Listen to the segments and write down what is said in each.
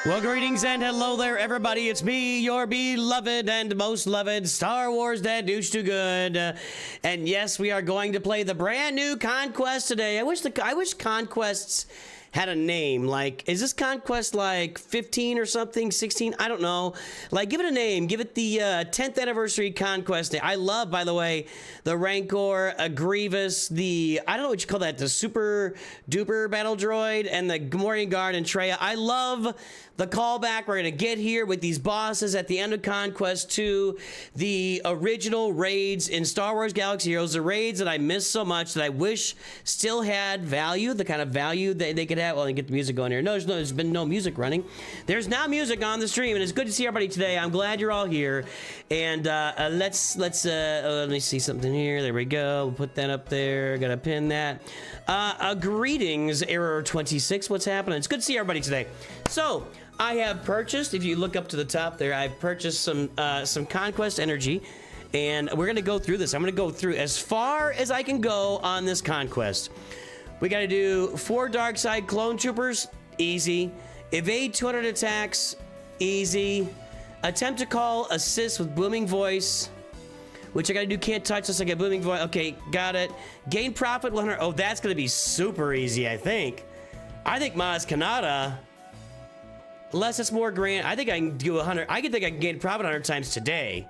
Well, greetings and hello there, everybody. It's me, your beloved and most loved Star Wars dad, Nooch2Gud. And yes, we are going to play the brand new Conquest today. I wish Conquests had a name. Like, is this Conquest like 15 or something, 16? I don't know. Like, give it a name. Give it the 10th anniversary Conquest name. I love, by the way, the Rancor, Grievous, the, I don't know what you call that, the Super Duper Battle Droid, and the Gamorrean Guard and Traya. I love the callback we're gonna get here with these bosses at the end of Conquest 2, the original raids in Star Wars Galaxy Heroes, the raids that I missed so much that I wish still had value, the kind of value that they could have. Well, I get the music going here. No, there's been no music running. There's now music on the stream, and it's good to see everybody today. I'm glad you're all here. And let me see something here. There we go. We'll put that up there. Gotta pin that. Greetings, Error 26. What's happening? It's good to see everybody today. So, I have purchased, if you look up to the top there, I've purchased some Conquest energy, and we're gonna go through this. I'm gonna go through as far as I can go on this Conquest. We gotta do 4 dark side clone troopers, easy. Evade 200 attacks, easy. Attempt to call assist with booming voice, which I gotta do can't touch unless I get booming voice. Okay, got it. Gain profit 100. Oh, that's gonna be super easy, I think. I think Maz Kanata, unless it's more grand, I think I can do 100. I think I can gain profit 100 times today.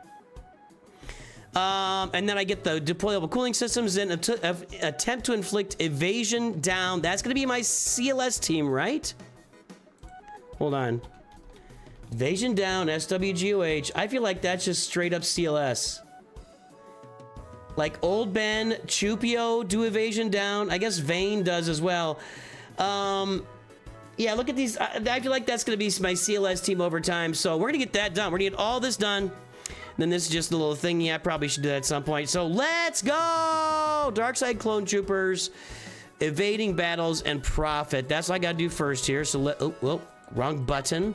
And then I get the deployable cooling systems and attempt to inflict evasion down. That's going to be my CLS team, right? Hold on. Evasion down, SWGOH. I feel like that's just straight up CLS. Like Old Ben, Chupio do evasion down. I guess Vane does as well. Yeah, look at these. I feel like that's going to be my CLS team over time. So we're going to get that done. We're going to get all this done. Then this is just a little thing. Yeah, I probably should do that at some point. So let's go! Dark Side Clone Troopers, evading battles, and profit. That's what I got to do first here. So oh, wrong button.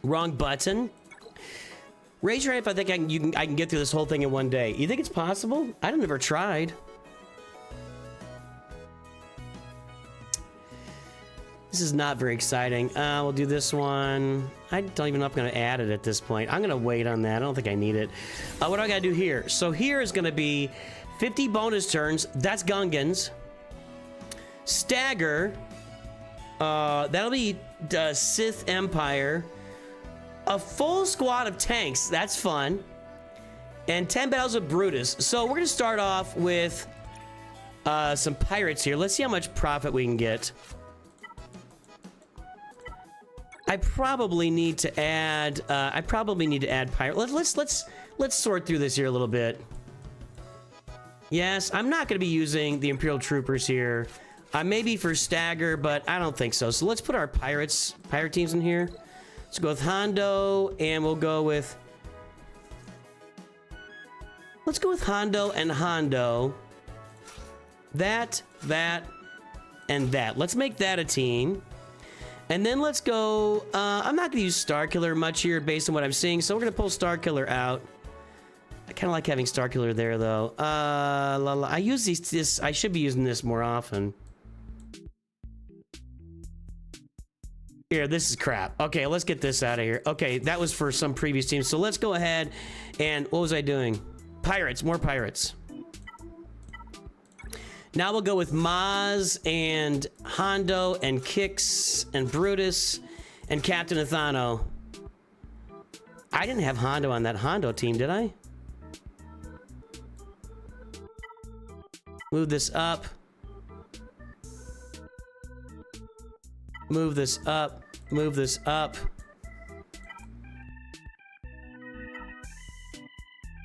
Wrong button. Raise your hand if I think I can get through this whole thing in one day. You think it's possible? I've never tried. This is not very exciting. We'll do this one. I don't even know if I'm going to add it at this point. I'm going to wait on that. I don't think I need it. What do I got to do here? So here is going to be 50 bonus turns. That's Gungans. Stagger. That'll be Sith Empire. A full squad of tanks. That's fun. And 10 battles of Brutus. So we're going to start off with some pirates here. Let's see how much profit we can get. I probably need to add pirate. Let's sort through this here a little bit. Yes, I'm not going to be using the Imperial Troopers here. Maybe for Stagger, but I don't think so. So let's put our pirate teams in here. Let's go with Hondo, and we'll go with. Let's go with Hondo and Hondo. That, and that. Let's make that a team. And then let's go, I'm not going to use Starkiller much here based on what I'm seeing, so we're going to pull Starkiller out. I kind of like having Starkiller there, though. I use this, I should be using this more often. Here, this is crap. Okay, let's get this out of here. Okay, that was for some previous team, so let's go ahead and, what was I doing? Pirates, more pirates. Now we'll go with Maz and Hondo and Kix and Brutus and Captain Athano. I didn't have Hondo on that Hondo team, did I? Move this up. Move this up. Move this up.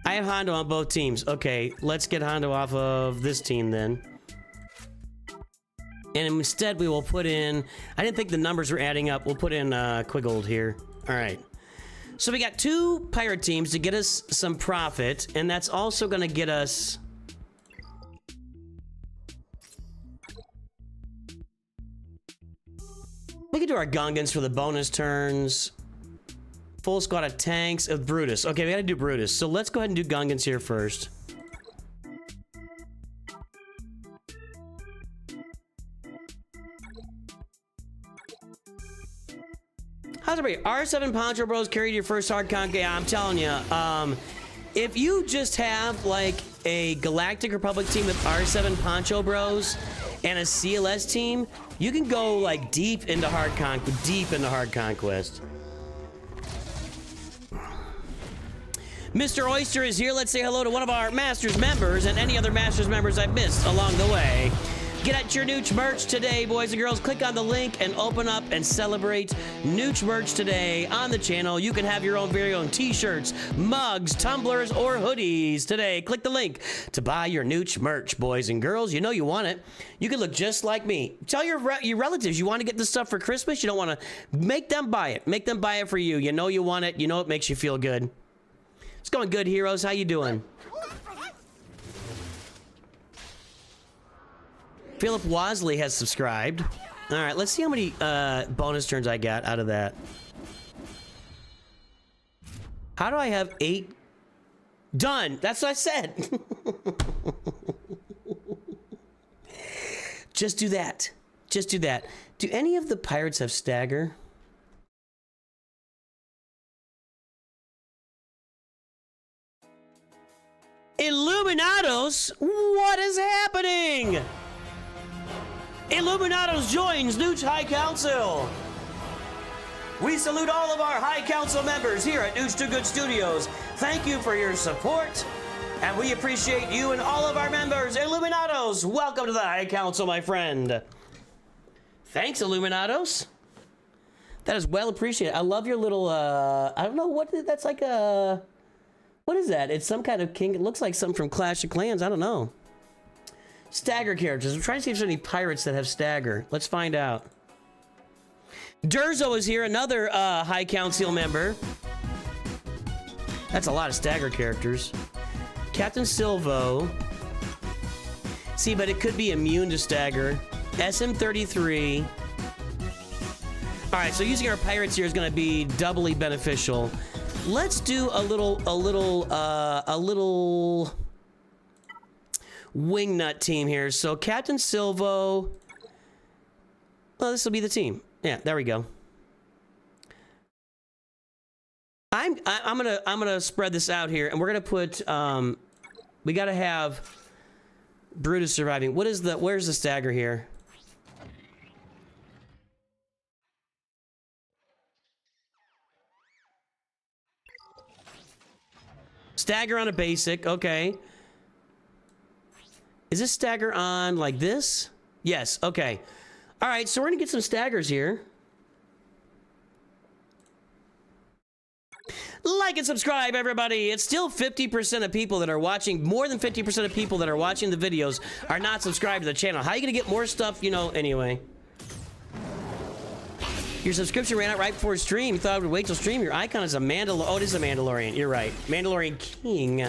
I have Hondo on both teams. Okay, let's get Hondo off of this team then. And instead, we will put in. I didn't think the numbers were adding up. We'll put in Quigold here. All right. So we got 2 pirate teams to get us some profit, and that's also going to get us. We can do our Gungans for the bonus turns. Full squad of tanks of Brutus. Okay, we got to do Brutus. So let's go ahead and do Gungans here first. How's it be? R7 Poncho Bros carried your first hard conk. Yeah, I'm telling you. If you just have like a Galactic Republic team with R7 Poncho Bros and a CLS team, you can go like deep into hard conquest. Mr. Oyster is here. Let's say hello to one of our Masters members and any other Masters members I've missed along the way. Get at your Nooch merch today, boys and girls. Click on the link and open up and celebrate Nooch merch today on the channel. You can have your own very own t-shirts, mugs, tumblers, or hoodies today. Click the link to buy your Nooch merch, boys and girls. You know you want it. You can look just like me. Tell your relatives you want to get this stuff for Christmas. You don't want to make them buy it. Make them buy it for you. You know you want it. You know it makes you feel good. It's going good, heroes. How you doing? Philip Wasley has subscribed. All right, let's see how many bonus turns I got out of that. How do I have 8? Done. That's what I said. Just do that. Just do that. Do any of the pirates have stagger? Illuminados? What is happening? Illuminados joins Nooch High Council. We salute all of our High Council members here at Nooch2Gud Studios. Thank you for your support, and we appreciate you and all of our members. Illuminados, welcome to the High Council, my friend. Thanks, Illuminados. That is well appreciated. I love your little, I don't know what, that's like a, what is that? It's some kind of king. It looks like something from Clash of Clans. I don't know. Stagger characters. I'm trying to see if there's any pirates that have stagger. Let's find out. Durzo is here, another High Council member. That's a lot of stagger characters. Captain Silvo. See, but it could be immune to stagger. SM33. All right, so using our pirates here is going to be doubly beneficial. Let's do a little wingnut team here. So Captain Silvo. Well, this will be the team. Yeah, there we go. I'm gonna spread this out here, and we're gonna put we gotta have Brutus surviving. What is the, where's the stagger here? Stagger on a basic, okay. Is this stagger on like this? Yes, okay. All right, so we're gonna get some staggers here. Like and subscribe, everybody. It's still 50% of people that are watching, more than 50% of people that are watching the videos are not subscribed to the channel. How are you gonna get more stuff, you know, anyway? Your subscription ran out right before stream. You thought I would wait till stream. Your icon is a Mandalorian. Oh, it is a Mandalorian. You're right. Mandalorian King.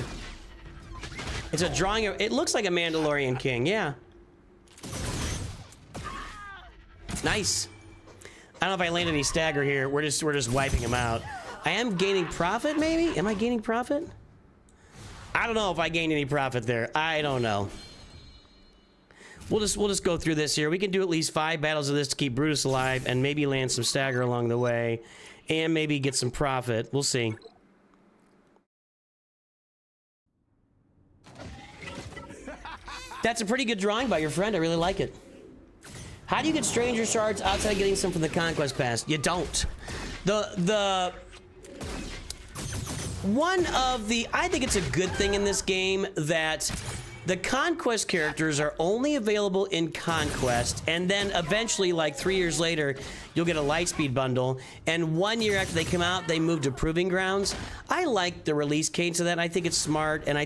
It's a drawing of, it looks like a Mandalorian King, yeah. Nice. I don't know if I land any stagger here. We're just wiping him out. I am gaining profit, maybe? Am I gaining profit? I don't know if I gained any profit there. I don't know. We'll just go through this here. We can do at least 5 battles of this to keep Brutus alive and maybe land some stagger along the way and maybe get some profit. We'll see. That's a pretty good drawing by your friend. I really like it. How do you get stranger shards outside getting some from the Conquest Pass? You don't. I think it's a good thing in this game that the Conquest characters are only available in Conquest, and then eventually, like 3 years later, you'll get a Lightspeed bundle, and 1 year after they come out, they move to Proving Grounds. I like the release cadence of that. I think it's smart, and I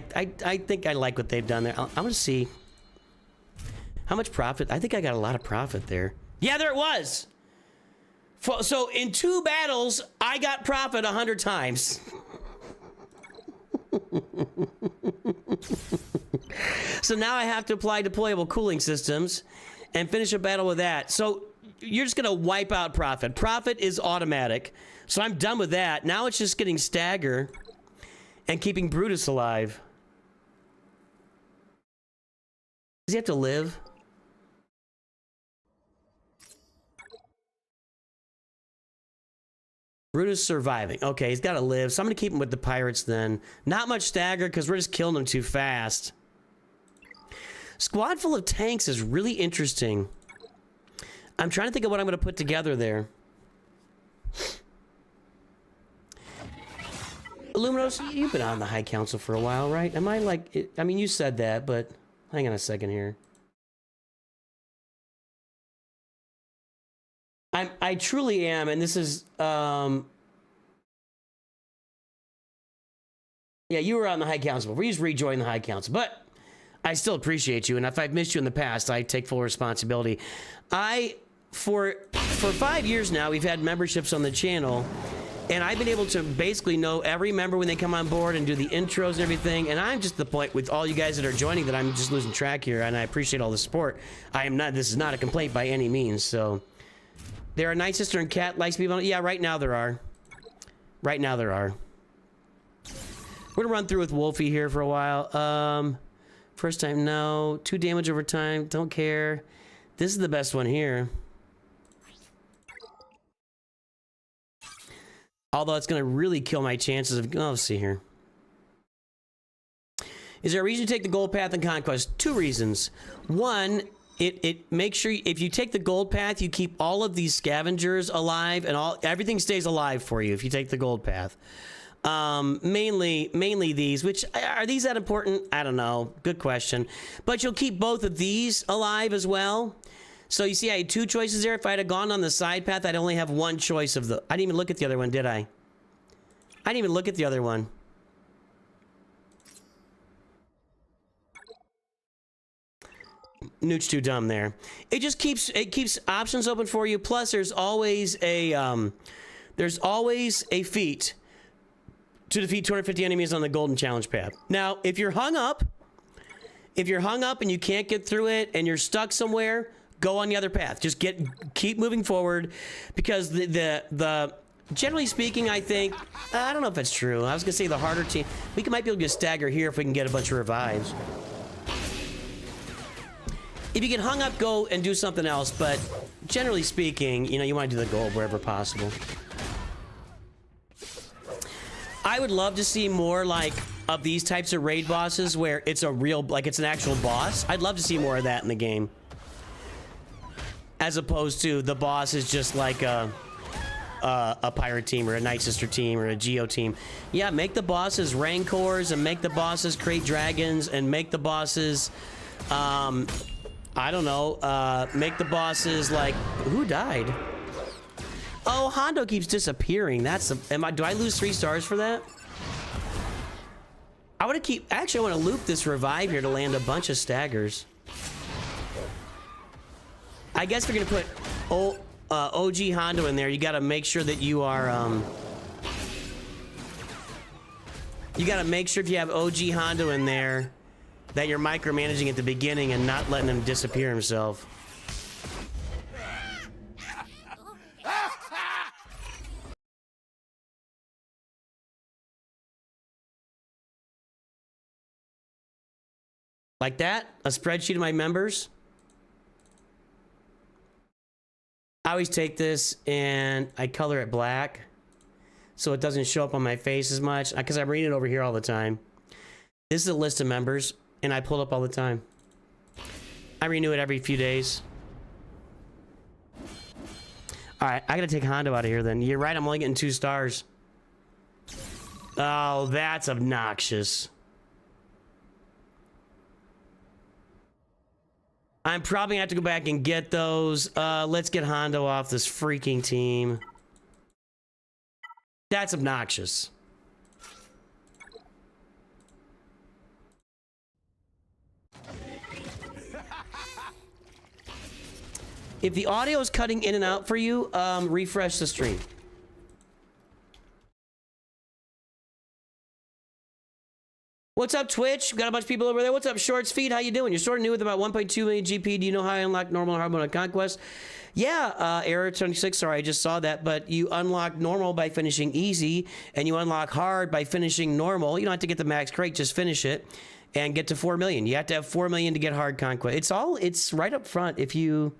think I like what they've done there. I'm gonna see. How much profit? I think I got a lot of profit there. Yeah, there it was. So in 2 battles, I got profit 100 times. So now I have to apply deployable cooling systems and finish a battle with that. So you're just gonna wipe out profit. Profit is automatic. So I'm done with that. Now it's just getting stagger and keeping Brutus alive. Does he have to live? Brutus surviving. Okay, he's got to live, so I'm going to keep him with the pirates then. Not much stagger because we're just killing him too fast. Squad full of tanks is really interesting. I'm trying to think of what I'm going to put together there. Luminos, you've been on the High Council for a while, right? Am I like... I mean, you said that, but... Hang on a second here. I truly am, and this is... Yeah, you were on the High Council before. You just rejoined the High Council, but... I still appreciate you, and if I've missed you in the past, I take full responsibility. For 5 years now, we've had memberships on the channel, and I've been able to basically know every member when they come on board and do the intros and everything, and I'm just at the point with all you guys that are joining that I'm just losing track here, and I appreciate all the support. This is not a complaint by any means, so... There are Night Sister and Cat likes people. Yeah, right now there are. Right now there are. We're gonna run through with Wolfie here for a while. First time, no. 2 damage over time, don't care. This is the best one here. Although it's gonna really kill my chances of... Oh, let's see here. Is there a reason to take the gold path in Conquest? 2 reasons. One, it makes sure if you take the gold path, you keep all of these scavengers alive, and everything stays alive for you if you take the gold path. Mainly these, which are these that important? I don't know. Good question. But you'll keep both of these alive as well. So you see, I had 2 choices there. If I had gone on the side path, I'd only have 1 choice of the... I didn't even look at the other one, did I? I didn't even look at the other one. Nooch too dumb there. It just keeps options open for you. Plus, there's always a feat to defeat 250 enemies on the golden challenge path. Now, if you're hung up and you can't get through it and you're stuck somewhere, go on the other path. Just keep moving forward, because the generally speaking, I think, I don't know if that's true. I was gonna say the harder team, we might be able to get stagger here if we can get a bunch of revives. If you get hung up, go and do something else, but generally speaking, you know, you want to do the gold wherever possible. I would love to see more like of these types of raid bosses where it's a real, like it's an actual boss. I'd love to see more of that in the game, as opposed to the boss is just like a pirate team or a Night Sister team or a Geo team. Yeah, make the bosses Rancors and make the bosses create dragons and make the bosses, I don't know, make the bosses like, who died? Oh, Hondo keeps disappearing. That's a, do I lose 3 stars for that? I want to actually I want to loop this revive here to land a bunch of staggers. I guess we're gonna put OG Hondo in there. You gotta make sure that you are, you gotta make sure if you have OG Hondo in there that you're micromanaging at the beginning and not letting him disappear himself. Like that, a spreadsheet of my members. I always take this and I color it black so it doesn't show up on my face as much, because I'm reading it over here all the time. This is a list of members and I pull it up all the time. I renew it every few days. All right, I gotta take Hondo out of here then. You're right, I'm only getting 2 stars. Oh, that's obnoxious. I'm probably gonna have to go back and get those. Let's get Hondo off this freaking team. That's obnoxious. If the audio is cutting in and out for you, refresh the stream. What's up, Twitch? Got a bunch of people over there. What's up, Shorts Feed? How you doing? You're sort of new with about 1.2 million GP. Do you know how I unlock normal and hard mode on Conquest? Yeah, Error 26. Sorry, I just saw that. But you unlock normal by finishing easy, and you unlock hard by finishing normal. You don't have to get the max crate. Just finish it and get to 4 million. You have to have 4 million to get hard Conquest. It's right up front. If you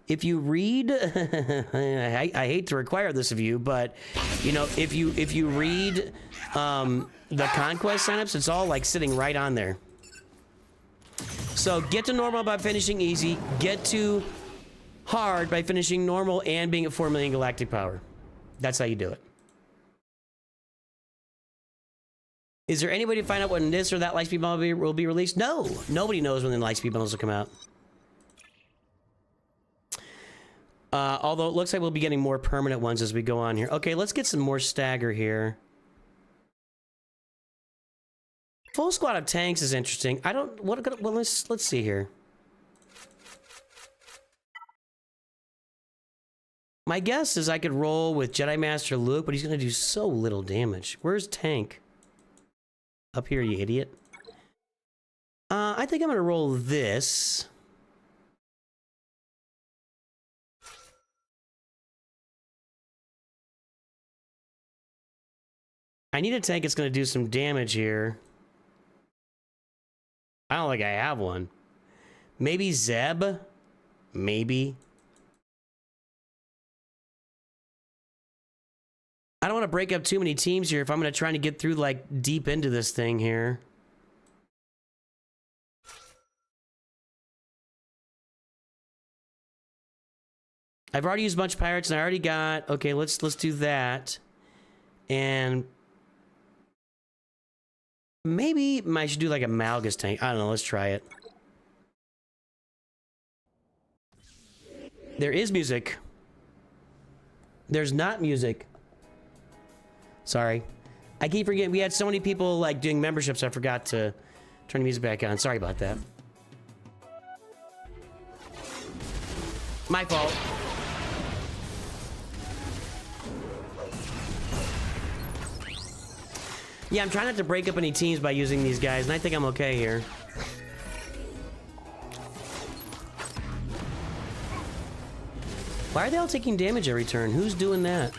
if you read, I hate to require this of you, but you know, if you read the Conquest signups, it's all like sitting right on there. So get to normal by finishing easy, get to hard by finishing normal and being at 4 million galactic power. That's how you do it. Is there any way to find out when this or that Lightspeed bundle will be released? No, nobody knows when the Lightspeed bundles will come out. Although it looks like we'll be getting more permanent ones as we go on here. Okay, let's get some more stagger here. Full squad of tanks is interesting. I don't. Well, let's see here. My guess is I could roll with Jedi Master Luke, but he's gonna do so little damage. Where's tank? Up here, you idiot. I think I'm gonna roll this. I need a tank that's gonna do some damage here. I don't think I have one. Maybe Zeb? Maybe. I don't want to break up too many teams here if I'm going to try to get through, like, deep into this thing here. I've already used a bunch of pirates, and I already got... Okay, let's do that. And... maybe I should do, like, a Malgus tank. I don't know, let's try it. There is music. There's not music. Sorry. I keep forgetting. We had so many people like doing memberships, I forgot to turn the music back on. Sorry about that. My fault. Yeah, I'm trying not to break up any teams by using these guys, and I think I'm okay here. Why are they all taking damage every turn? Who's doing that?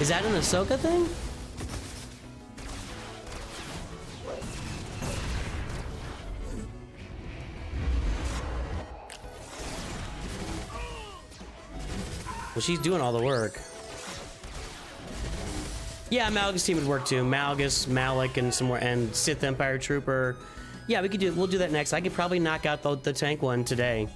Is that an Ahsoka thing? Well, she's doing all the work. Yeah, Malgus team would work too. Malgus, Malik, and some more, and Sith Empire Trooper. Yeah, we could do. We'll do that next. I could probably knock out the tank one today.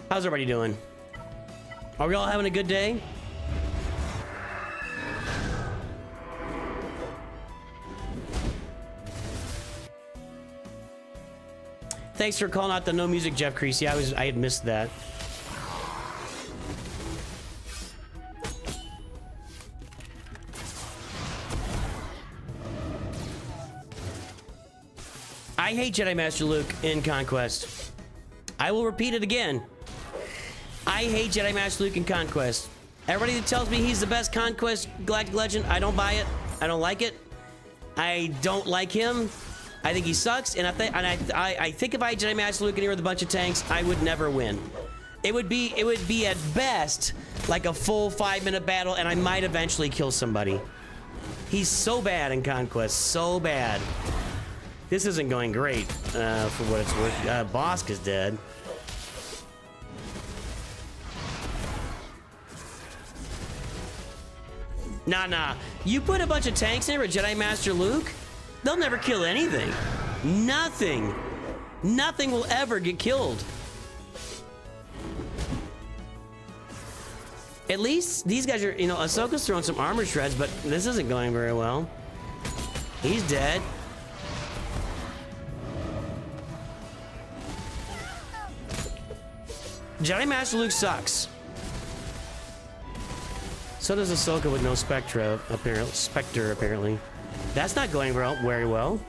How's everybody doing? Are we all having a good day? Thanks for calling out the no music, Jeff Creasy. I had missed that. I hate Jedi Master Luke in Conquest. I will repeat it again. I hate Jedi Master Luke in Conquest. Everybody that tells me he's the best Conquest Galactic Legend, I don't buy it. I don't like it. I don't like him. I think he sucks, and I think if I had Jedi Master Luke in here with a bunch of tanks, I would never win. It would be at best like a full 5-minute battle, and I might eventually kill somebody. He's so bad in Conquest, so bad. This isn't going great for what it's worth. Bosk is dead. Nah. You put a bunch of tanks in here with Jedi Master Luke, they'll never kill anything. Nothing. Nothing will ever get killed. At least these guys are, you know, Ahsoka's throwing some armor shreds, but this isn't going very well. He's dead. Jedi Master Luke sucks. So does Ahsoka with no Spectre, apparently. That's not going very well.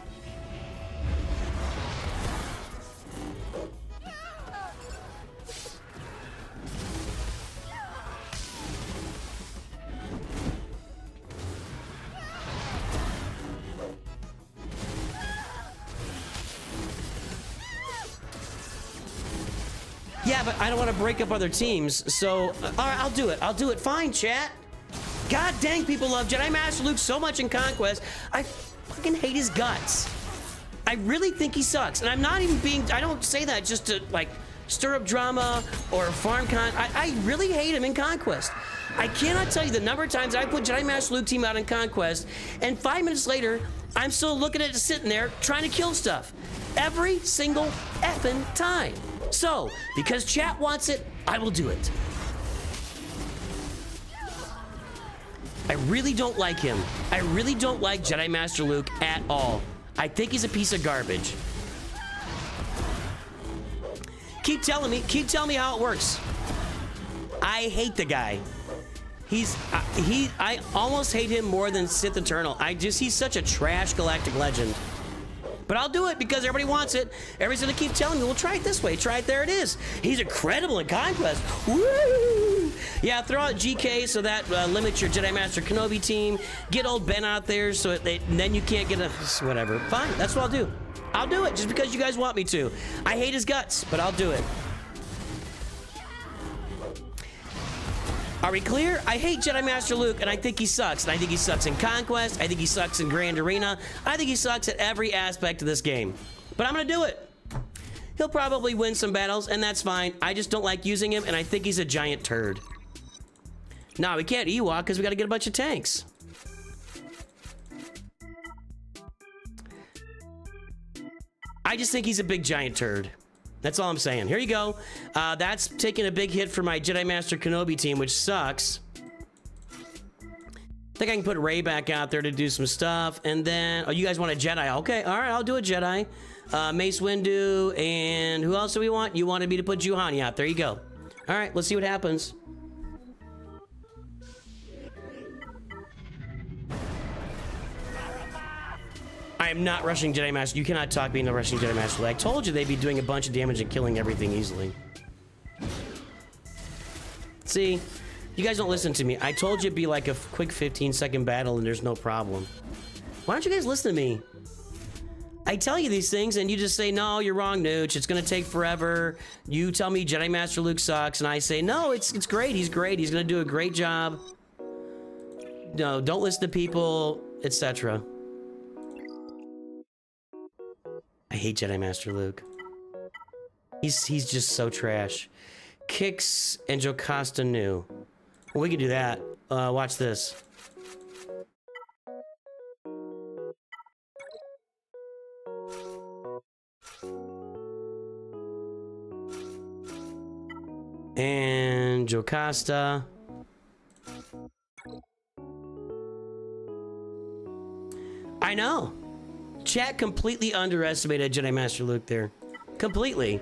Yeah, but I don't want to break up other teams, so... all right, I'll do it. I'll do it. Fine, chat. God dang, people love Jedi Master Luke so much in Conquest. I fucking hate his guts. I really think he sucks. And I'm not even being... I don't say that just to, like, stir up drama or farm con... I really hate him in Conquest. I cannot tell you the number of times I put Jedi Master Luke team out in Conquest, and 5 minutes later, I'm still looking at it sitting there trying to kill stuff. Every single effing time. So, because chat wants it, I will do it. I really don't like him. I really don't like Jedi Master Luke at all. I think he's a piece of garbage. Keep telling me how it works. I hate the guy. I almost hate him more than Sith Eternal. He's such a trash Galactic legend. But I'll do it because everybody wants it. Everybody's gonna keep telling me, well, try it this way, try it, there it is. He's incredible in Conquest. Woo! Yeah, throw out GK so that limits your Jedi Master Kenobi team. Get old Ben out there so then you can't get a... whatever. Fine, that's what I'll do. I'll do it just because you guys want me to. I hate his guts, but I'll do it. Are we clear? I hate Jedi Master Luke, and I think he sucks. And I think he sucks in Conquest. I think he sucks in Grand Arena. I think he sucks at every aspect of this game. But I'm gonna do it. He'll probably win some battles, and that's fine. I just don't like using him, and I think he's a giant turd. No, we can't Ewok because we gotta get a bunch of tanks. I just think he's a big giant turd. That's all I'm saying. Here you go. That's taking a big hit for my Jedi Master Kenobi team, which sucks. I think I can put Rey back out there to do some stuff. And then... oh, you guys want a Jedi? Okay, all right, I'll do a Jedi. Mace Windu, and who else do we want? You wanted me to put Juhani out. There you go. All right, let's see what happens. I am not rushing Jedi Master. You cannot talk me into rushing Jedi Master. I told you they'd be doing a bunch of damage and killing everything easily. See, you guys don't listen to me. I told you it'd be like a quick 15-second battle and there's no problem. Why don't you guys listen to me? I tell you these things and you just say, no, you're wrong, Nooch. It's gonna take forever. You tell me Jedi Master Luke sucks and I say, no, it's great. He's great. He's gonna do a great job. No, don't listen to people, etc. I hate Jedi Master Luke. He's just so trash. Kix and Jocasta Nu. Well, we can do that. Watch this. And Jocasta. I know. Chat completely underestimated Jedi Master Luke there. Completely.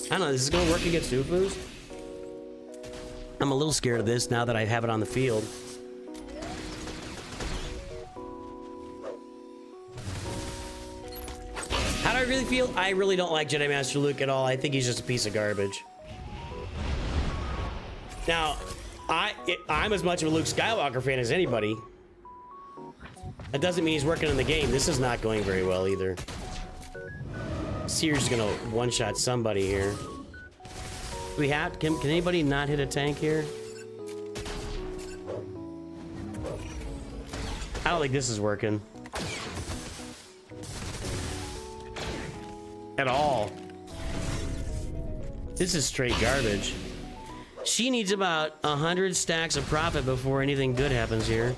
I don't know, this is gonna work against Ufus? I'm a little scared of this now that I have it on the field. How do I really feel? I really don't like Jedi Master Luke at all. I think he's just a piece of garbage. Now, I'm as much of a Luke Skywalker fan as anybody. That doesn't mean he's working in the game. This is not going very well either. Seer's gonna one-shot somebody here. We have... Can anybody not hit a tank here? I don't think this is working. At all. This is straight garbage. She needs about 100 stacks of profit before anything good happens here.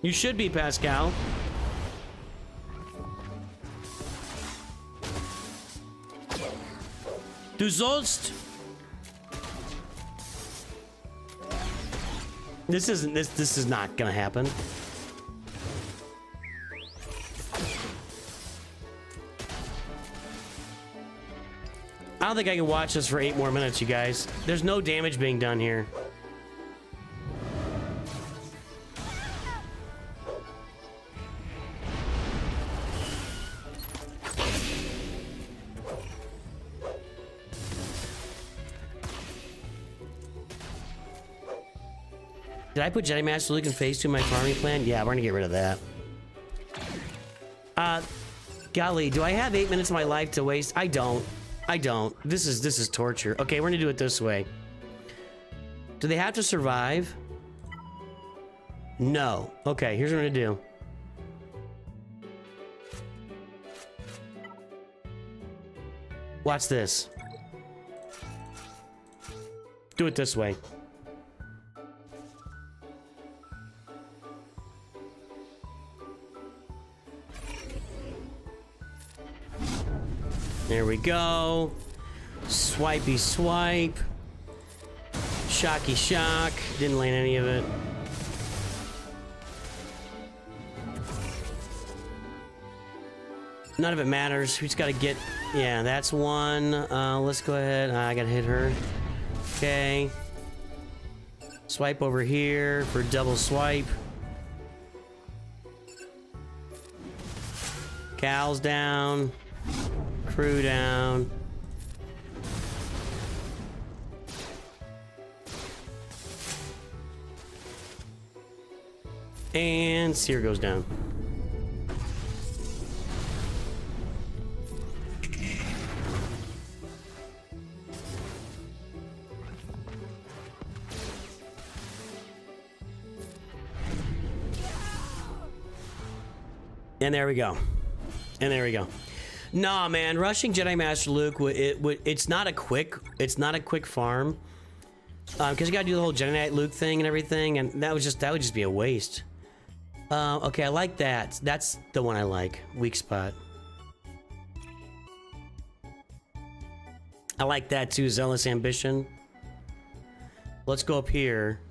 You should be, Pascal. Du sollst. This is not gonna happen. I don't think I can watch this for 8 more minutes, you guys. There's no damage being done here. Did I put Jedi Master Luke in phase 2 of my farming plan? Yeah, we're gonna get rid of that. Golly, do I have 8 minutes of my life to waste? I don't. I don't. This is torture. Okay, we're gonna do it this way. Do they have to survive? No. Okay, here's what we're gonna do. Watch this. Do it this way. There we go. Swipey swipe. Shocky shock. Didn't land any of it. None of it matters. We just gotta get... Yeah, that's one. Let's go ahead. I gotta hit her. Okay. Swipe over here for double swipe. Cal's down. Crew down. And Seer goes down. And there we go. And there we go. Nah, man, rushing Jedi Master Luke it's not a quick farm. Because you gotta do the whole Jedi Knight Luke thing and everything, and that would just be a waste. Okay, I like that. That's the one I like. Weak spot. I like that too, Zealous Ambition. Let's go up here.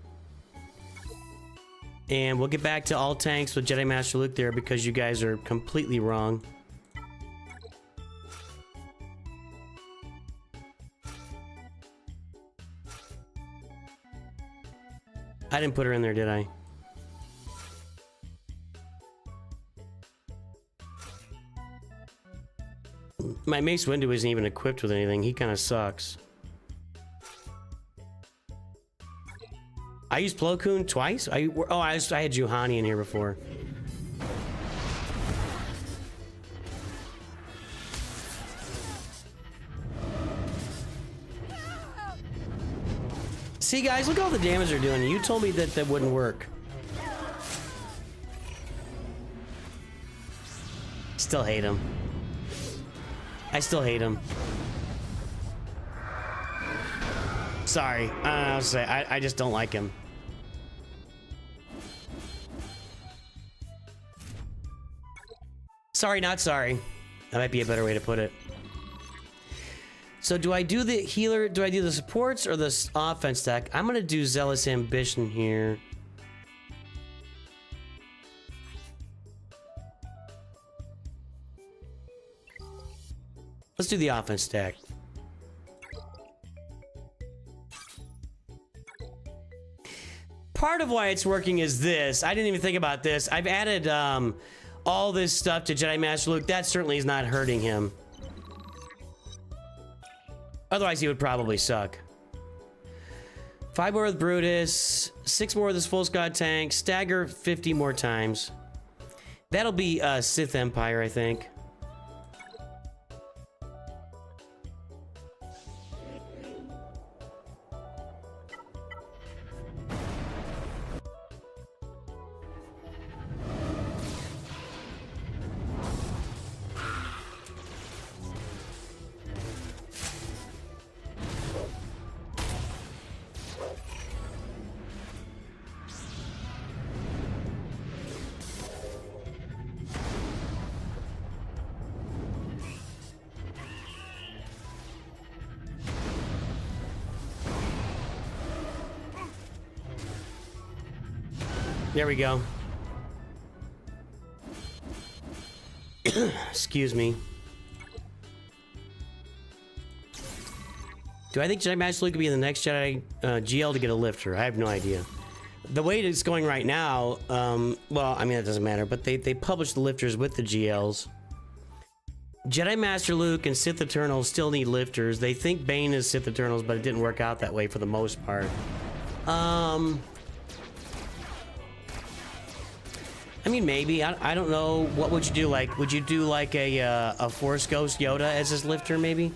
And we'll get back to all tanks with Jedi Master Luke there because you guys are completely wrong. I didn't put her in there, did I? My Mace Windu isn't even equipped with anything. He kind of sucks. I used Plo Koon twice? I had Juhani in here before. See, guys, look at all the damage they're doing. You told me that that wouldn't work. Still hate him. I still hate him. Sorry, I'll say I just don't like him. Sorry, not sorry. That might be a better way to put it. So do I do the healer, do I do the supports or the offense deck? I'm gonna do Zealous Ambition here. Let's do the offense deck. Part of why it's working is this. I didn't even think about this. I've added all this stuff to Jedi Master Luke. That certainly is not hurting him. Otherwise, he would probably suck. 5 more with Brutus, 6 more with this full squad tank, stagger 50 more times. That'll be Sith Empire, I think. There we go. Excuse me. Do I think Jedi Master Luke could be the next Jedi GL to get a lifter? I have no idea. The way it's going right now, well, I mean, it doesn't matter, but they publish the lifters with the GLs. Jedi Master Luke and Sith Eternals still need lifters. They think Bane is Sith Eternals, but it didn't work out that way for the most part. I mean, maybe. I don't know. What would you do? Like, would you do like a Force Ghost Yoda as his lifter, maybe?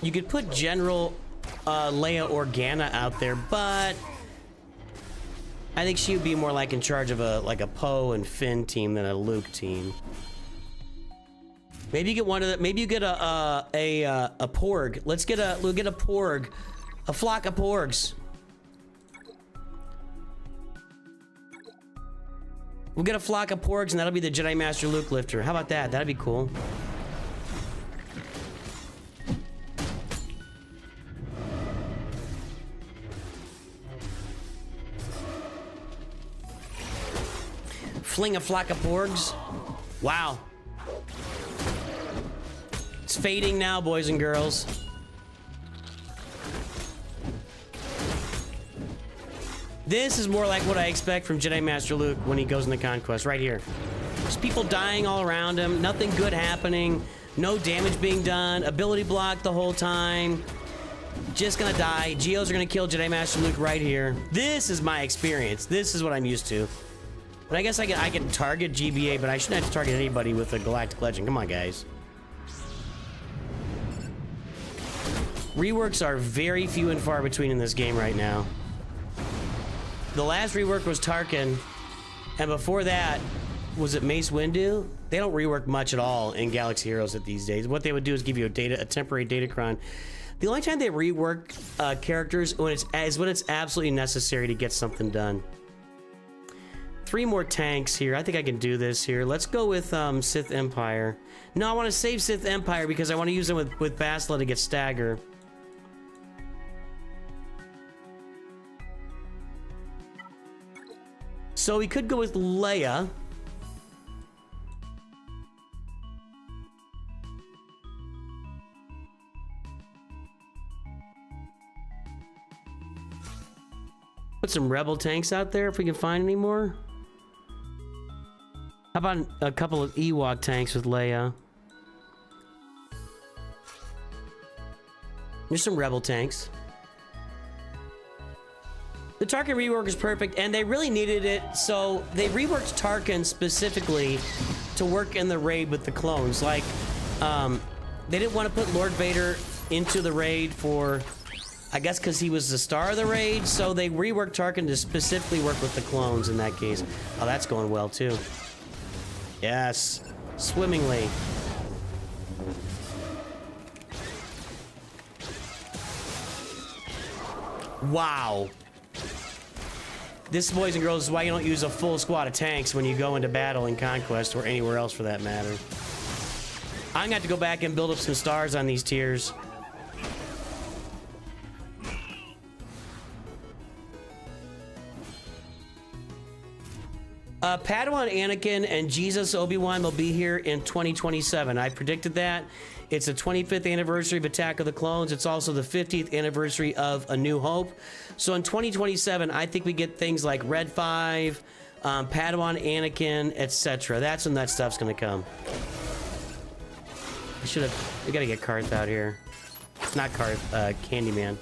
You could put General Leia Organa out there, but I think she would be more like in charge of a Poe and Finn team than a Luke team. Maybe you get one of the. Maybe you get a Porg. We'll get a Porg, a flock of Porgs. We'll get a flock of Porgs, and that'll be the Jedi Master Luke lifter. How about that? That'd be cool. Fling a flock of Porgs. Wow. It's fading now, boys and girls. This is more like what I expect from Jedi Master Luke when he goes into Conquest, right here. Just people dying all around him, nothing good happening, no damage being done, ability block the whole time. Just gonna die. Geos are gonna kill Jedi Master Luke right here. This is my experience. This is what I'm used to. But I guess I can target GBA, but I shouldn't have to target anybody with a Galactic Legend. Come on, guys. Reworks are very few and far between in this game right now. The last rework was Tarkin, and before that, was it Mace Windu? They don't rework much at all in Galaxy Heroes these days. What they would do is give you a temporary datacron. The only time they rework characters is when it's absolutely necessary to get something done. 3 more tanks here. I think I can do this here. Let's go with Sith Empire. No, I want to save Sith Empire because I want to use them with Bastila to get stagger. So we could go with Leia. Put some rebel tanks out there if we can find any more. How about a couple of Ewok tanks with Leia? There's some rebel tanks. The Tarkin rework is perfect, and they really needed it, so they reworked Tarkin specifically to work in the raid with the clones. Like, they didn't want to put Lord Vader into the raid for, I guess, because he was the star of the raid, so they reworked Tarkin to specifically work with the clones in that case. Oh, that's going well, too. Yes, swimmingly. Wow. This, boys and girls, is why you don't use a full squad of tanks when you go into battle in Conquest or anywhere else for that matter. I'm gonna have to go back and build up some stars on these tiers. Padawan Anakin and Jesus Obi-Wan will be here in 2027. I predicted that. It's the 25th anniversary of Attack of the Clones. It's also the 50th anniversary of A New Hope. So in 2027, I think we get things like Red 5, Padawan Anakin, etc. That's when that stuff's gonna come. We gotta get Karth out here. Not Karth, Candyman.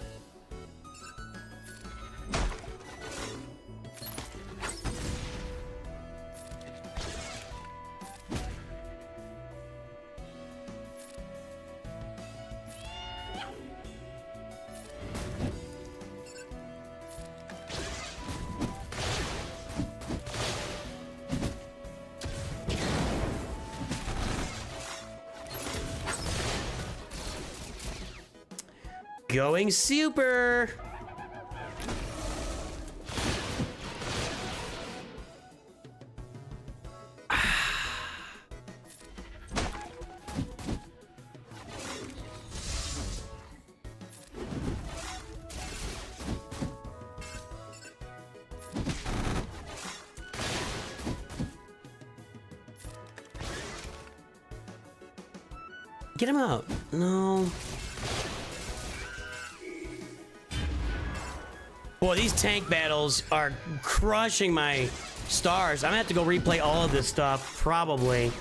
Going super. Get him out. No. Boy, these tank battles are crushing my stars. I'm gonna have to go replay all of this stuff, probably.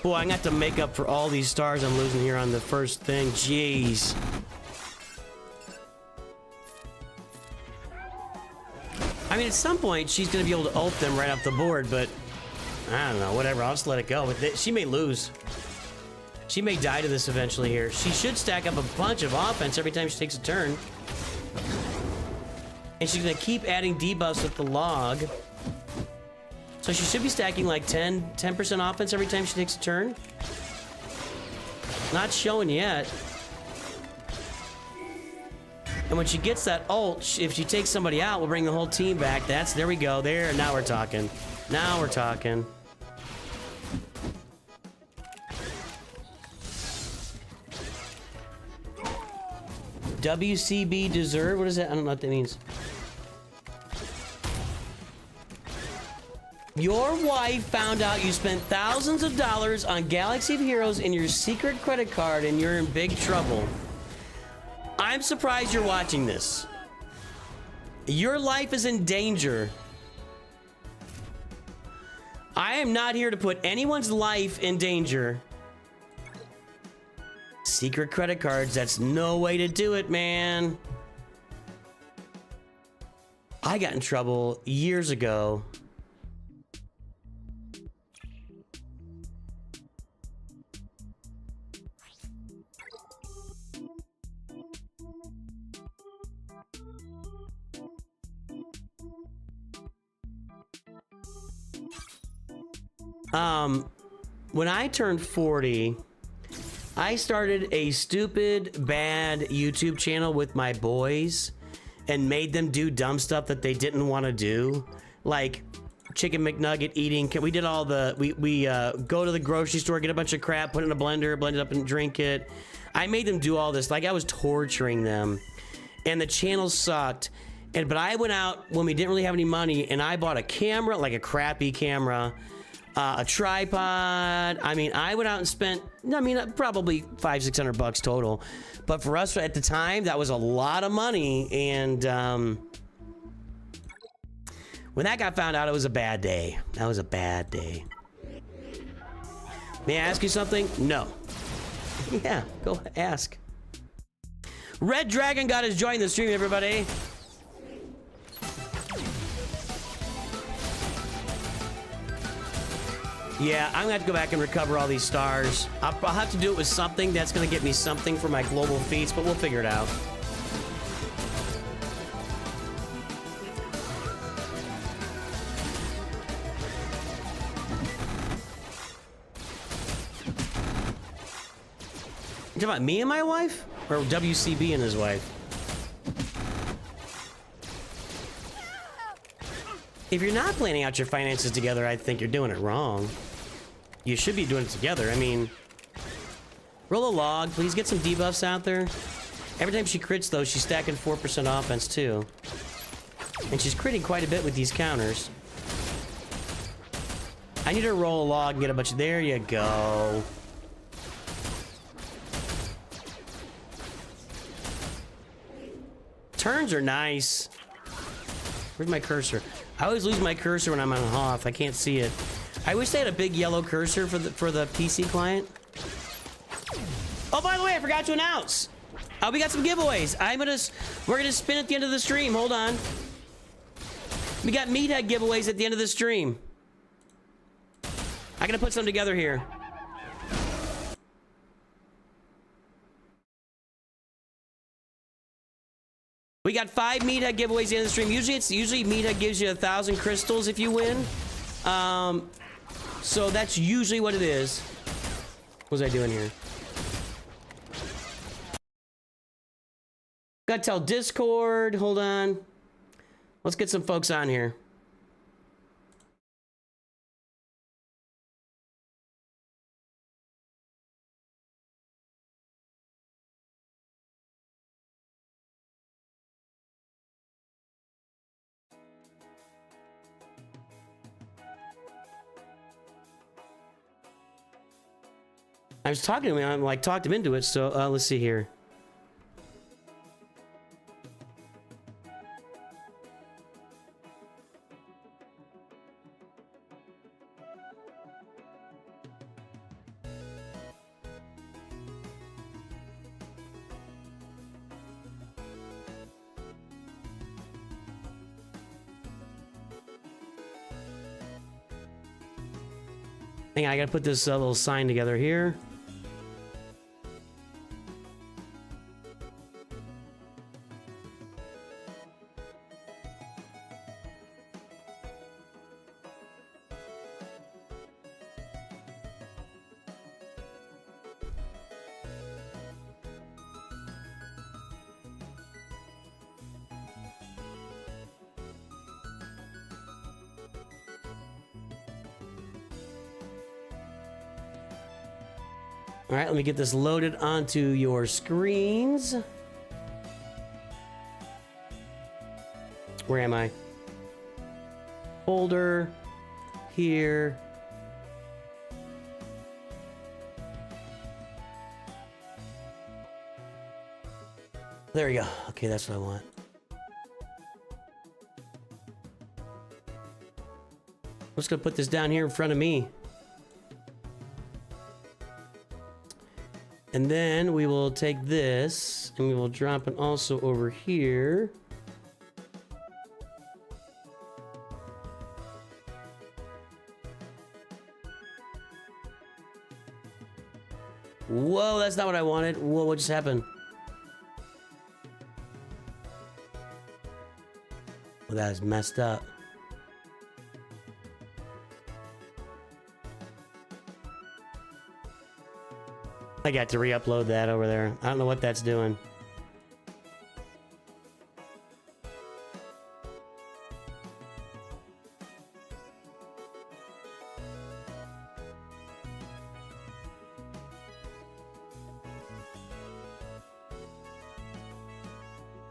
Boy, I'm gonna have to make up for all these stars I'm losing here on the first thing. Jeez. I mean, at some point, she's going to be able to ult them right off the board, but I don't know, whatever. I'll just let it go. But she may lose. She may die to this eventually here. She should stack up a bunch of offense every time she takes a turn. And she's going to keep adding debuffs with the log. So she should be stacking like 10% offense every time she takes a turn. Not showing yet. And when she gets that ult, if she takes somebody out, we'll bring the whole team back. There we go. There, now we're talking. Now we're talking. WCB deserve? What is that? I don't know what that means. Your wife found out you spent thousands of dollars on Galaxy of Heroes in your secret credit card and you're in big trouble. I'm surprised you're watching this. Your life is in danger. I am not here to put anyone's life in danger. Secret credit cards, that's no way to do it, man. I got in trouble years ago. When I turned 40, I started a stupid, bad YouTube channel with my boys and made them do dumb stuff that they didn't want to do. Like chicken McNugget eating. We did all the, we go to the grocery store, get a bunch of crap, put it in a blender, blend it up and drink it. I made them do all this. Like I was torturing them. And the channel sucked. But I went out when we didn't really have any money and I bought a camera, like a crappy camera. A tripod. I mean, I went out and spent, I mean, probably $500-600 bucks total. But for us at the time, that was a lot of money. And when that got found out, it was a bad day. That was a bad day. May I ask you something? No. Yeah, go ask. Red Dragon God has joined the stream, everybody. Yeah, I'm gonna have to go back and recover all these stars. I'll have to do it with something that's gonna get me something for my global feats, but we'll figure it out. You talking about me and my wife? Or WCB and his wife? If you're not planning out your finances together, I think you're doing it wrong. You should be doing it together. I mean, roll a log. Please get some debuffs out there. Every time she crits, though, she's stacking 4% offense, too. And she's critting quite a bit with these counters. I need to roll a log and get a bunch of... There you go. Turns are nice. Where's my cursor? I always lose my cursor when I'm on Hoth. I can't see it. I wish they had a big yellow cursor for the PC client. Oh, by the way, I forgot to announce. We got some giveaways. We're gonna spin at the end of the stream. Hold on. We got meathead giveaways at the end of the stream. I gotta put some together here. We got 5 meathead giveaways at the end of the stream. Usually meathead gives you 1,000 crystals if you win. So that's usually what it is. What was I doing here? Gotta tell Discord. Hold on. Let's get some folks on here. I was talking to him, I'm like, talked him into it, so let's see here. Hang on, I gotta put this little sign together here. All right, let me get this loaded onto your screens. Where am I? Folder, here. There we go. Okay, that's what I want. I'm just gonna put this down here in front of me. And then we will take this and we will drop it also over here. Whoa, that's not what I wanted. Whoa, what just happened? Well, that is messed up. I got to re-upload that over there. I don't know what that's doing.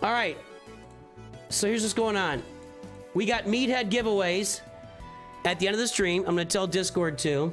All right. So here's what's going on. We got meathead giveaways at the end of the stream. I'm going to tell Discord too.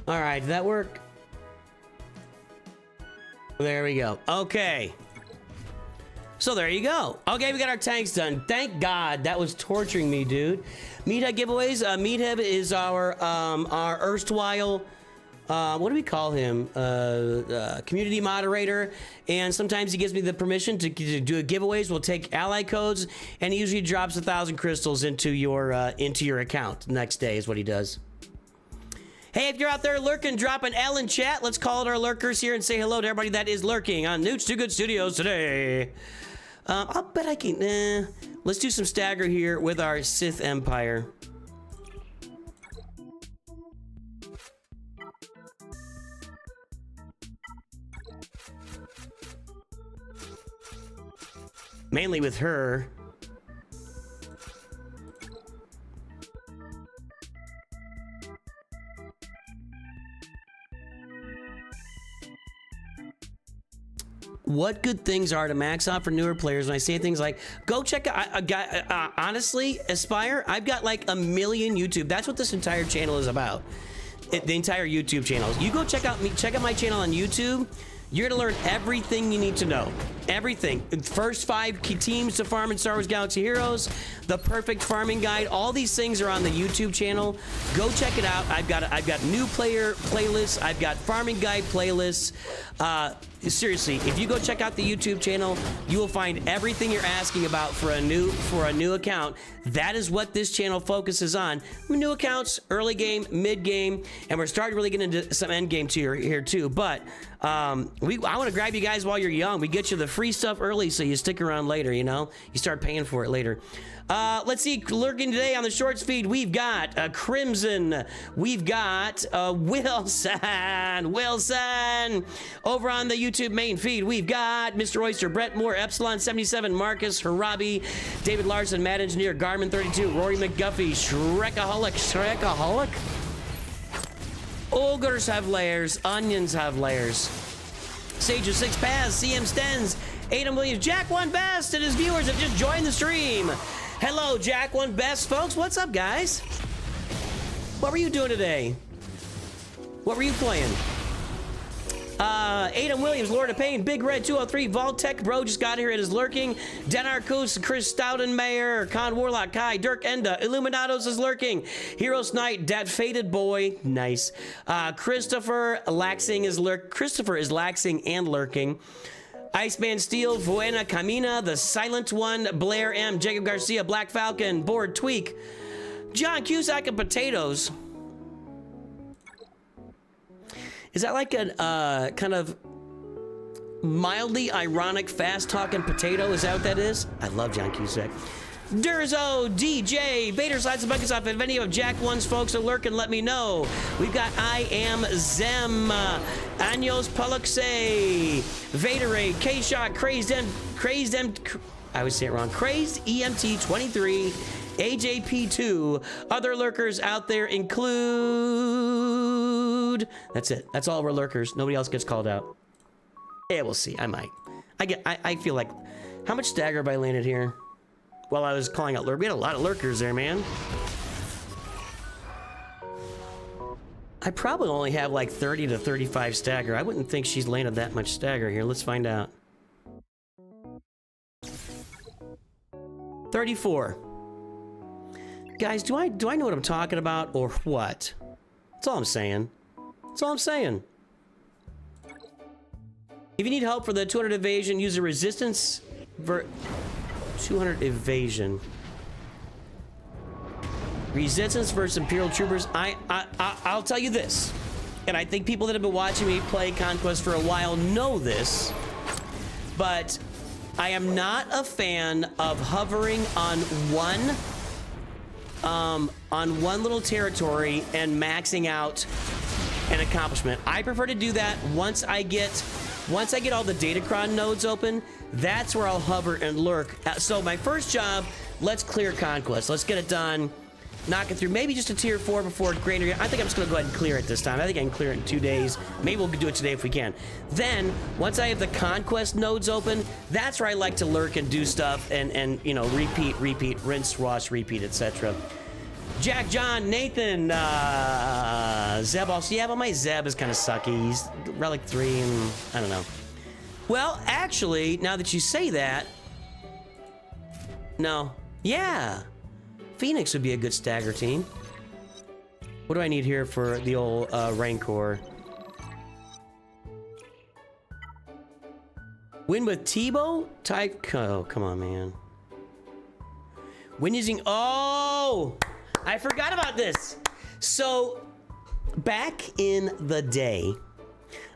All right, did that work? There we go. Okay. So there you go. Okay, we got our tanks done. Thank God. That was torturing me, dude. Meathead giveaways. Meathead is our erstwhile, what do we call him? Community moderator. And sometimes he gives me the permission to do giveaways. We'll take ally codes, and he usually drops 1,000 crystals into your account. Next day is what he does. Hey, if you're out there lurking, drop an L in chat. Let's call it our lurkers here and say hello to everybody that is lurking on Nooch2Gud Studios today. I'll bet I can. Let's do some stagger here with our Sith Empire. Mainly with her. What good things are to max out for newer players? When I say things like, go check out, honestly, Aspire, I've got like 1 million YouTube. That's what this entire channel is about. The entire YouTube channel. You go check out my channel on YouTube. You're gonna learn everything you need to know. Everything. First 5 key teams to farm in Star Wars Galaxy Heroes, the perfect farming guide. All these things are on the YouTube channel. Go check it out. I've got new player playlists. I've got farming guide playlists. Seriously, if you go check out the YouTube channel, you will find everything you're asking about for a new account. That is what this channel focuses on. New accounts, early game, mid game, and we're starting to really get into some end game here too. But I want to grab you guys while you're young. We get you the free stuff early, so you stick around later. You know, you start paying for it later. Let's see, lurking today on the shorts feed, we've got Crimson, we've got Wilson. Over on the YouTube main feed, we've got Mr. Oyster, Brett Moore, Epsilon 77, Marcus, Harabi, David Larson, Mad Engineer, Garmin 32, Rory McGuffey, Shrekaholic. Ogres have layers, onions have layers. Sage of 6 Paths, CM Stens, Adam Williams, Jack One Best, and his viewers have just joined the stream. Hello, Jack One Best, folks. What's up, guys? What were you doing today? What were you playing? Adam Williams, Lord of Pain, Big Red 203, Vault-Tec Bro just got here. It is lurking. Denar Koos, Chris Stoudenmayer, Con Warlock, Kai, Dirk Enda, Illuminados is lurking. Heroes Knight, Dat Faded Boy, nice. Christopher Laxing is Christopher is laxing and lurking. Iceman Steel, Buena Camina, The Silent One, Blair M, Jacob Garcia, Black Falcon, Board Tweak, John Cusack, and Potatoes. Is that like a kind of mildly ironic, fast-talking potato? Is that what that is? I love John Cusack. Durzo, DJ, Vader Slides and Buckets Off. If any of Jack One's folks are lurking, let me know. We've got I Am Zem, Anyos Paluxe, Vaderade, K-Shot, Crazed M, I would say it wrong, Crazed EMT 23, AJP2. Other lurkers out there include... That's it. That's all of our lurkers. Nobody else gets called out. Yeah, we'll see. I might. I feel like... How much stagger have I landed here? While I was calling out lurkers. We had a lot of lurkers there, man. I probably only have like 30 to 35 stagger. I wouldn't think she's landed that much stagger here. Let's find out. 34. Guys, do I know what I'm talking about or what? That's all I'm saying. That's all I'm saying. If you need help for the 200 evasion, use a resistance 200 evasion. Resistance versus Imperial Troopers. I'll tell you this, and I think people that have been watching me play Conquest for a while know this, but I am not a fan of hovering on one little territory and maxing out an accomplishment. I prefer to do that once I get all the Datacron nodes open. That's where I'll hover and lurk. So my first job, let's clear Conquest. Let's get it done. Knock it through. Maybe just a tier 4 before Greater. I think I'm just gonna go ahead and clear it this time. I think I can clear it in 2 days. Maybe we'll do it today if we can. Then, once I have the Conquest nodes open, that's where I like to lurk and do stuff and you know, repeat, rinse, wash, repeat, etc. Jack, John, Nathan, Zeb also. Yeah, but my Zeb is kind of sucky. He's Relic 3 and I don't know. Well, actually, now that you say that, no. Yeah. Phoenix would be a good stagger team. What do I need here for the old Rancor? Win with Tebow? Type. Oh, come on, man. Win using. Oh! I forgot about this. So, back in the day,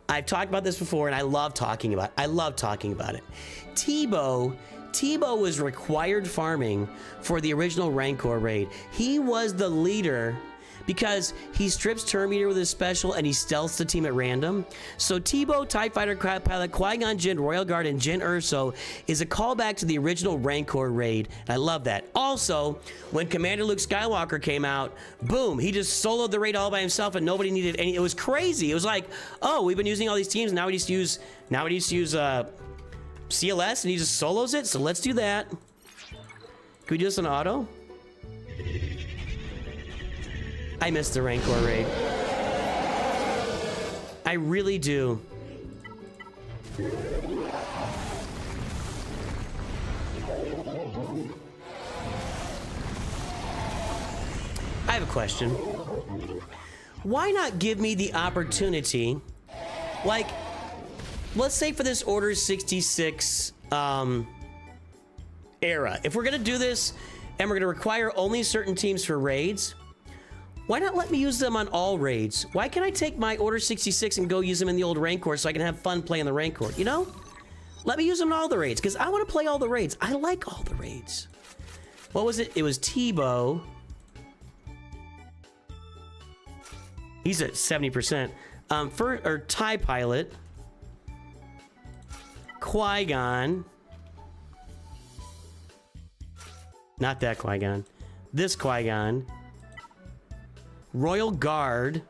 I've talked about this before, and I love talking about it. Tebow was required farming for the original Rancor raid. He was the leader because he strips Terminator with his special and he stealths the team at random. So Tebow, TIE Fighter Pilot, Qui-Gon Jinn, Royal Guard, and Jyn Erso is a callback to the original Rancor raid. And I love that. Also, when Commander Luke Skywalker came out, boom, he just soloed the raid all by himself and nobody needed any. It was crazy. It was like, oh, we've been using all these teams. Now we need to use CLS and he just solos it. So let's do that. Can we do this on auto? I miss the Rancor raid. I really do. I have a question. Why not give me the opportunity, like, let's say for this Order 66 era, if we're gonna do this and we're gonna require only certain teams for raids, why not let me use them on all raids? Why can't I take my Order 66 and go use them in the old Rancor so I can have fun playing the Rancor, you know? Let me use them in all the raids, because I want to play all the raids. I like all the raids. What was it? It was Tebow. He's at 70%. TIE Pilot. Qui-Gon. Not that Qui-Gon. This Qui-Gon. Royal Guard.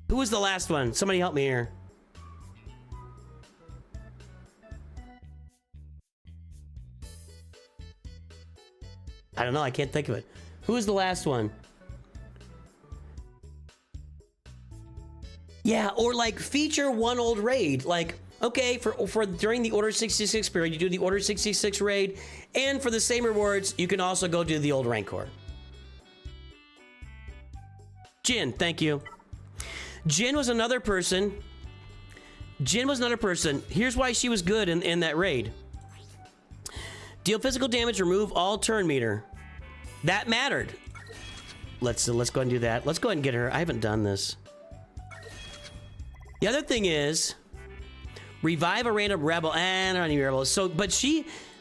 Who was the last one? Somebody help me here. I don't know. I can't think of it. Who was the last one? Yeah, or like feature one old raid. Like, okay, for during the Order 66 period, you do the Order 66 raid, and for the same rewards, you can also go do the old Rancor. Jin, thank you. Jin was another person. Jin was another person. Here's why she was good in that raid. Deal physical damage, remove all turn meter. That mattered. Let's go ahead and do that. Let's go ahead and get her. I haven't done this. The other thing is, revive a random rebel. And I don't need rebels. So, but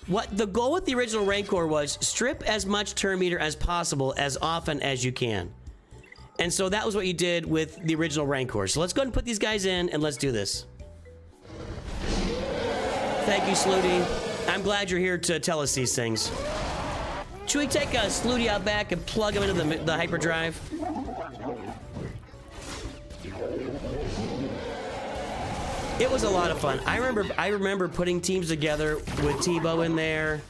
what the goal with the original Rancor was, strip as much turn meter as possible as often as you can. And so that was what you did with the original Rancor. So let's go ahead and put these guys in and let's do this. Thank you, Sluty. I'm glad you're here to tell us these things. Should we take Sluty out back and plug him into the hyperdrive? It was a lot of fun. I remember putting teams together with Tebow in there,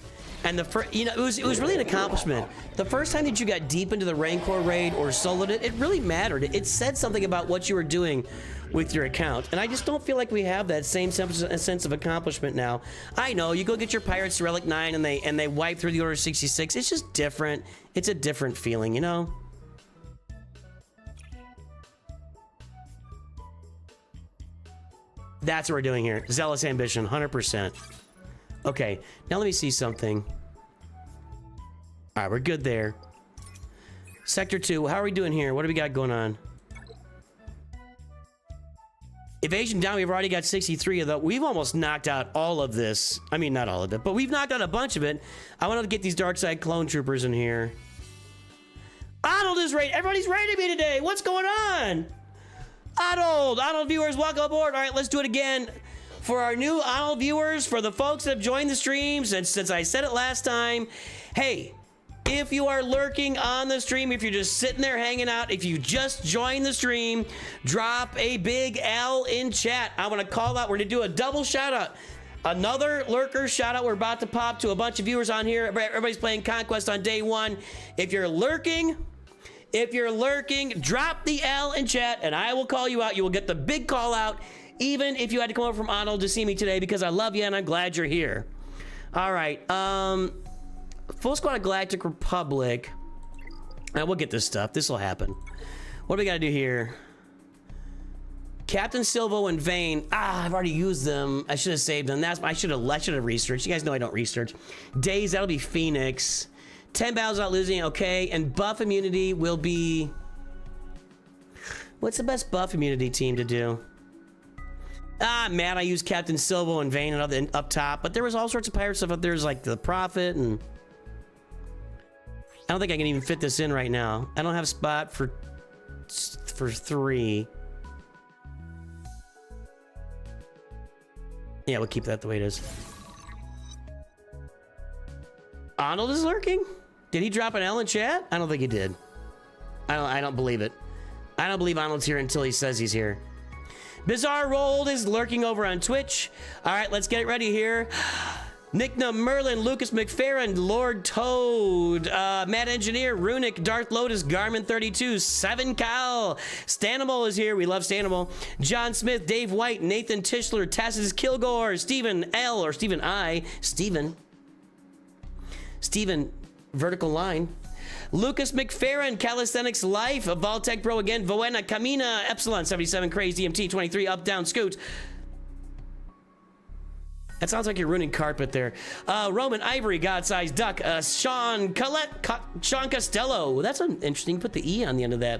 and it was really an accomplishment. The first time that you got deep into the Rancor raid or soloed it, it really mattered. It said something about what you were doing with your account, and I just don't feel like we have that same sense of accomplishment now. I know you go get your Pirates Relic 9 and they wipe through the Order 66. It's just different. It's a different feeling, you know. That's what we're doing here. Zealous ambition, 100%. Okay, now let me see something. All right, we're good there. Sector 2, how are we doing here? What do we got going on? Evasion down, we've already got 63 of that. We've almost knocked out all of this. I mean, not all of it, but we've knocked out a bunch of it. I wanted to get these dark side clone troopers in here. Arnold is raiding. Everybody's raiding me today. What's going on? Arnold viewers, welcome aboard. All right, let's do it again. For our new Arnold viewers, for the folks that have joined the streams, and since I said it last time, hey, if you are lurking on the stream, if you're just sitting there hanging out, if you just joined the stream, drop a big L in chat. I want to call out, we're going to do a double shout out. Another Lurker shout out we're about to pop to a bunch of viewers on here. Everybody's playing Conquest on day one. If you're lurking, drop the L in chat and I will call you out. You will get the big call out, even if you had to come over from Arnold to see me today, because I love you and I'm glad you're here. All right, full squad of Galactic Republic. We'll get this stuff. This will happen. What do we got to do here? Captain Silvo and Vane. I've already used them. I should have saved them. I should have researched. You guys know I don't research. Days, that'll be Phoenix. 10 battles without losing, okay. And buff immunity will be... What's the best buff immunity team to do? Man, I used Captain Silvo and Vane and up top, but there was all sorts of pirate stuff up there. There's like the Prophet, and... I don't think I can even fit this in right now. I don't have a spot for 3. Yeah, we'll keep that the way it is. Arnold is lurking? Did he drop an L in chat? I don't think he did. I don't believe it. I don't believe Arnold's here until he says he's here. Bizarre Rolled is lurking over on Twitch. All right, let's get ready here. Nickna Merlin, Lucas McFerrin, Lord Toad, Matt Engineer, Runic, Darth Lotus, Garmin 32, 7 Cal, Stanimal is here. We love Stanimal. John Smith, Dave White, Nathan Tischler, Tassis Kilgore, Stephen L, or Stephen I, Stephen Vertical Line, Lucas McFerrin, Calisthenics Life, Valtech Pro again, Voena, Camina, Epsilon 77, Craze, DMT 23, Up Down Scoot. That sounds like you're ruining carpet there. Roman Ivory, God-Sized Duck, Sean Costello. That's an interesting. Put the E on the end of that.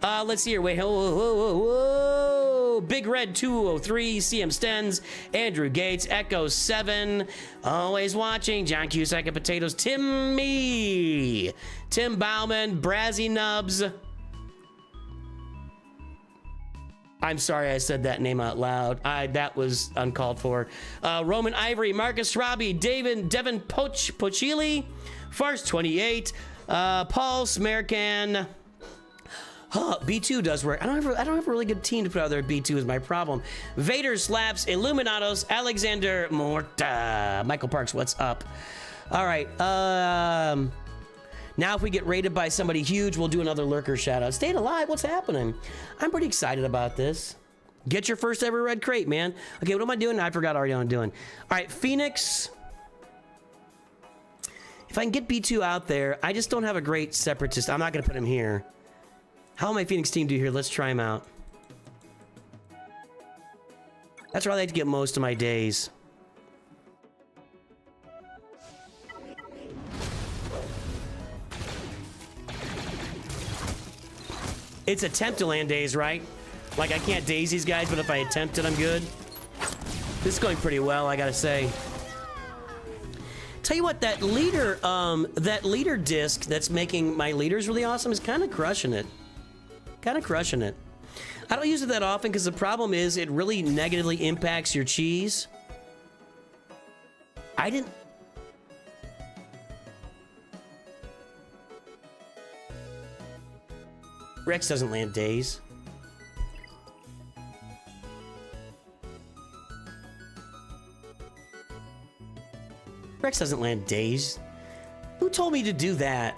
Let's see here. Wait, whoa. Big Red 203, CM Stens, Andrew Gates, Echo 7, always watching. John Cusack and Potatoes, Tim Bauman, Brazzy Nubs. I'm sorry I said that name out loud. That was uncalled for. Roman Ivory, Marcus Robbie, Devin Pochili, Farce 28, Paul Smerkan. B2 does work. I don't have a really good team to put out there. B2 is my problem. Vader Slaps, Illuminados, Alexander Morta, Michael Parks. What's up? All right. Now if we get raided by somebody huge, we'll do another Lurker shout out. Staying alive, what's happening? I'm pretty excited about this. Get your first ever red crate, man. Okay, what am I doing? I forgot already what I'm doing. All right, Phoenix. If I can get B2 out there, I just don't have a great separatist. I'm not going to put him here. How will my Phoenix team do here? Let's try him out. That's where I like to get most of my days. It's attempt to land days, right? Like I can't daze these guys, but if I attempt it, I'm good. This is going pretty well, I gotta say. Tell you what, that leader disc that's making my leaders really awesome is kind of crushing it. Kind of crushing it. I don't use it that often because the problem is it really negatively impacts your cheese. I didn't... Rex doesn't land days. Rex doesn't land days. Who told me to do that?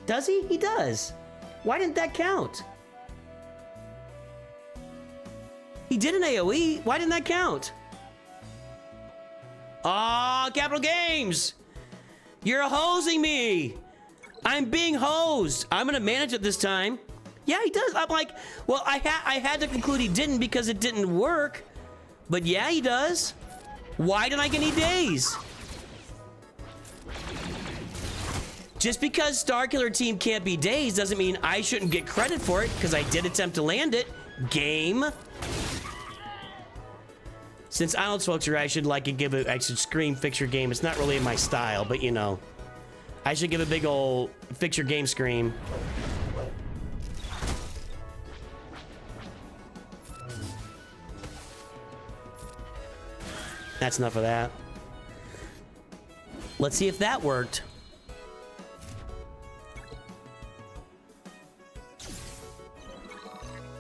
Does he? He does. Why didn't that count? He did an AoE. Why didn't that count? Ah, Capital Games! You're hosing me! I'm being hosed. I'm gonna manage it this time. Yeah, he does. I'm like, well, I had to conclude he didn't because it didn't work. But yeah, he does. Why didn't I get any days? Just because Starkiller team can't be dazed doesn't mean I shouldn't get credit for it because I did attempt to land it. Game. Since Arnold's folks are, I should scream fix your game. It's not really in my style, but you know, I should give a big old fix your game scream. That's enough of that. Let's see if that worked.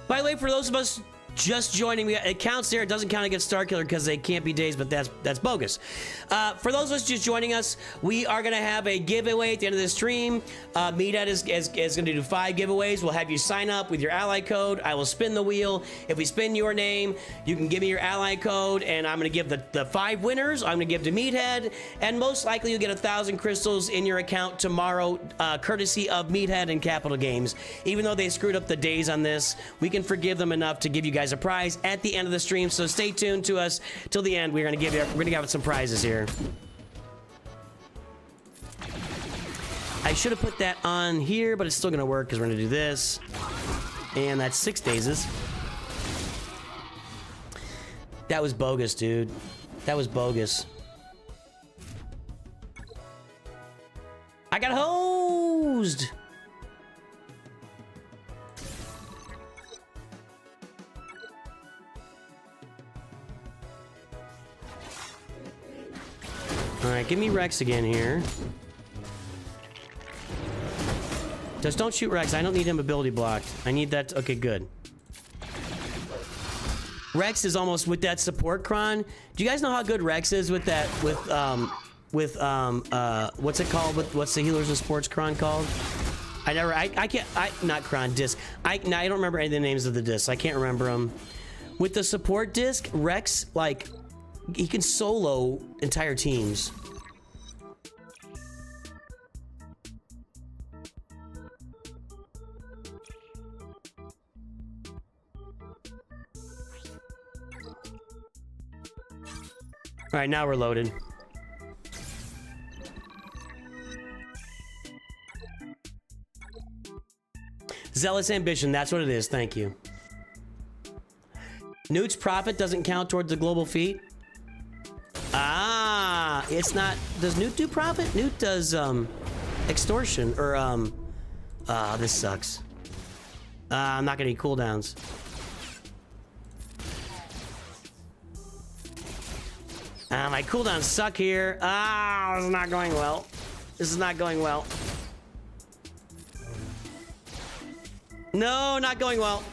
By the way, for those of us just joining me, it counts there. It doesn't count against Starkiller because they can't be dazed, but that's bogus. For those of us just joining us, we are going to have a giveaway at the end of this stream. Meathead is going to do 5 giveaways. We'll have you sign up with your ally code. I will spin the wheel. If we spin your name, you can give me your ally code, and I'm going to give the 5 winners. I'm going to give to Meathead, and most likely you'll get 1,000 crystals in your account tomorrow, courtesy of Meathead and Capital Games. Even though they screwed up the days on this, we can forgive them enough to give you guys a prize at the end of the stream. So stay tuned to us till the end. We're gonna give some prizes here. I should have put that on here, but it's still gonna work because we're gonna do this, and that's 6 dazes. That was bogus, dude. That was bogus. I got hosed. All right, give me Rex again here. Just don't shoot Rex. I don't need him ability blocked. I need that. Okay, good. Rex is almost with that support cron. Do you guys know how good Rex is with that? What's it called? What's the healers and sports cron called? Not cron, disc. I don't remember any of the names of the discs. I can't remember them. With the support disc, Rex, like, he can solo entire teams. All right, now we're loaded. Zealous ambition, that's what it is. Thank you. Nooch profit doesn't count towards the global feat. Ah, it's not. Does Nooch do profit? Nooch does extortion or this sucks. I'm not gonna need cooldowns. My cooldowns suck here. Ah, this is not going well. This is not going well. No, not going well.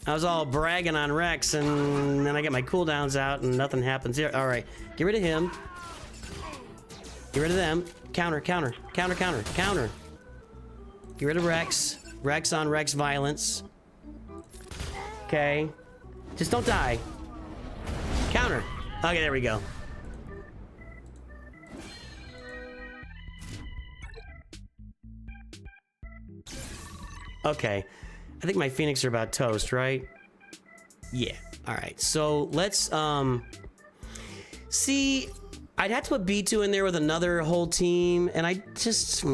I was all bragging on Rex, and then I get my cooldowns out, and nothing happens here. All right, get rid of him. Get rid of them. Counter, counter, counter, counter, counter. Get rid of Rex. Rex on Rex violence. Okay. Just don't die. Counter. Okay, there we go. Okay. I think my Phoenix are about toast, right? Yeah. Alright, so let's, see, I'd have to put B2 in there with another whole team, and I just,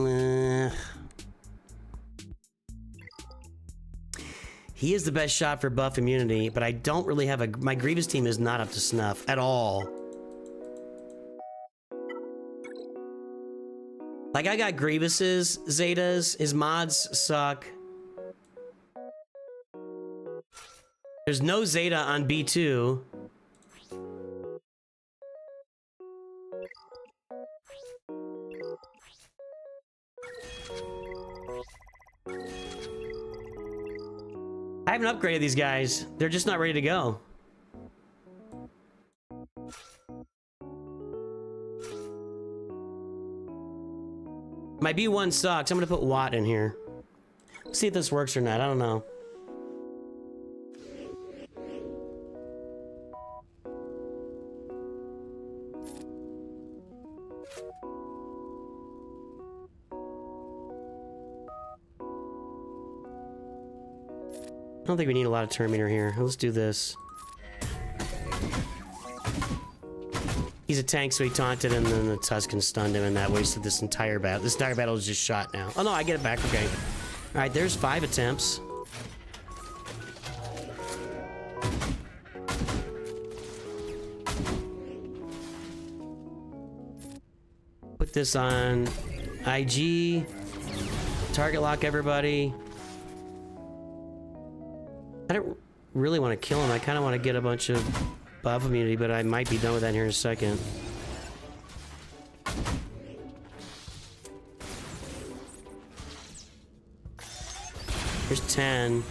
He is the best shot for buff immunity, but I don't really have a, my Grievous team is not up to snuff at all. Like, I got Grievous's, Zetas, his mods suck. There's no Zeta on B2. I haven't upgraded these guys. They're just not ready to go. My B1 sucks. I'm gonna put Watt in here. Let's see if this works or not. I don't know. I don't think we need a lot of Terminator here. Let's do this. He's a tank, so he taunted, and then the Tuscan stunned him, and that wasted this entire battle. This entire battle is just shot now. Oh no, I get it back. Okay. All right, there's 5 attempts. Put this on IG. Target lock everybody. I don't really want to kill him. I kind of want to get a bunch of buff immunity, but I might be done with that here in a second. Here's 10.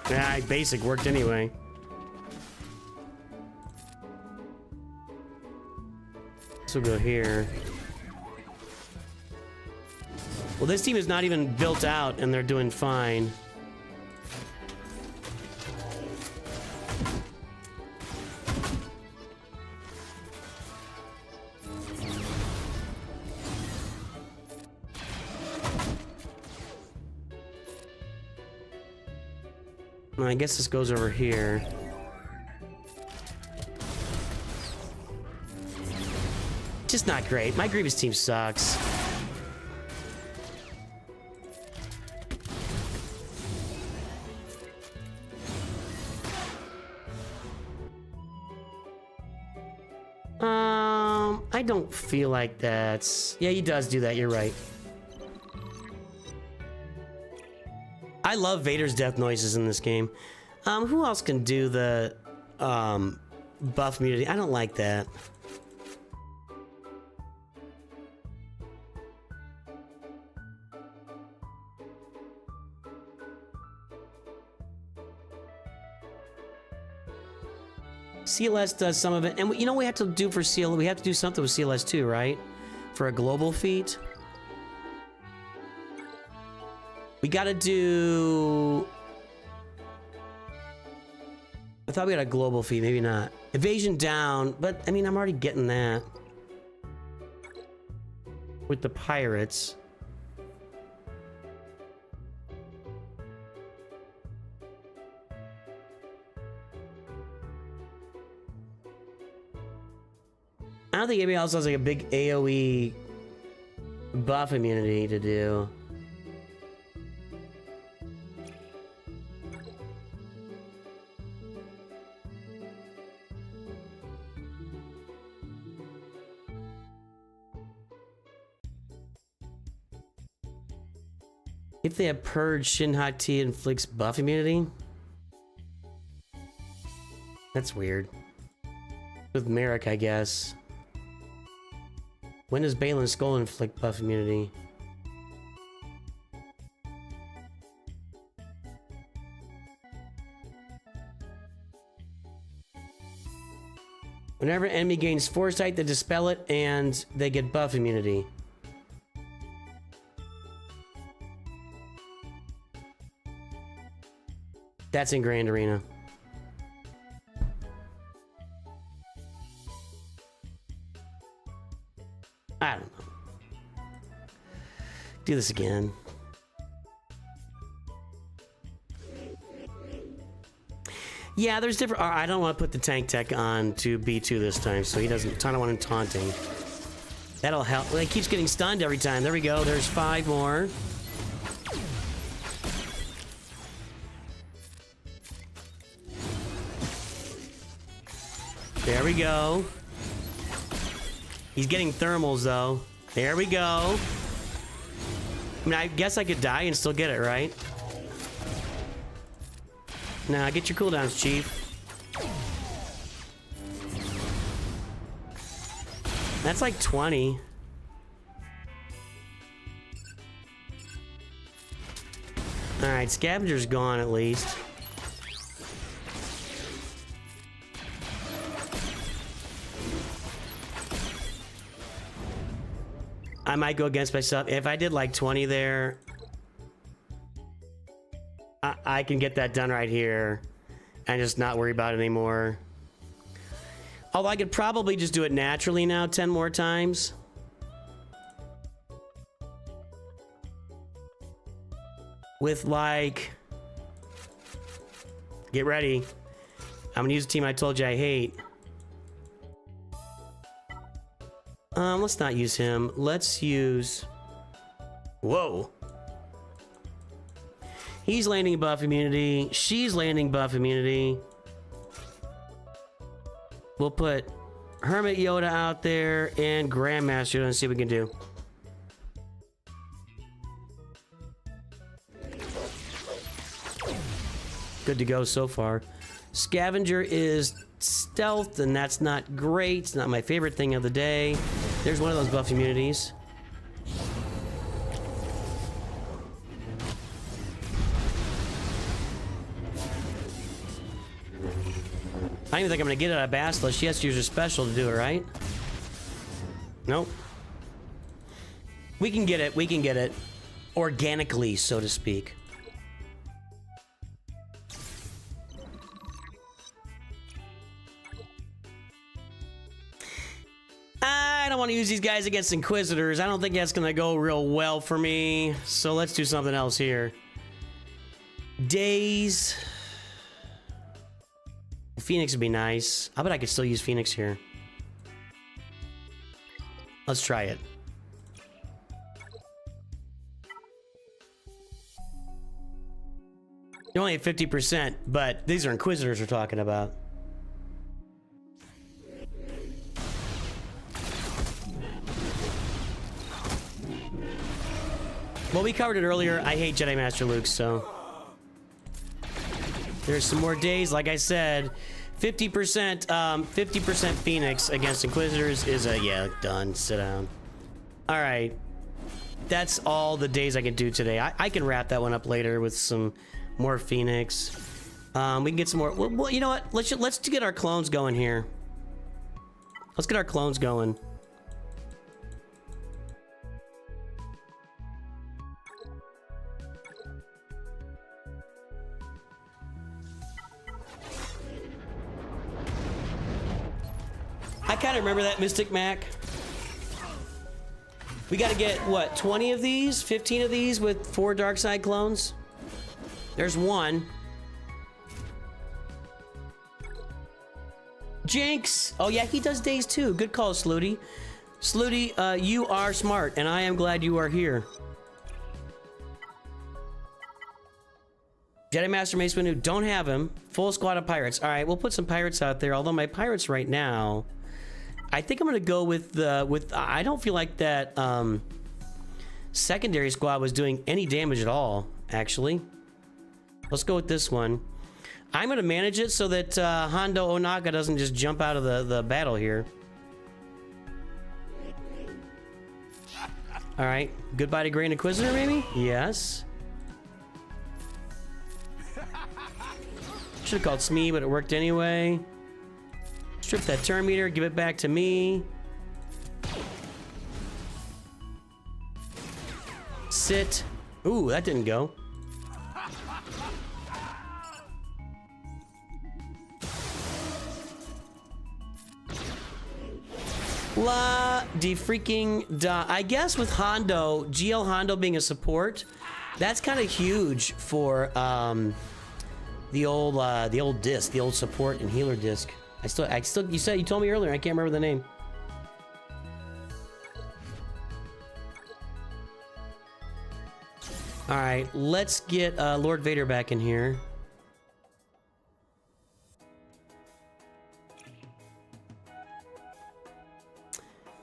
Yeah, basic worked anyway. This will go here. Well, this team is not even built out, and they're doing fine. Well, I guess this goes over here. Just not great. My Grievous team sucks. I don't feel like that's... Yeah, he does do that, you're right. I love Vader's death noises in this game. Who else can do the buff immunity? I don't like that. CLS does some of it, and you know we have to do for CLS. We have to do something with CLS too, right? For a global feat, we got to do. I thought we had a global feat, maybe not. Evasion down, but I mean I'm already getting that with the pirates. I don't think anybody else has like a big AoE buff immunity to do. If they have Purge, Shinhot T inflicts buff immunity? That's weird. With Merrick, I guess. When does Balin's Skull inflict buff immunity? Whenever an enemy gains foresight, they dispel it and they get buff immunity. That's in Grand Arena. I don't know. Do this again. Yeah, there's different. I don't want to put the tank tech on to B2 this time, so he doesn't. I don't want him taunting. That'll help. Well, he keeps getting stunned every time. There we go. There's 5 more. There we go. He's getting thermals, though. There we go. I mean, I guess I could die and still get it, right? Nah, get your cooldowns, Chief. That's like 20. Alright, Scavenger's gone at least. I might go against myself. If I did like 20 there, I can get that done right here and just not worry about it anymore. Although I could probably just do it naturally now 10 more times. With like... Get ready. I'm gonna use a team I told you I hate. Let's not use him. Let's use... Whoa. He's landing buff immunity. She's landing buff immunity. We'll put Hermit Yoda out there and Grandmaster Yoda and see what we can do. Good to go so far. Scavenger is stealth, and that's not great. It's not my favorite thing of the day. There's one of those buff immunities. I don't even think I'm gonna get it out of Basilisk. She has to use her special to do it, right? Nope. We can get it. We can get it. Organically, so to speak. I don't want to use these guys against Inquisitors. I don't think that's gonna go real well for me. So let's do something else here. Days. Phoenix would be nice. I bet I could still use Phoenix here. Let's try it. You're only at 50%, but these are Inquisitors we're talking about. Well, we covered it earlier. I hate Jedi Master Luke, so... There's some more days. Like I said, 50% Phoenix against Inquisitors is a... Yeah, done. Sit down. Alright. That's all the days I can do today. I can wrap that one up later with some more Phoenix. We can get some more... Well, you know what? Let's get our clones going here. Let's get our clones going. I kind of remember that Mystic Mac. We got to get, what, 20 of these? 15 of these with 4 Dark Side clones? There's one. Jinx! Oh yeah, he does days too. Good call, Slooty. Slooty, you are smart, and I am glad you are here. Jedi Master Mace Windu, don't have him. Full squad of pirates. All right, we'll put some pirates out there, although my pirates right now... I think I'm gonna go with I don't feel like that secondary squad was doing any damage at all, actually. Let's go with this one. I'm gonna manage it so that Hondo Onaga doesn't just jump out of the battle here. All right, goodbye to Grand Inquisitor, maybe? Yes. Should have called Smee, but it worked anyway. Strip that turn meter, give it back to me. Sit. Ooh, that didn't go. La de freaking da. I guess with Hondo, GL Hondo being a support, that's kind of huge for the old disc, the old support and healer disc. I still, you told me earlier, I can't remember the name. All right, let's get Lord Vader back in here.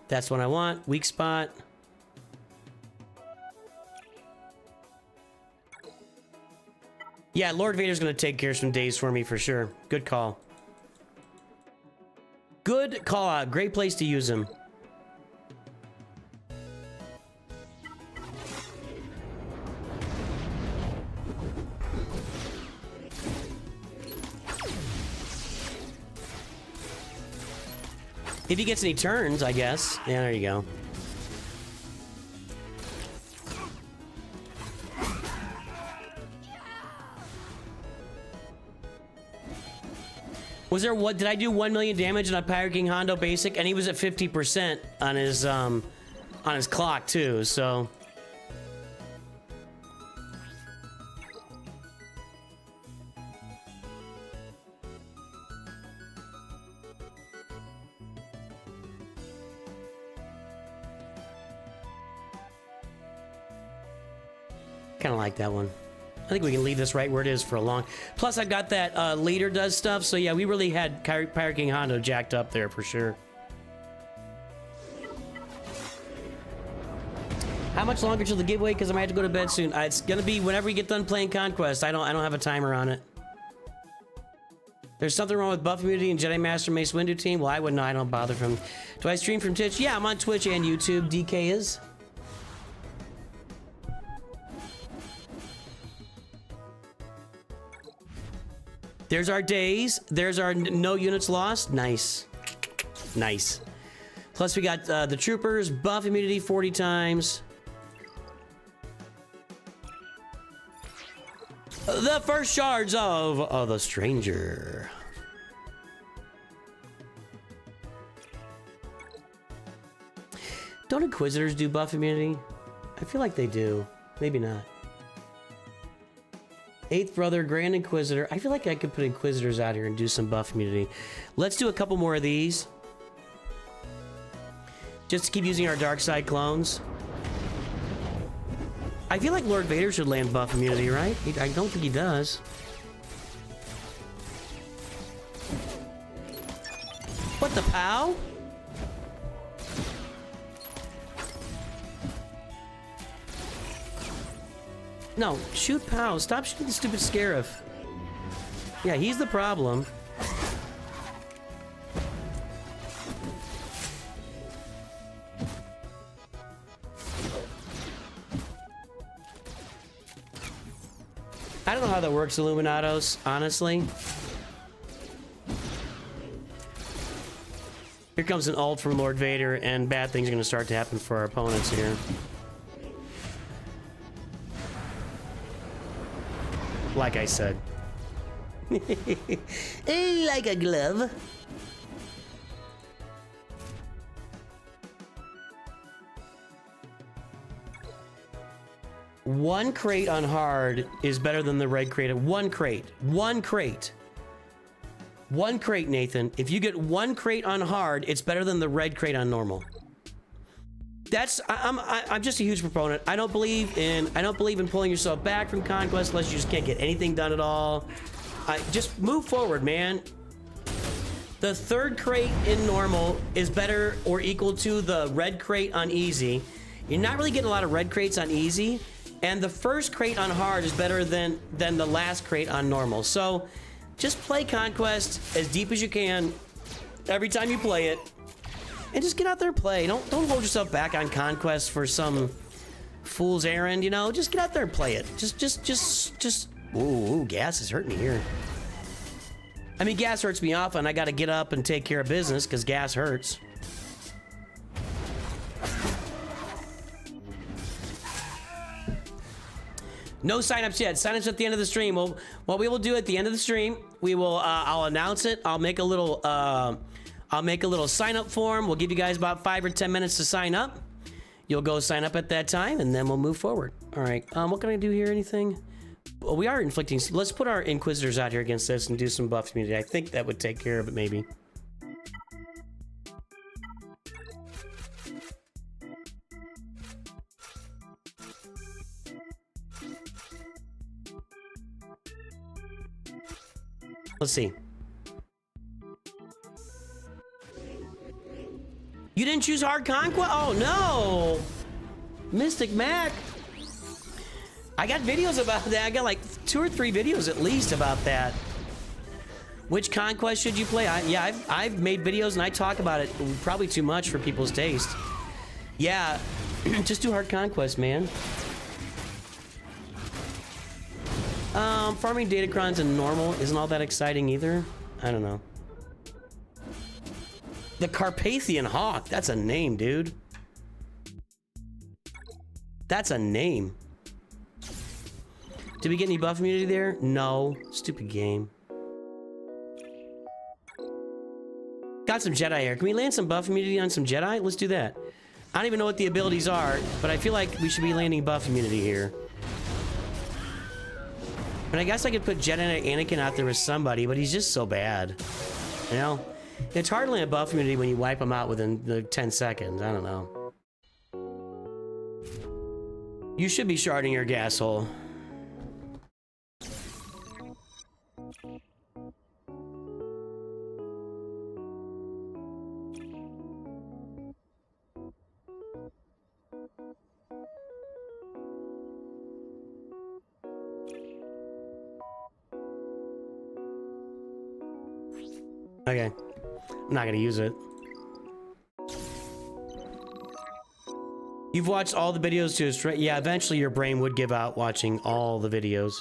That's what I want. Weak spot. Yeah, Lord Vader's gonna take care of some days for me for sure. Good call. Good call out. Great place to use him. If he gets any turns, I guess. Yeah, there you go. Was there what? Did I do 1 million damage on a Pirate King Hondo basic? And he was at 50% on his clock too. So. Kind of like that one. I think we can leave this right where it is for a long. Plus, I got that leader does stuff. So yeah, we really had Pirate King Hondo jacked up there for sure. How much longer till the giveaway? Because I might have to go to bed soon. It's gonna be whenever we get done playing Conquest. I don't have a timer on it. There's something wrong with buff immunity and Jedi Master Mace Windu team. Well, I wouldn't know. I don't bother from. Do I stream from Twitch? Yeah, I'm on Twitch and YouTube. DK is. There's our days. There's our no units lost. Nice. Nice. Plus we got the troopers, buff immunity 40 times. The first shards of the stranger. Don't Inquisitors do buff immunity? I feel like they do. Maybe not. 8th brother, Grand Inquisitor. I feel like I could put Inquisitors out here and do some buff immunity. Let's do a couple more of these. Just to keep using our dark side clones. I feel like Lord Vader should land buff immunity, right? I don't think he does. What the pow? No, shoot Pow. Stop shooting the stupid Scarif. Yeah, he's the problem. I don't know how that works, Illuminados, honestly. Here comes an ult from Lord Vader, and bad things are going to start to happen for our opponents here. Like I said. Like a glove. One crate on hard is better than the red crate. One crate. One crate. One crate, Nathan. If you get one crate on hard, it's better than the red crate on normal. I'm just a huge proponent. I don't believe in pulling yourself back from Conquest unless you just can't get anything done at all. Just move forward, man. The third crate in normal is better or equal to the red crate on easy. You're not really getting a lot of red crates on easy, and the first crate on hard is better than the last crate on normal. So just play Conquest as deep as you can every time you play it. And just get out there and play. Don't hold yourself back on Conquest for some fool's errand, you know? Just get out there and play it. Just ooh, gas is hurting me here. I mean, gas hurts me often. I got to get up and take care of business because gas hurts. No signups yet. Signups at the end of the stream. Well, what we will do at the end of the stream, we will. I'll announce it. I'll make a little. I'll make a little sign up form. We'll give you guys about 5 or 10 minutes to sign up. You'll go sign up at that time, and then we'll move forward. All right. What can I do here? Anything? Well, we are inflicting. Let's put our Inquisitors out here against this and do some buff immunity. I think that would take care of it, maybe. Let's see. You didn't choose Hard Conquest? Oh no! Mystic Mac. I got videos about that. I got like 2 or 3 videos at least about that. Which Conquest should you play? Yeah, I've made videos and I talk about it probably too much for people's taste. Yeah, just do Hard Conquest, man. Farming Datacrons and normal isn't all that exciting either. I don't know. The Carpathian Hawk. That's a name, dude. That's a name. Did we get any buff immunity there? No. Stupid game. Got some Jedi here. Can we land some buff immunity on some Jedi? Let's do that. I don't even know what the abilities are, but I feel like we should be landing buff immunity here. And I guess I could put Jedi Anakin out there with somebody, but he's just so bad. You know? It's hard to land buff immunity when you wipe him out within the 10 seconds. I don't know. You should be sharding your gas hole. Okay. I'm not gonna use it. You've watched all the videos to a straight. Yeah, eventually your brain would give out watching all the videos.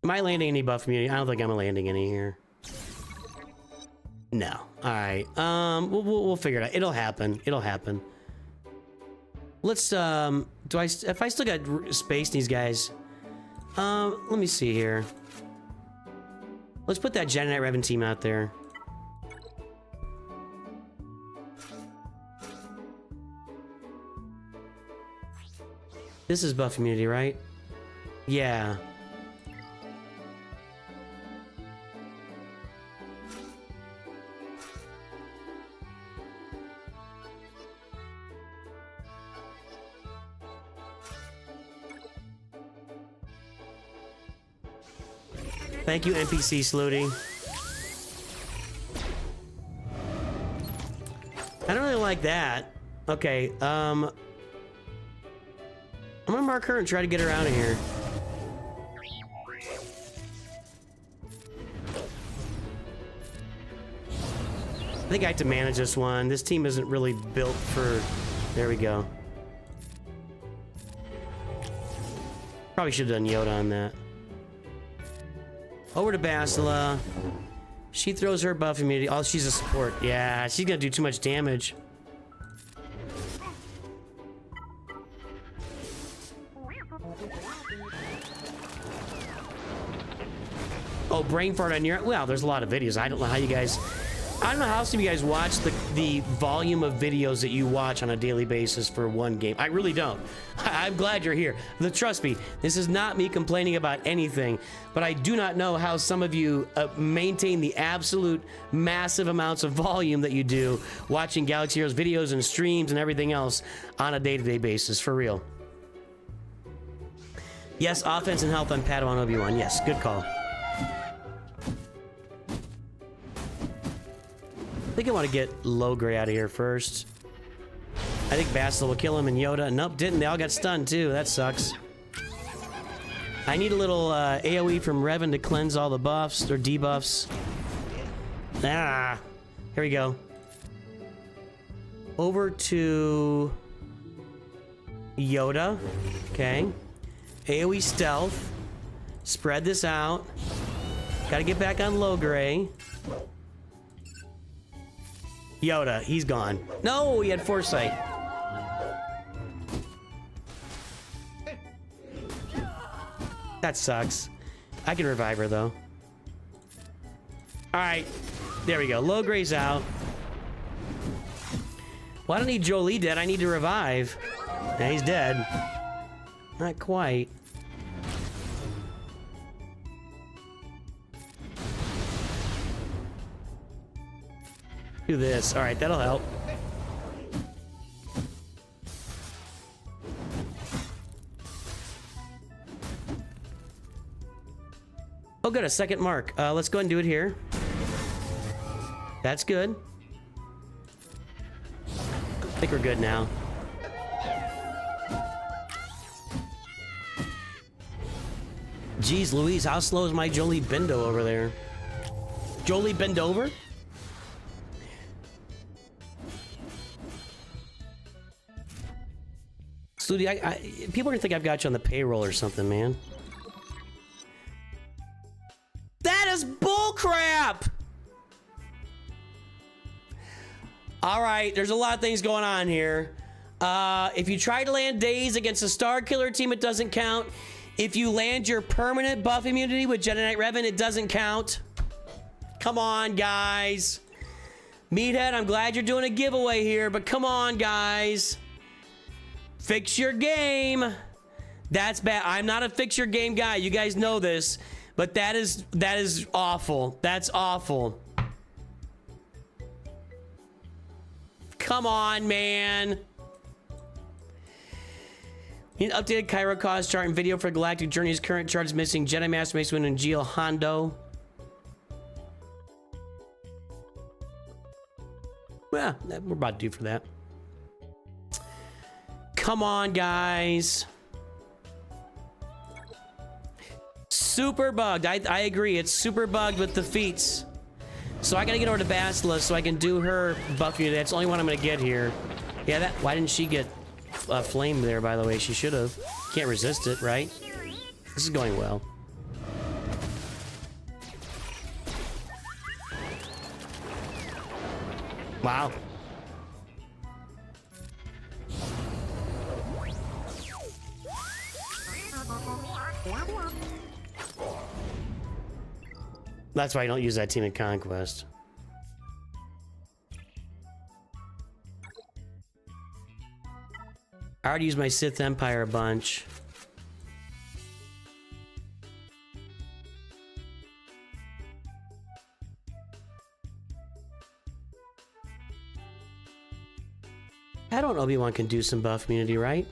Am I landing any buff immunity? I don't think I'm landing any here. No. All right. We'll figure it out. It'll happen. It'll happen. Let's if I still got space in these guys, let me see here. Let's put that Jedi Knight Revan team out there. This is buff immunity, right? Yeah. Thank you, NPC Slooty. I don't really like that. Okay, I'm gonna mark her and try to get her out of here. I think I have to manage this one. This team isn't really built for... There we go. Probably should have done Yoda on that. Over to Basila. She throws her buff immunity. Oh, she's a support. Yeah, she's gonna do too much damage. Oh, brain fart on your... Well, there's a lot of videos. I don't know how you guys... I don't know how some of you guys watch the volume of videos that you watch on a daily basis for one game. I really don't. I'm glad you're here. Trust me, this is not me complaining about anything, but I do not know how some of you maintain the absolute massive amounts of volume that you do watching Galaxy Heroes videos and streams and everything else on a day-to-day basis, for real. Yes, offense and health on Padawan Obi-Wan. Yes, good call. think I want to get low gray out of here first. I think Bastel will kill him and Yoda. Nope, didn't. They all got stunned too. That sucks. I need a little AoE from Revan to cleanse all the buffs or debuffs. Ah, here we go. Over to Yoda. Okay. AoE stealth. Spread this out. Gotta get back on low gray. Yoda, he's gone. No, he had foresight. That sucks. I can revive her though. Alright. There we go. Low gray's out. Well, I don't need Jolie dead. I need to revive. Now he's dead. Not quite. Do this. All right, that'll help. Oh, good. A second mark. Let's go ahead and do it here. That's good. I think we're good now. Jeez Louise, how slow is my Jolie Bendo over there? Jolie bend over? Sludie, people are gonna think I've got you on the payroll or something, man. That is bullcrap! Alright, there's a lot of things going on here. If you try to land days against a Star Killer team, it doesn't count. If you land your permanent buff immunity with Jedi Knight Revan, it doesn't count. Come on, guys. Meathead, I'm glad you're doing a giveaway here, but come on, guys. Fix your game. That's bad. I'm not a fix your game guy. You guys know this, but that is awful. That's awful. Come on, man. Need an updated Cairo cost chart and video for Galactic Journey's current chart is missing. Jedi Master Mace Windu and Geo Hondo. Well, we're about due for that. Come on, guys. Super bugged. I agree. It's super bugged with the feats. So I gotta get over to Bastila so I can do her buff unit. That's the only one I'm gonna get here. Yeah, that. Why didn't she get a flame there, by the way? She should have. Can't resist it, right? This is going well. Wow. That's why I don't use that team in Conquest. I already used my Sith Empire a bunch. I don't know, Obi-Wan can do some buff immunity, right?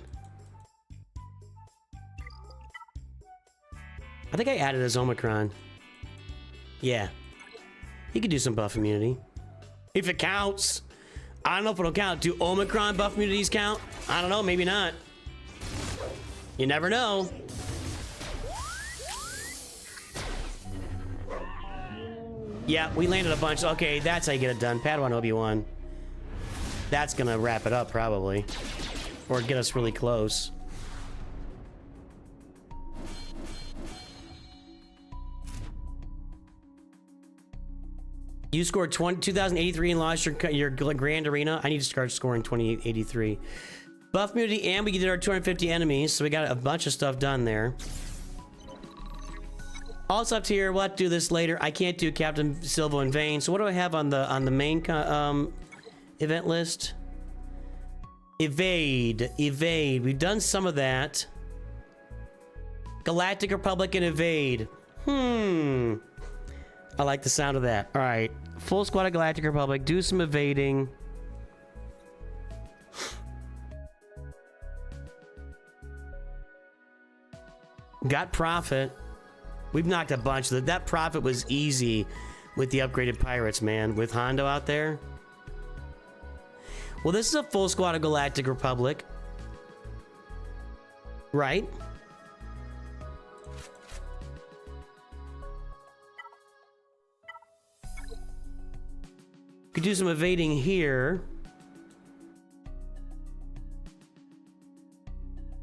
I think I added his Omicron. Yeah. He could do some buff immunity. If it counts. I don't know if it'll count. Do Omicron buff immunities count? I don't know, maybe not. You never know. Yeah, we landed a bunch. Okay, that's how you get it done. Padawan Obi-Wan. That's gonna wrap it up, probably. Or get us really close. You scored 2083 and lost your Grand Arena. I need to start scoring 2083. Buff immunity, and we did our 250 enemies, so we got a bunch of stuff done there. Also up here, we'll have to do this later. I can't do Captain Silvo and Vane. So what do I have on the main event list? Evade. We've done some of that. Galactic Republic and Evade. I like the sound of that. All right. Full squad of Galactic Republic. Do some evading. Got Prophet. We've knocked a bunch. That Prophet was easy with the upgraded pirates, man. With Hondo out there. Well, this is a full squad of Galactic Republic. Right? Could do some evading here.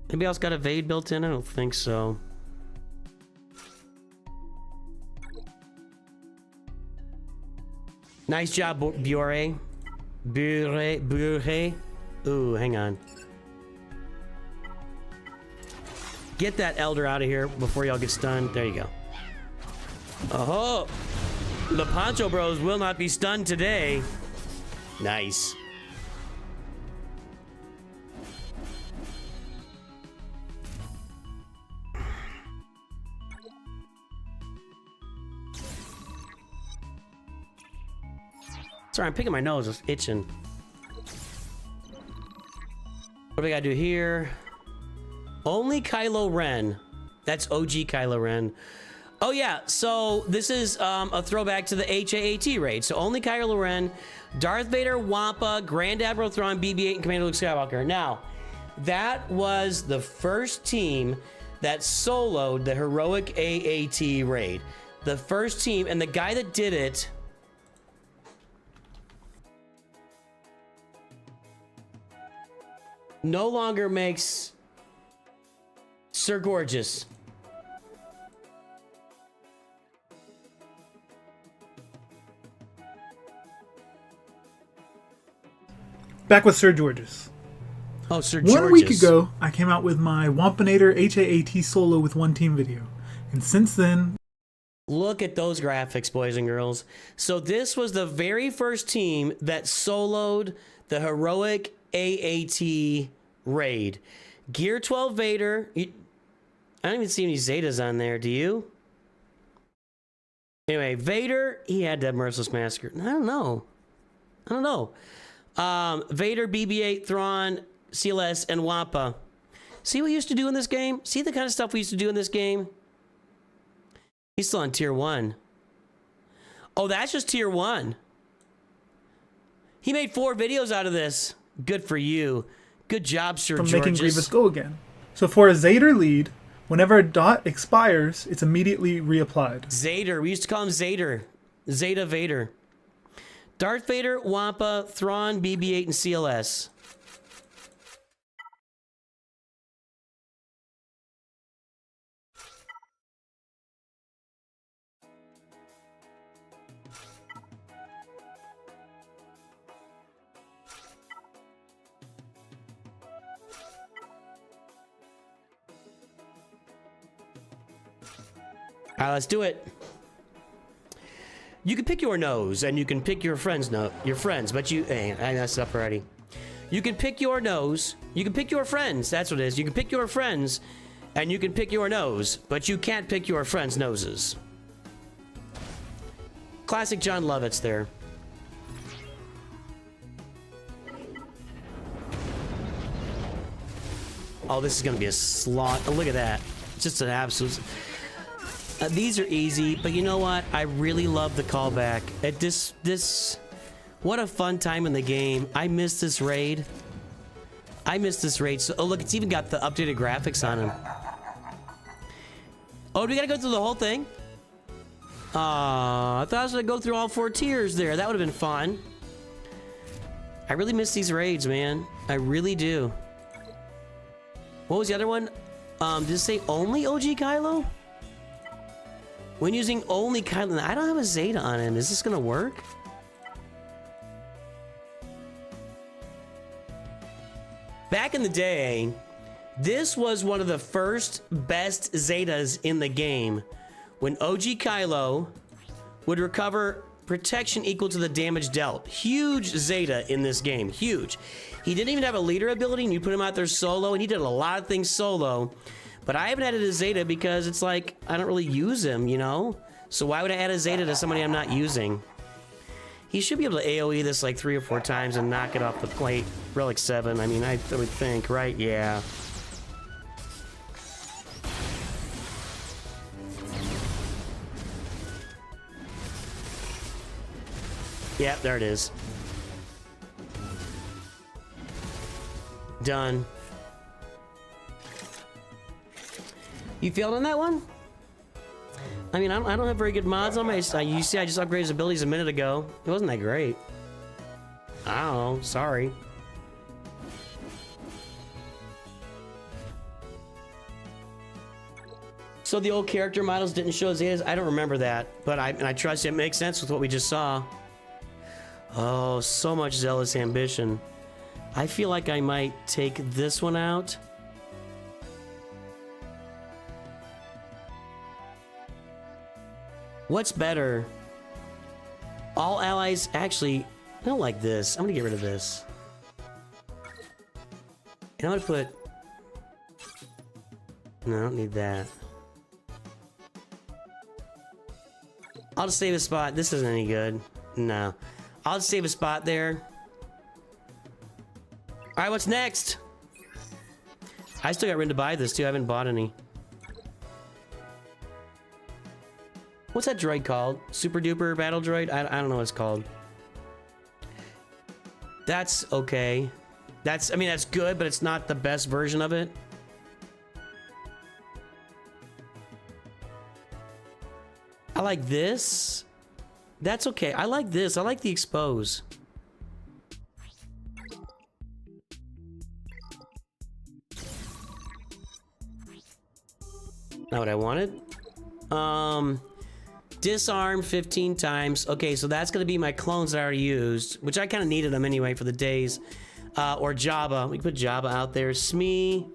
Anybody else got evade built in? I don't think so. Nice job, Bure. Bure. Ooh, hang on. Get that Elder out of here before y'all get stunned. There you go. Oh, the Poncho Bros will not be stunned today. Nice. Sorry, I'm picking my nose. It's itching. What do we gotta do here? Only Kylo Ren. That's OG Kylo Ren. Oh yeah, so this is a throwback to the HAAT raid. So only Kylo Ren, Darth Vader, Wampa, Grand Admiral Thrawn, BB-8, and Commander Luke Skywalker. Now, that was the first team that soloed the heroic AAT raid. The first team, and the guy that did it no longer makes Sir Gorgeous. Back with Sir George's. Oh, Sir George's. 1 week ago, I came out with my Wampinator HAAT solo with one team video. And since then... Look at those graphics, boys and girls. So this was the very first team that soloed the heroic AAT raid. Gear 12 Vader. I don't even see any Zetas on there. Do you? Anyway, Vader, he had that Merciless Massacre. I don't know. Vader, BB-8, Thrawn, CLS, and Wampa. See what we used to do in this game? See the kind of stuff we used to do in this game? He's still on tier 1. Oh, that's just tier 1. He made 4 videos out of this. Good for you. Good job, Sir George's. From making Grievous go again. So for a Zader lead, whenever a dot expires, it's immediately reapplied. Zader. We used to call him Zader. Zeta Vader. Darth Vader, Wampa, Thrawn, BB-8, and CLS. All right, let's do it. You can pick your nose, and you can pick your friend's but you... Hey, I messed up already. You can pick your nose. You can pick your friends. That's what it is. You can pick your friends, and you can pick your nose, but you can't pick your friends' noses. Classic John Lovitz there. Oh, this is going to be a slot. Oh, look at that. Just an absolute... these are easy, but you know what? I really love the callback. What a fun time in the game. I missed this raid. So, oh, look, it's even got the updated graphics on him. Oh, do we gotta go through the whole thing? I thought I was gonna go through all 4 tiers there. That would have been fun. I really miss these raids, man. I really do. What was the other one? Did it say only OG Kylo? When using only Kylo, I don't have a Zeta on him. Is this gonna work? Back in the day, this was one of the first best Zetas in the game. When OG Kylo would recover protection equal to the damage dealt. Huge Zeta in this game, huge. He didn't even have a leader ability, and you put him out there solo, and he did a lot of things solo. But I haven't added a Zeta because it's like, I don't really use him, you know? So why would I add a Zeta to somebody I'm not using? He should be able to AoE this like 3 or 4 times and knock it off the plate. Relic 7, I mean, I would think, right? Yeah. Yep, there it is. Done. You failed on that one? I mean, I don't have very good mods on my... You see, I just upgraded his abilities a minute ago. It wasn't that great. I don't know. Sorry. So the old character models didn't show Zetas? I don't remember that. But I trust it makes sense with what we just saw. Oh, so much zealous ambition. I feel like I might take this one out. What's better? All allies... Actually, I don't like this. I'm gonna get rid of this. And I'm gonna put... No, I don't need that. I'll just save a spot. This isn't any good. No. I'll just save a spot there. Alright, what's next? I still got room to buy this too. I haven't bought any. What's that droid called? Super duper battle droid? I don't know what it's called. That's okay. I mean, that's good, but it's not the best version of it. I like this. That's okay. I like this. I like the expose. Not what I wanted. Disarm 15 times. Okay, so that's gonna be my clones that I already used, which I kind of needed them anyway for the days. Or Jabba. We can put Jabba out there. Smee.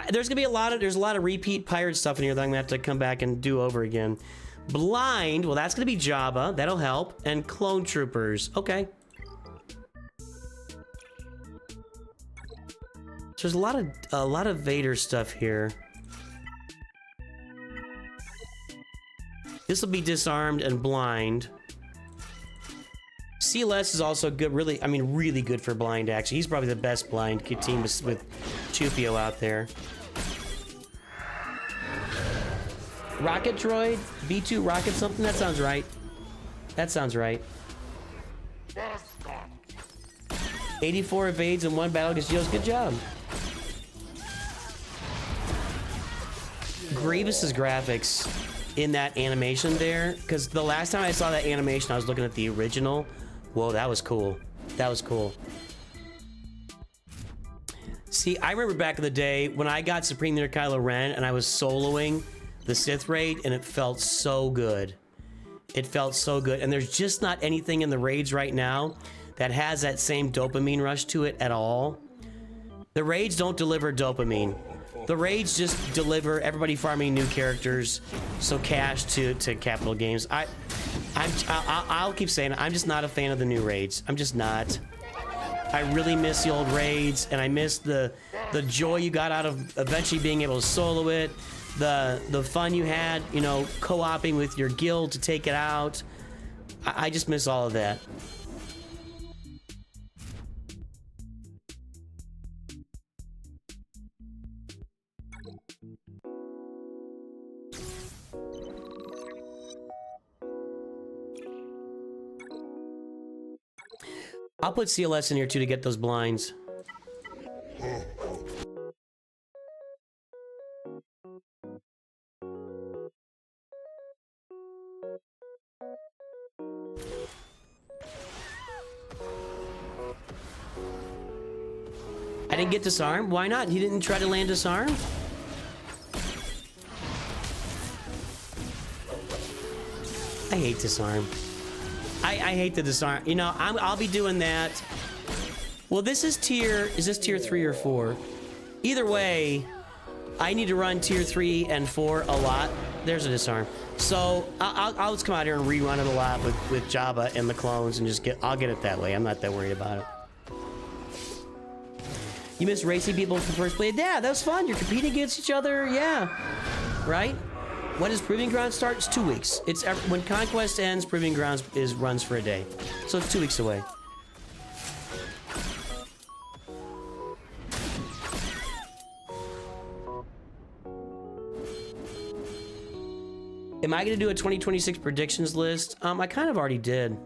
There's gonna be a lot of repeat pirate stuff in here that I'm gonna have to come back and do over again. Blind. Well, that's gonna be Jabba. That'll help. And clone troopers. Okay. So there's a lot of Vader stuff here. This will be disarmed and blind. CLS is also good, really, I mean, really good for blind, actually. He's probably the best blind team with Chupio out there. Rocket droid? B2 rocket something? That sounds right. That sounds right. 84 evades in one battle against Yo's. Good job. Grievous's graphics in that animation there, because the last time I saw that animation I was looking at the original. Whoa, that was cool. That was cool. See, I remember back in the day when I got Supreme Leader Kylo Ren and I was soloing the Sith raid, and it felt so good. It felt so good, and there's just not anything in the raids right now that has that same dopamine rush to it at all. The raids don't deliver dopamine. The raids just deliver everybody farming new characters, so cash to capital games. I'll keep saying it, I'm just not a fan of the new raids. I'm just not. I really miss the old raids, and I miss the joy you got out of eventually being able to solo it, the fun you had, you know, co-oping with your guild to take it out. I just miss all of that. I'll put CLS in here too to get those blinds. I didn't get disarmed. Why not? He didn't try to land disarm? I hate disarm. I hate the disarm. You know, I'll be doing that. Well, this is tier... Is this tier 3 or 4? Either way, I need to run tier 3 and 4 a lot. There's a disarm. So, I'll just come out here and rerun it a lot with Jabba and the clones and just get... I'll get it that way. I'm not that worried about it. You miss racing people for first play? Yeah, that was fun. You're competing against each other. Yeah. Right? When does Proving Grounds start? It's 2 weeks. It's when Conquest ends, Proving Grounds runs for a day. So it's 2 weeks away. Am I going to do a 2026 predictions list? I kind of already did.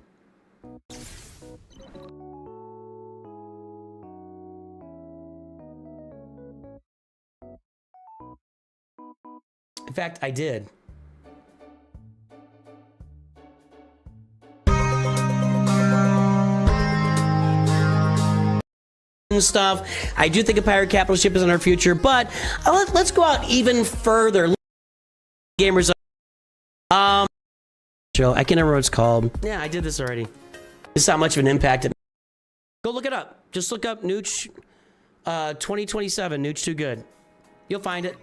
In fact, I did. Stuff. I do think a pirate capital ship is in our future, but let's go out even further. Gamers, show. I can't remember what it's called. Yeah, I did this already. It's not much of an impact. Go look it up. Just look up Nooch 2027. Nooch2Gud. You'll find it.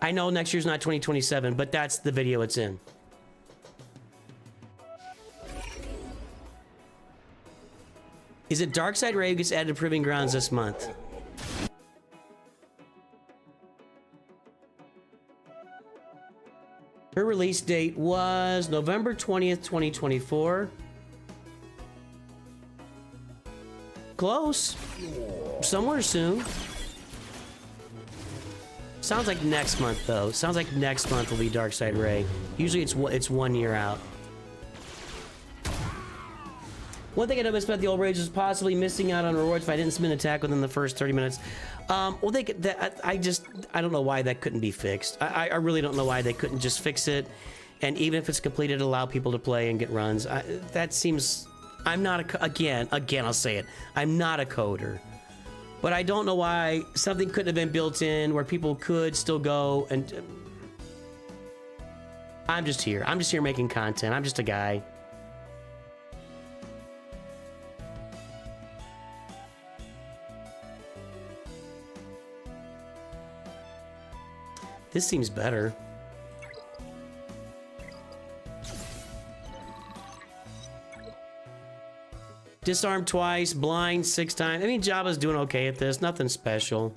I know next year's not 2027, but that's the video it's in. Is it Darkside Ray who gets added to Proving Grounds this month? Her release date was November 20th, 2024. Close. Somewhere soon. Sounds like next month, though. Sounds like next month will be Darkside Ray. Usually it's 1 year out. One thing I noticed about the old rage is possibly missing out on rewards if I didn't spin attack within the first 30 minutes. Well, they could, I don't know why that couldn't be fixed. I really don't know why they couldn't just fix it. And even if it's completed, allow people to play and get runs. That seems, I'm not a, again, I'll say it. I'm not a coder. But I don't know why something couldn't have been built in where people could still go and... I'm just here making content. I'm just a guy. This seems better. Disarm twice, blind 6 times. I mean, Jabba's doing okay at this. Nothing special.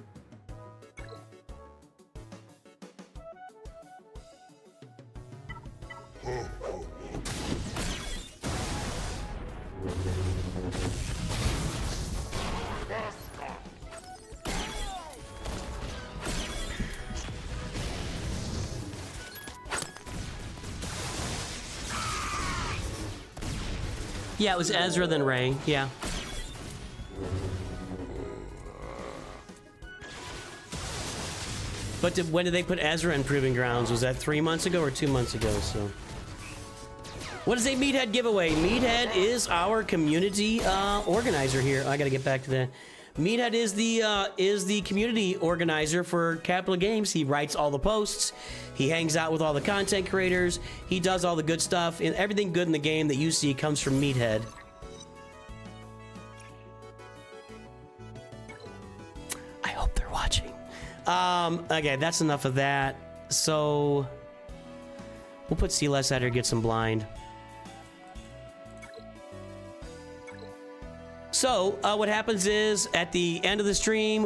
Yeah, it was Ezra then Ray. Yeah. But when did they put Ezra in Proving Grounds? Was that 3 months ago or 2 months ago? So, what is a Meathead giveaway? Meathead is our community organizer here. I gotta get back to that. Meathead is the community organizer for Capital Games. He writes all the posts. He hangs out with all the content creators. He does all the good stuff. And everything good in the game that you see comes from Meathead. I hope they're watching. Okay, that's enough of that. So we'll put C-Less out here, get some blind. So what happens is at the end of the stream,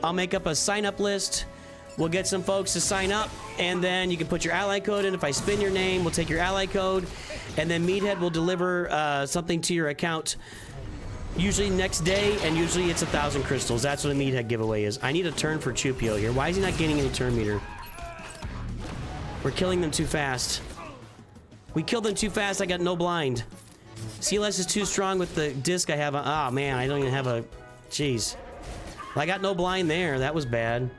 I'll make up a sign-up list. We'll get some folks to sign up, and then you can put your ally code in. If I spin your name, we'll take your ally code, and then Meathead will deliver something to your account. Usually next day, and usually it's 1,000 crystals. That's what a Meathead giveaway is. I need a turn for Chupio here. Why is he not gaining any turn meter? We're killing them too fast. We killed them too fast. I got no blind. C-Less is too strong with the disc I have. Oh man, I don't even have a... Jeez. I got no blind there. That was bad.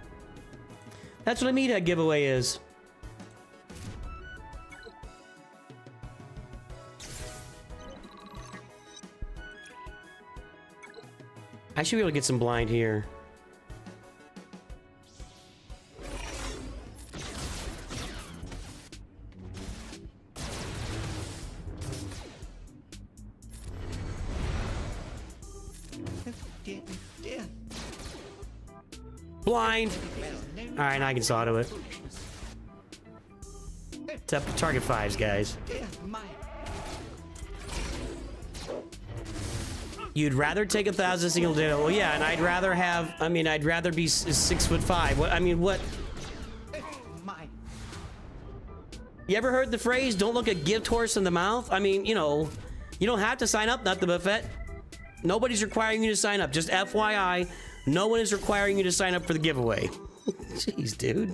That's what a Meathead giveaway is. I should be able to get some blind here. Blind. All right, now I can auto it. Target 5s, guys. You'd rather take 1,000 single day. Well, yeah, and I'd rather have. I mean, I'd rather be 6'5". What? I mean, what? You ever heard the phrase, don't look a gift horse in the mouth? I mean, you know, you don't have to sign up, not the buffet. Nobody's requiring you to sign up. Just FYI, no one is requiring you to sign up for the giveaway. Jeez, dude.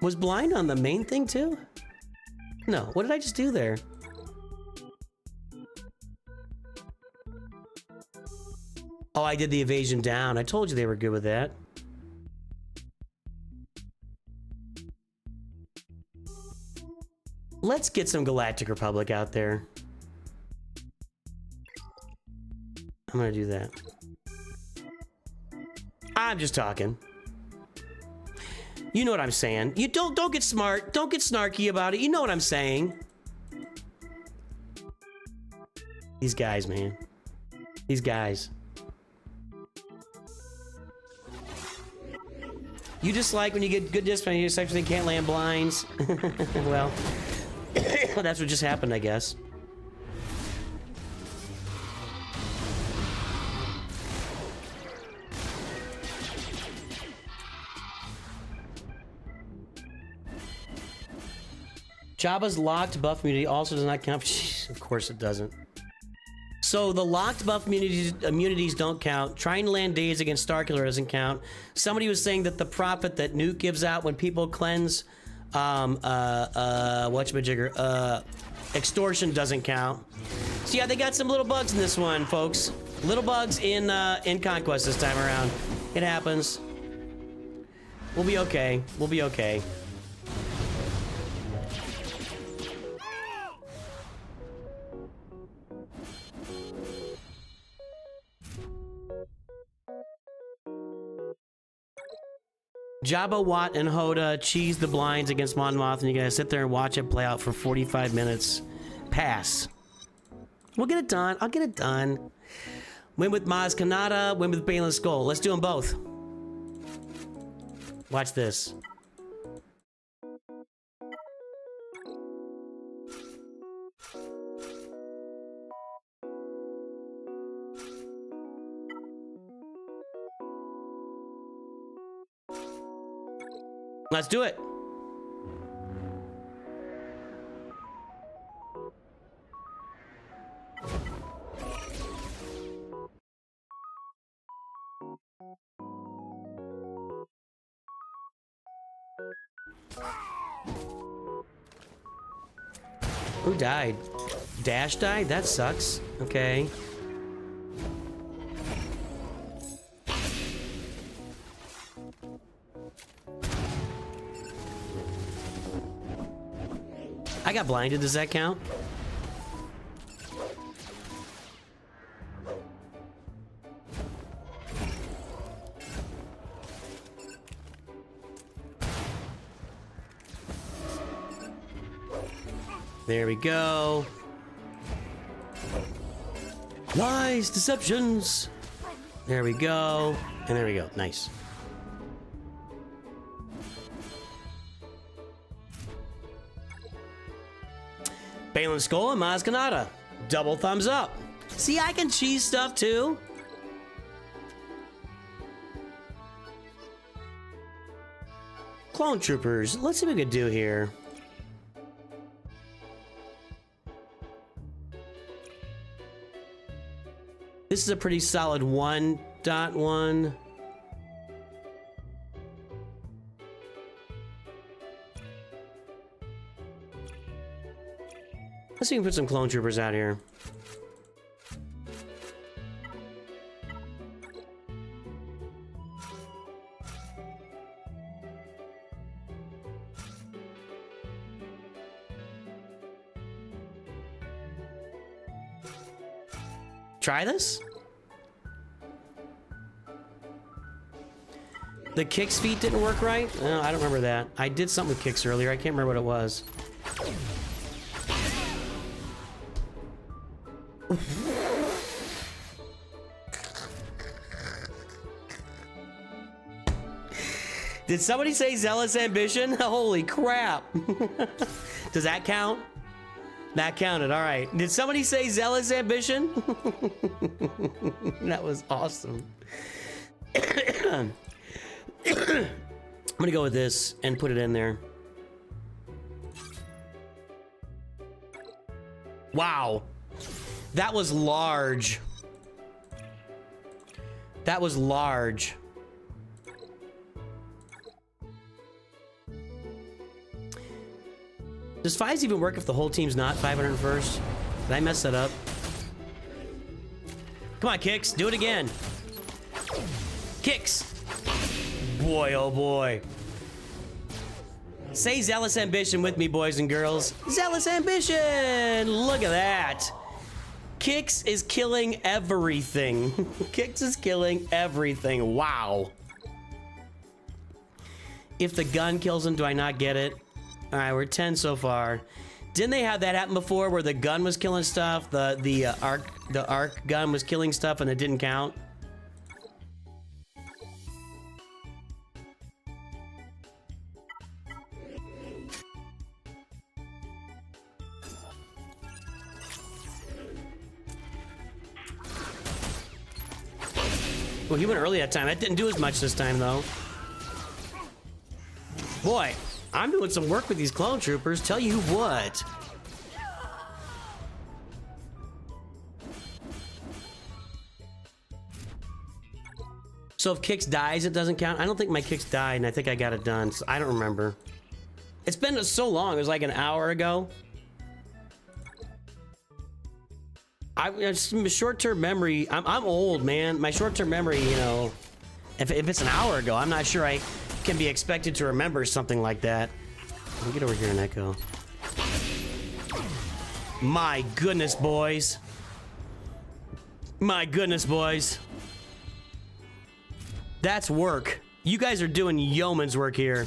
Was blind on the main thing too? No, what did I just do there? Oh, I did the evasion down. I told you they were good with that. Let's get some Galactic Republic out there. I'm gonna do that. I'm just talking. You know what I'm saying. You don't get smart. Don't get snarky about it. You know what I'm saying. These guys, man. These guys. You just like when you get good discipline, you just actually can't land blinds. Well, that's what just happened, I guess. Jabba's locked buff immunity also does not count. Of course it doesn't. So the locked buff immunities don't count. Trying to land days against Starkiller doesn't count. Somebody was saying that the profit that Nuke gives out when people cleanse, whatchamajigger, extortion doesn't count. So yeah, they got some little bugs in this one, folks. Little bugs in Conquest this time around. It happens. We'll be okay. We'll be okay. Jabba, Watt, and Hoda cheese the blinds against Mon Moth, and you gotta sit there and watch it play out for 45 minutes. Pass. We'll get it done. I'll get it done. Win with Maz Kanata, win with Balin's Skull. Let's do them both. Watch this. Let's do it. Who died? Dash died? That sucks. Okay. I got blinded. Does that count? There we go. Lies, deceptions. There we go. And there we go. Nice. Balin's Skull and Maz Kanata. Double thumbs up. See, I can cheese stuff too. Clone Troopers. Let's see what we can do here. This is a pretty solid 1.1. Let's see if we can put some clone troopers out here. Try this? The kicks feat didn't work right? No, I don't remember that. I did something with kicks earlier. I can't remember what it was. Did somebody say zealous ambition? Holy crap. Does that count? That counted, all right. Did somebody say zealous ambition? That was awesome. I'm gonna go with this and put it in there. Wow. That was large. That was large. Does Fives even work if the whole team's not 501st? Did I mess that up? Come on, Kicks, do it again. Kicks! Boy, oh boy. Say zealous ambition with me, boys and girls. Zealous ambition! Look at that. Kix is killing everything. Kix is killing everything. Wow. If the gun kills him, do I not get it? All right, we're 10 so far. Didn't they have that happen before where the gun was killing stuff? The arc gun was killing stuff and it didn't count? Well, he went early that time. That didn't do as much this time, though. Boy, I'm doing some work with these clone troopers. Tell you what. So if Kix dies, it doesn't count? I don't think my Kix died, and I think I got it done. So I don't remember. It's been so long. It was like an hour ago. Short-term memory. I'm old, man. My short-term memory, you know, if it's an hour ago, I'm not sure I can be expected to remember something like that. Let me get over here and echo. My goodness, boys. My goodness, boys. That's work. You guys are doing yeoman's work here.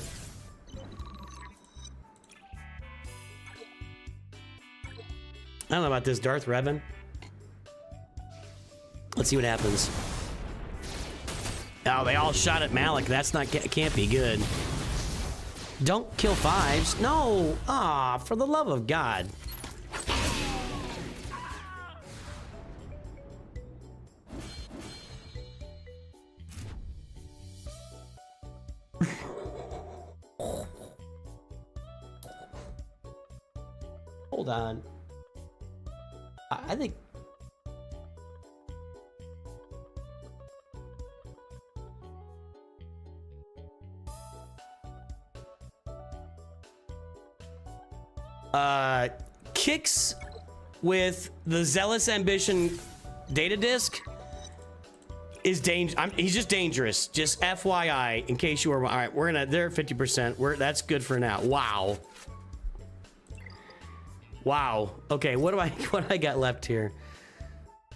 I don't know about this Darth Revan. Let's see what happens. Oh, they all shot at Malik. That's not, can't be good. Don't kill fives. No. Ah, for the love of God. Hold on. I think... Kix with the Zealous Ambition data disk is he's just dangerous. Just FYI, in case you were. All right, we're gonna. They're at 50%. That's good for now. Wow. Wow. Okay, what do I got left here?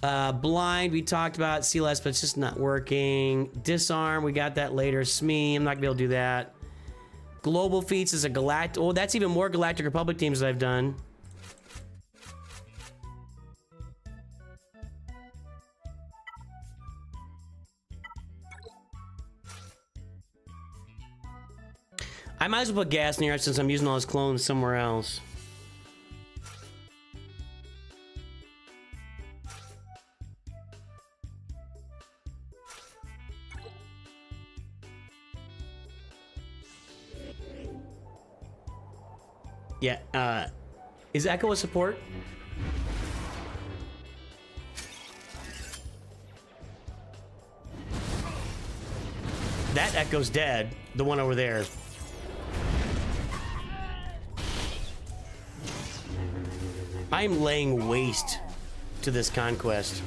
Blind, we talked about. See less, but it's just not working. Disarm, we got that later. SME, I'm not gonna be able to do that. Global feats is a Galactic. Oh, that's even more Galactic Republic teams that I've done. I might as well put gas near it since I'm using all his clones somewhere else. Yeah, is Echo a support? That Echo's dead, the one over there. I am laying waste to this conquest.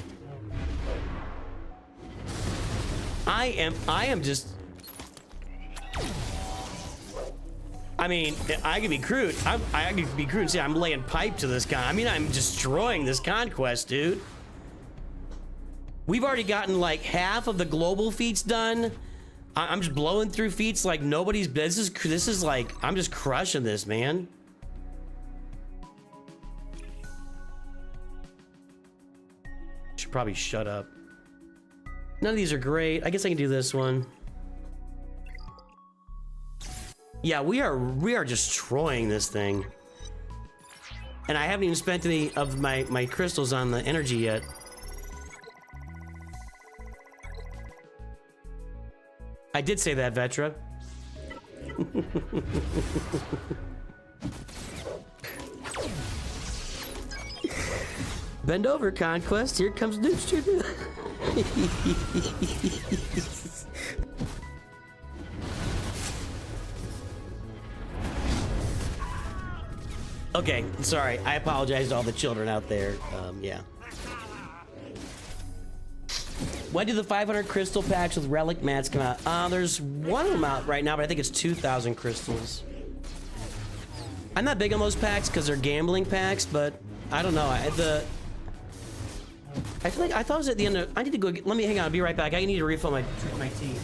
I am just... I mean, I could be crude. I could be crude and say I'm laying pipe to this guy. I mean, I'm destroying this conquest, dude. We've already gotten like half of the global feats done. I'm just blowing through feats like nobody's business. This is like, I'm just crushing this, man. Should probably shut up. None of these are great. I guess I can do this one. Yeah, we are destroying this thing. And I haven't even spent any of my crystals on the energy yet. I did say that, Vetra. Bend over, Conquest. Here comes Nooch2Gud. Okay, sorry. I apologize to all the children out there. Yeah. When do the 500 crystal packs with relic mats come out? There's one of them out right now, but I think it's 2,000 crystals. I'm not big on those packs because they're gambling packs, but I don't know. I feel like I thought it was at the end of. I need to go. Let me hang on. I'll be right back. I need to refill my tea.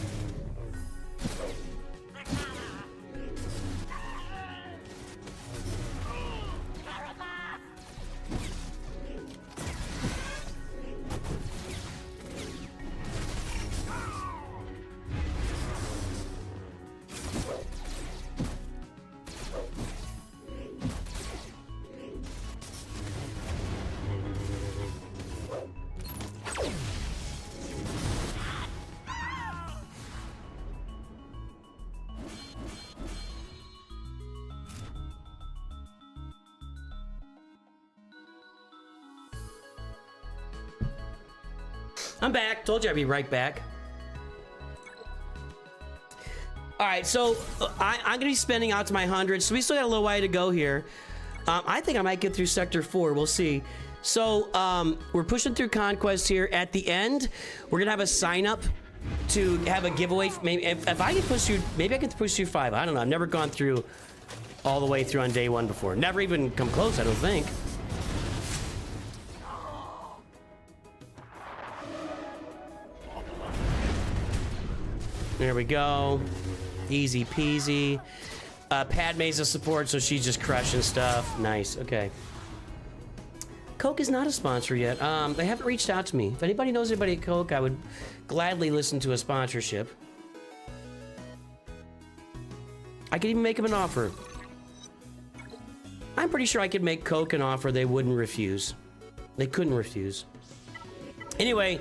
I'm back. Told you I'd be right back. All right, so I'm gonna be spending out to my 100, so we still got a little way to go here. I think I might get through Sector 4. We'll see. So we're pushing through Conquest here. At the end, we're gonna have a sign up to have a giveaway. Maybe if I can push through, maybe I can push through 5. I don't know. I've never gone through all the way through on day 1 before. Never even come close, I don't think. There we go. Easy peasy. Padme's a support, so she's just crushing stuff. Nice. Okay. Coke is not a sponsor yet. They haven't reached out to me. If anybody knows anybody at Coke, I would gladly listen to a sponsorship. I could even make them an offer. I'm pretty sure I could make Coke an offer they wouldn't refuse. They couldn't refuse. Anyway,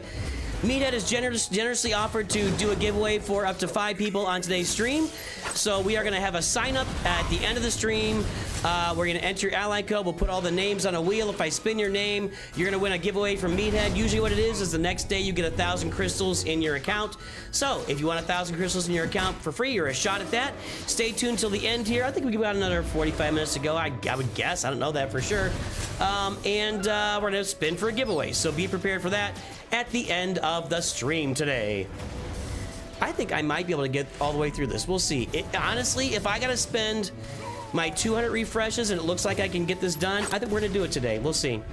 Meathead has generously offered to do a giveaway for up to 5 people on today's stream. So we are going to have a sign up at the end of the stream. We're going to enter your ally code. We'll put all the names on a wheel. If I spin your name, you're going to win a giveaway from Meathead. Usually what it is the next day you get 1,000 crystals in your account. So if you want 1,000 crystals in your account for free, you're a shot at that. Stay tuned till the end here. I think we got another 45 minutes to go. I would guess. I don't know that for sure. We're going to spin for a giveaway. So be prepared for that at the end of the stream today. I think I might be able to get all the way through this. We'll see. Honestly, if I gotta spend my 200 refreshes and it looks like I can get this done, I think we're gonna do it today. We'll see.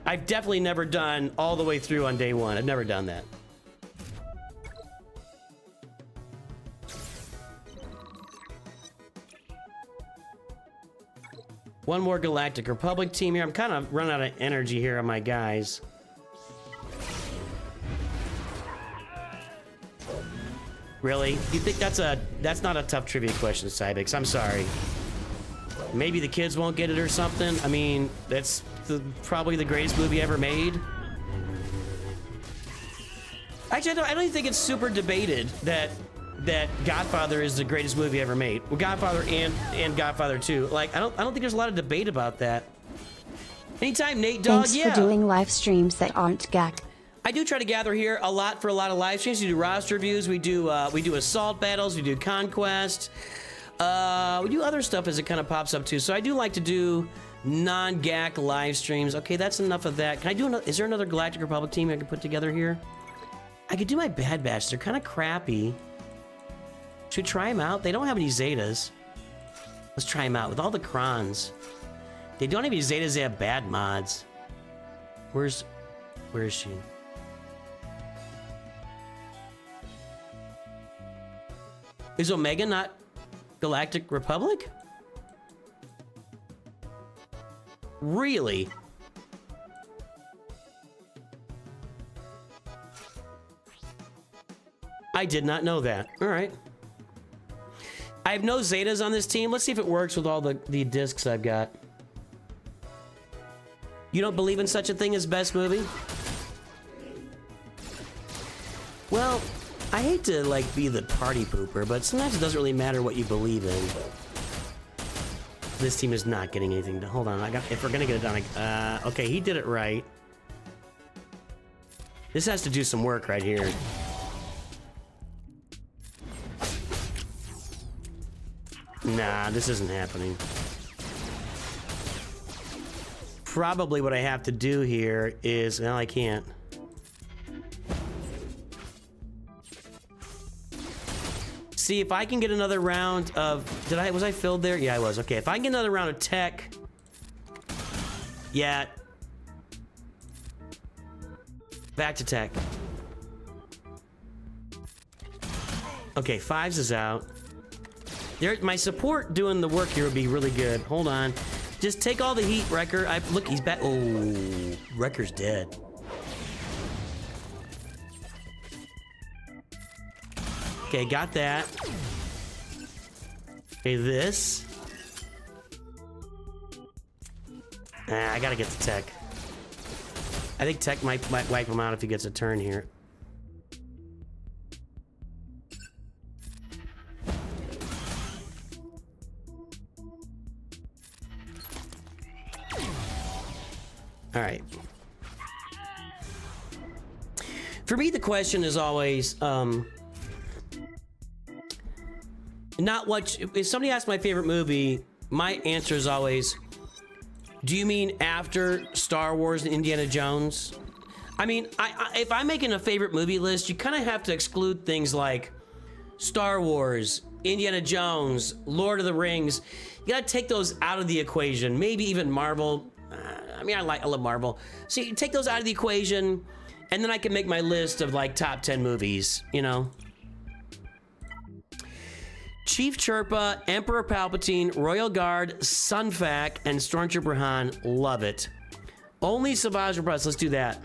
I've definitely never done all the way through on day 1. I've never done that. One more Galactic Republic team here. I'm kind of running out of energy here on my guys. Really? You think that's not a tough trivia question, Cybix? I'm sorry. Maybe the kids won't get it or something. I mean, that's probably the greatest movie ever made. Actually, I don't even think it's super debated that Godfather is the greatest movie ever made. Well, Godfather and Godfather 2. Like, I don't think there's a lot of debate about that. Anytime, Nate Dogg. Thanks for doing live streams that aren't gacked. I do try to gather here a lot for a lot of live streams. We do roster reviews. We do assault battles. We do Conquest. We do other stuff as it kind of pops up too. So I do like to do non-GAC live streams. Okay, that's enough of that. Can I do another? Is there another Galactic Republic team I can put together here? I could do my Bad Batch. They're kind of crappy. Should we try them out? They don't have any Zetas. Let's try them out with all the Krons. They don't have any Zetas. They have bad mods. Where is she? Is Omega not Galactic Republic? Really? I did not know that. All right. I have no Zetas on this team. Let's see if it works with all the discs I've got. You don't believe in such a thing as best movie? Well, I hate to like be the party pooper, but sometimes it doesn't really matter what you believe in. This team is not getting anything done. Hold on, if we're gonna get it done, okay, he did it right. This has to do some work right here. Nah, this isn't happening. Probably what I have to do here is, well, I can't. See if I can get another round of... Was I filled there? Yeah, I was. Okay, if I can get another round of tech... Yeah. Back to tech. Okay, Fives is out. There, my support doing the work here would be really good. Hold on. Just take all the heat, Wrecker. Look, he's back. Oh, Wrecker's dead. Okay, got that. Okay, this. I gotta get the tech. I think tech might wipe him out if he gets a turn here. All right. For me, the question is always, not what... If somebody asks my favorite movie, my answer is always, do you mean after Star Wars and Indiana Jones? I mean, if I'm making a favorite movie list, you kind of have to exclude things like Star Wars, Indiana Jones, Lord of the Rings. You gotta take those out of the equation. Maybe even Marvel. I mean, I love Marvel. So you take those out of the equation, and then I can make my list of like top 10 movies, you know? Chief Chirpa, Emperor Palpatine, Royal Guard, Sunfac, and Stormtrooper Han. Love it. Only Savage Repress. Let's do that.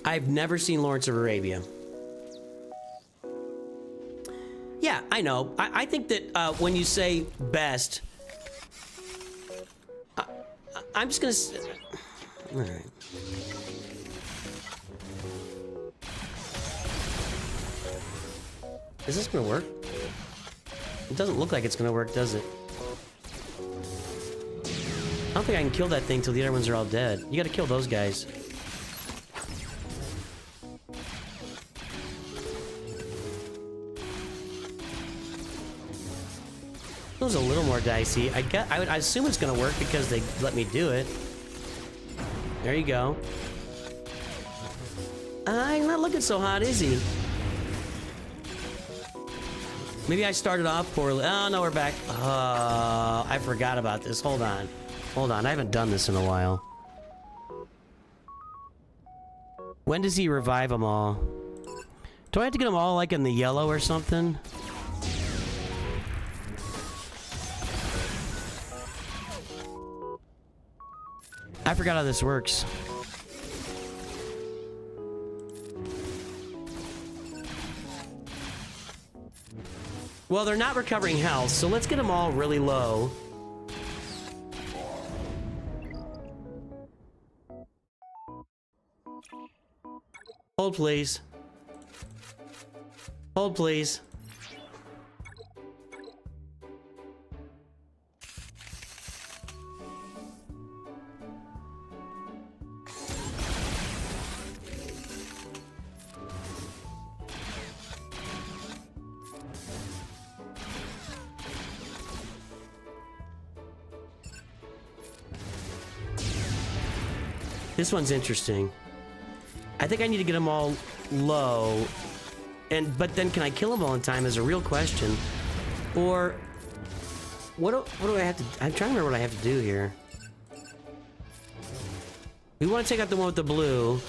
I've never seen Lawrence of Arabia. Yeah, I know. I think that when you say best, I'm just gonna... All right. Is this gonna work? It doesn't look like it's gonna work, does it? I don't think I can kill that thing till the other ones are all dead. You gotta kill those guys. It was a little more dicey. I assume it's gonna work because they let me do it. There you go. He's not looking so hot, is he? Maybe I started off poorly. Oh, no, we're back. I forgot about this. Hold on. Hold on. I haven't done this in a while. When does he revive them all? Do I have to get them all, like, in the yellow or something? I forgot how this works. Well, they're not recovering health, so let's get them all really low. Hold, please. Hold, please. This one's interesting. I think I need to get them all low. But then can I kill them all in time is a real question. Or what do I have to... I'm trying to remember what I have to do here. We want to take out the one with the blue.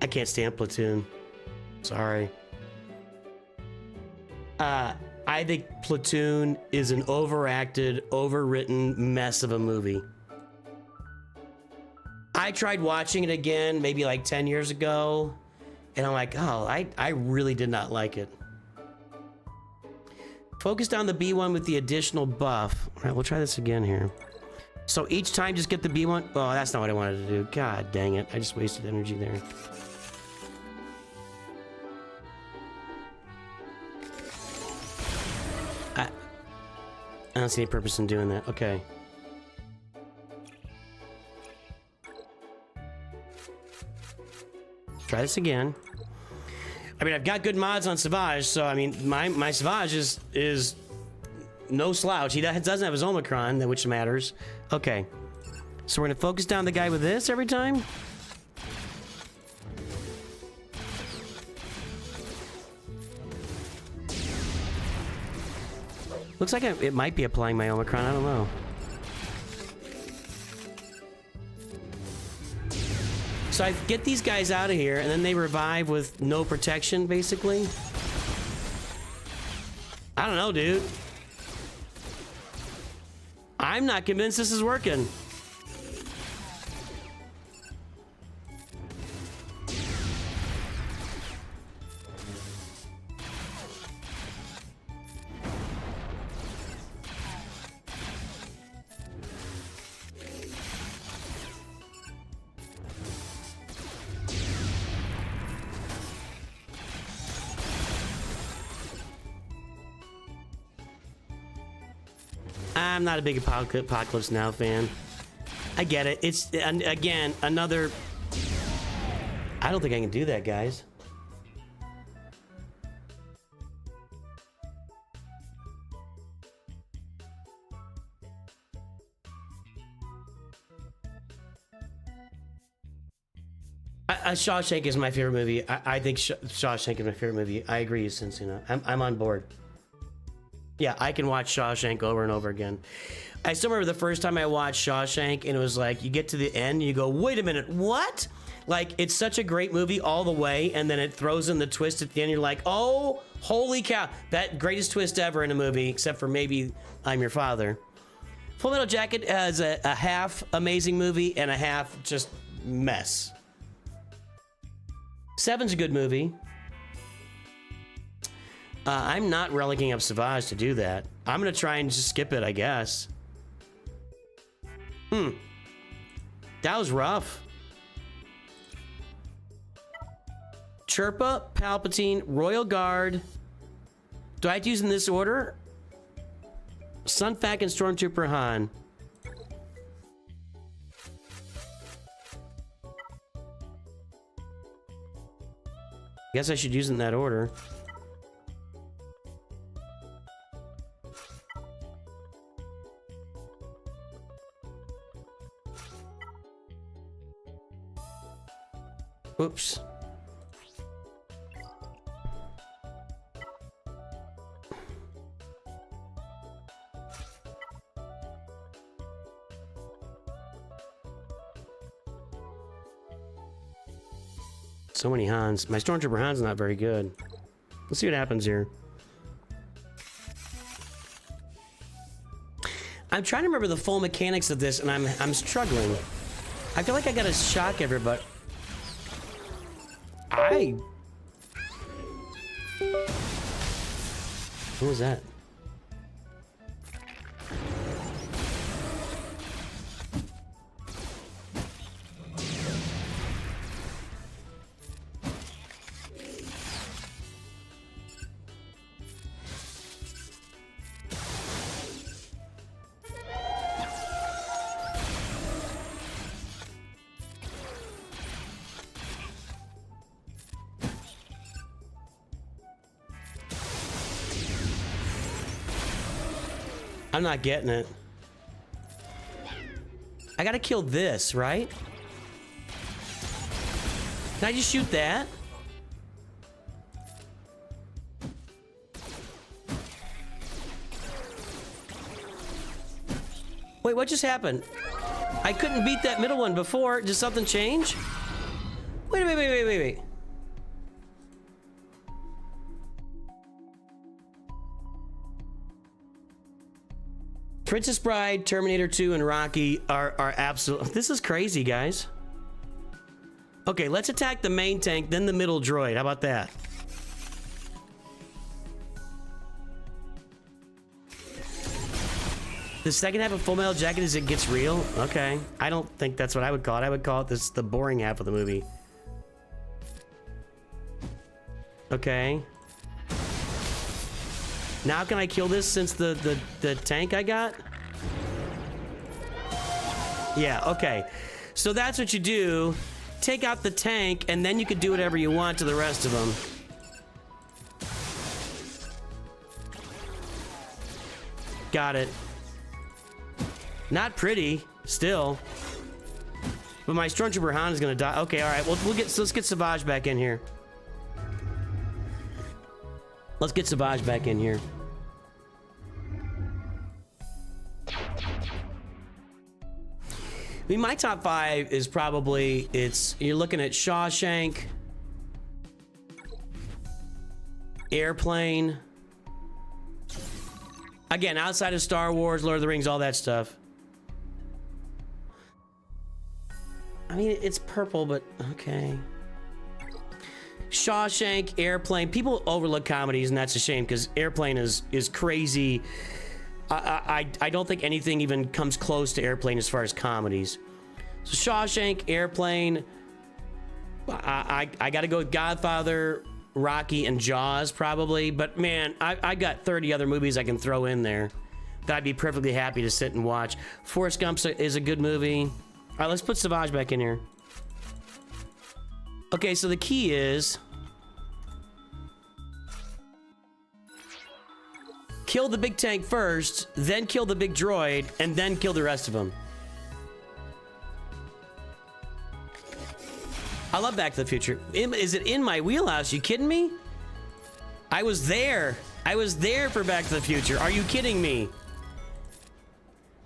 I can't stand Platoon. Sorry. I think Platoon is an overacted, overwritten mess of a movie. I tried watching it again maybe like 10 years ago, and I'm like, oh, I really did not like it. Focused on the B1 with the additional buff. All right, we'll try this again here. So each time just get the B1. Oh, that's not what I wanted to do. God dang it. I just wasted energy there. don't see any purpose in doing that. Okay. Try this again. I mean, I've got good mods on Savage, so I mean, my Savage is no slouch. He doesn't have his Omicron, which matters. Okay. So we're gonna focus down the guy with this every time? Looks like it might be applying my Omicron, I don't know. So I get these guys out of here, and then they revive with no protection, basically. I don't know, dude. I'm not convinced this is working. I'm not a big Apocalypse Now fan. I get it. It's, again, another... I don't think I can do that, guys. Shawshank is my favorite movie. I think Shawshank is my favorite movie. I agree, since, you know, I'm on board. Yeah, I can watch Shawshank over and over again. I still remember the first time I watched Shawshank, and it was like, you get to the end, and you go, wait a minute, what? Like, it's such a great movie all the way, and then it throws in the twist at the end, you're like, oh, holy cow. That greatest twist ever in a movie, except for maybe I'm Your Father. Full Metal Jacket has a half amazing movie and a half just mess. Seven's a good movie. I'm not relicking up Savage to do that. I'm gonna try and just skip it, I guess. That was rough. Chirpa, Palpatine, Royal Guard. Do I have to use in this order? Sunfac and Stormtrooper Han. Guess I should use it in that order. Oops. So many Hans. My Stormtrooper Han's not very good. Let's see what happens here. I'm trying to remember the full mechanics of this, and I'm struggling. I feel like I gotta shock everybody. Who was that? I'm not getting it. I gotta kill this, right? Can I just shoot that? Wait, what just happened? I couldn't beat that middle one before. Did something change? Wait. Princess Bride, Terminator 2, and Rocky are absolute. This is crazy, guys. Okay, let's attack the main tank, then the middle droid. How about that? The second half of Full Metal Jacket is it gets real? Okay. I don't think that's what I would call it. I would call it the boring half of the movie. Okay. Now can I kill this since the tank I got? Yeah, okay. So that's what you do. Take out the tank, and then you can do whatever you want to the rest of them. Got it. Not pretty, still. But my Stormtrooper Han is gonna die. Okay, all right. Well, let's get Savage back in here. Let's get Savage back in here. I mean, my top 5 is probably, you're looking at Shawshank, Airplane. Again, outside of Star Wars, Lord of the Rings, all that stuff. I mean, it's purple, but okay. Shawshank, Airplane. People overlook comedies, and that's a shame because Airplane is crazy. I don't think anything even comes close to Airplane as far as comedies. So Shawshank, Airplane. I got to go with Godfather, Rocky, and Jaws probably. But man, I got 30 other movies I can throw in there that I'd be perfectly happy to sit and watch. Forrest Gump is a good movie. All right, let's put Savage back in here. Okay, so the key is kill the big tank first, then kill the big droid, and then kill the rest of them. I love Back to the Future. Is it in my wheelhouse? You kidding me? I was there. I was there for Back to the Future. Are you kidding me?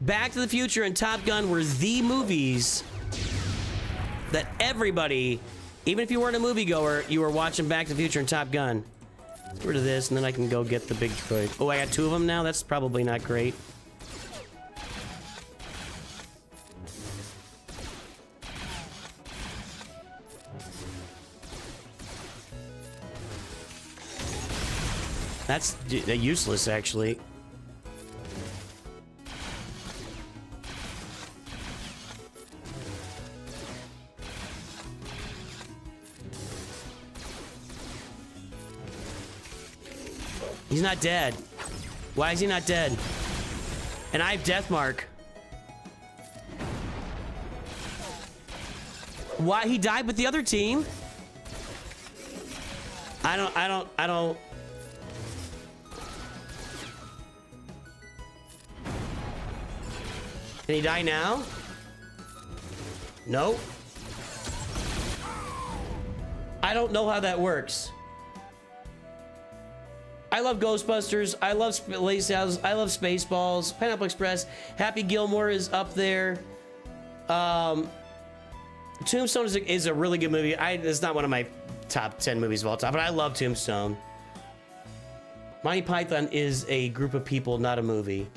Back to the Future and Top Gun were the movies that everybody, even if you weren't a moviegoer, you were watching Back to the Future and Top Gun. Get rid of this, and then I can go get the big droid. Oh, I got 2 of them now? That's probably not great. That's useless, actually. He's not dead. Why is he not dead? And I have Death Mark. Why he died with the other team? I don't. Can he die now? Nope. I don't know how that works. I love Ghostbusters. I love Lace House. I love Spaceballs. Pineapple Express. Happy Gilmore is up there. Tombstone is a really good movie. It's not one of my top 10 movies of all time, but I love Tombstone. Monty Python is a group of people, not a movie.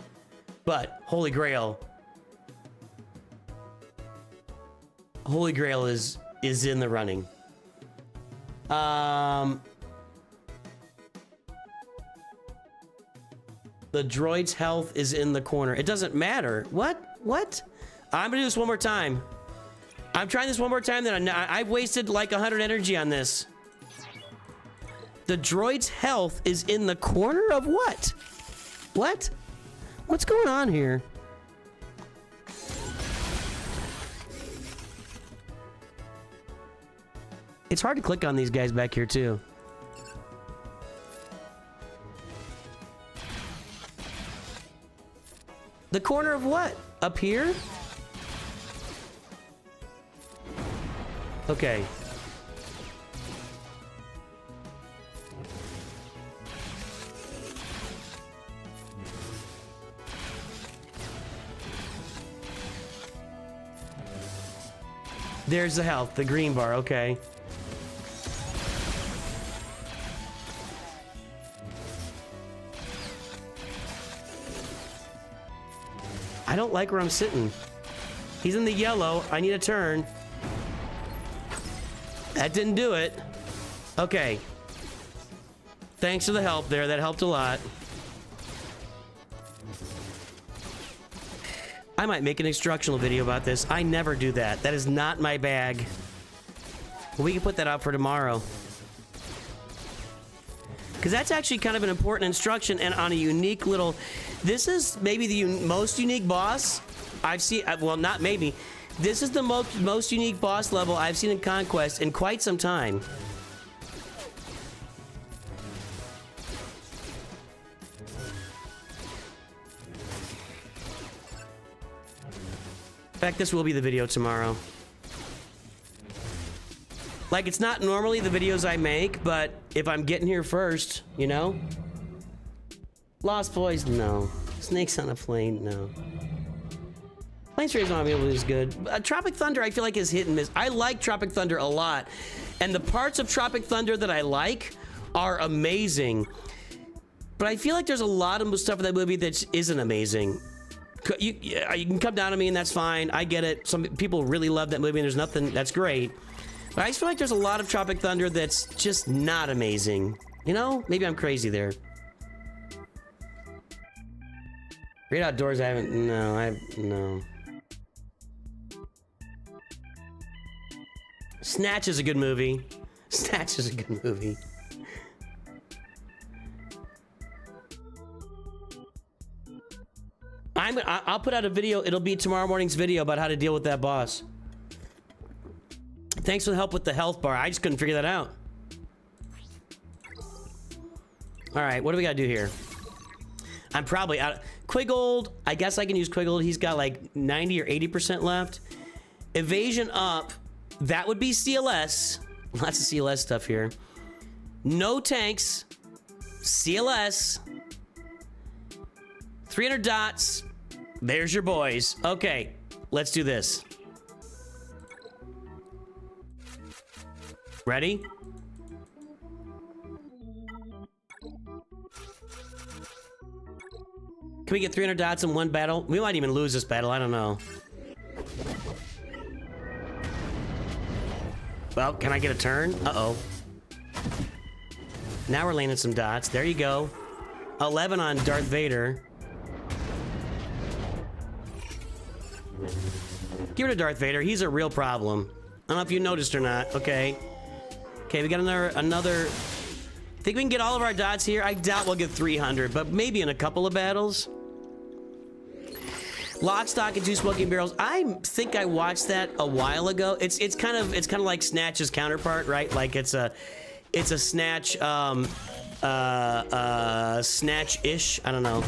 But Holy Grail. Holy Grail is in the running. The droid's health is in the corner. It doesn't matter. What? I'm gonna do this one more time. I'm trying this one more time. Then I've wasted like 100 energy on this. The droid's health is in the corner of what? What? What's going on here? It's hard to click on these guys back here too. The corner of what? Up here? Okay. There's the health, the green bar, okay. I don't like where I'm sitting. He's in the yellow. I need a turn. That didn't do it. Okay. Thanks for the help there. That helped a lot. I might make an instructional video about this. I never do that. That is not my bag. We can put that out for tomorrow. Because that's actually kind of an important instruction and on a unique little... This is maybe the most unique boss I've seen... Well, not maybe. This is the most unique boss level I've seen in Conquest in quite some time. In fact, this will be the video tomorrow. Like, it's not normally the videos I make, but if I'm getting here first, you know? Lost Boys, no. Snakes on a Plane, no. Planes Raised on Automobile is good. Tropic Thunder, I feel like, is hit and miss. I like Tropic Thunder a lot. And the parts of Tropic Thunder that I like are amazing. But I feel like there's a lot of stuff in that movie that isn't amazing. You can come down on me and that's fine. I get it. Some people really love that movie and there's nothing that's great. But I just feel like there's a lot of Tropic Thunder that's just not amazing. You know? Maybe I'm crazy there. Great Outdoors, I haven't... No. Snatch is a good movie. Snatch is a good movie. I'll put out a video. It'll be tomorrow morning's video about how to deal with that boss. Thanks for the help with the health bar. I just couldn't figure that out. All right, what do we gotta do here? I'm probably out. Quiggold, I guess I can use Quiggold. He's got like 90 or 80% left. Evasion up, that would be CLS. Lots of CLS stuff here. No tanks, CLS. 300 dots. There's your boys. Okay, let's do this. Ready? Can we get 300 dots in one battle? We might even lose this battle, I don't know. Well, can I get a turn? Uh-oh. Now we're landing some dots. There you go. 11 on Darth Vader. Get rid of Darth Vader. He's a real problem. I don't know if you noticed or not. Okay. Okay, we got another... Think we can get all of our dots here? I doubt we'll get 300, but maybe in a couple of battles. Lock, Stock, and Two Smoking Barrels. I think I watched that a while ago. It's kind of like Snatch's counterpart, right? Like it's a Snatch Snatch-ish. I don't know.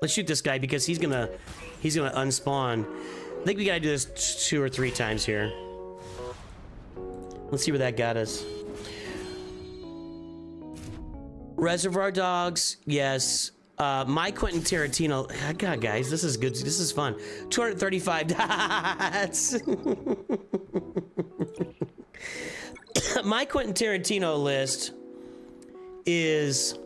Let's shoot this guy because he's gonna unspawn. I think we gotta do this 2 or 3 times here. Let's see where that got us. Reservoir Dogs, yes. My Quentin Tarantino. God, guys, this is good. This is fun. 235 dots. My Quentin Tarantino list is...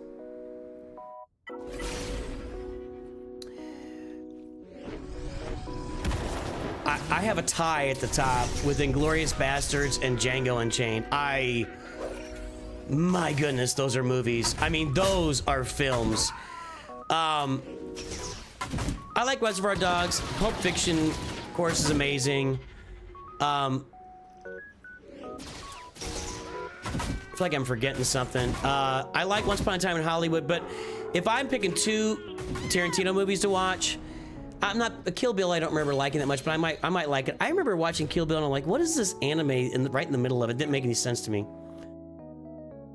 I have a tie at the top with Inglourious Bastards and Django Unchained. My goodness, those are movies. I mean, those are films. I like Reservoir Dogs. Pulp Fiction, of course, is amazing. I feel like I'm forgetting something. I like Once Upon a Time in Hollywood, but if I'm picking 2 Tarantino movies to watch, I'm not... Kill Bill, I don't remember liking that much, but I might like it. I remember watching Kill Bill and I'm like, what is this anime right in the middle of it? Didn't make any sense to me.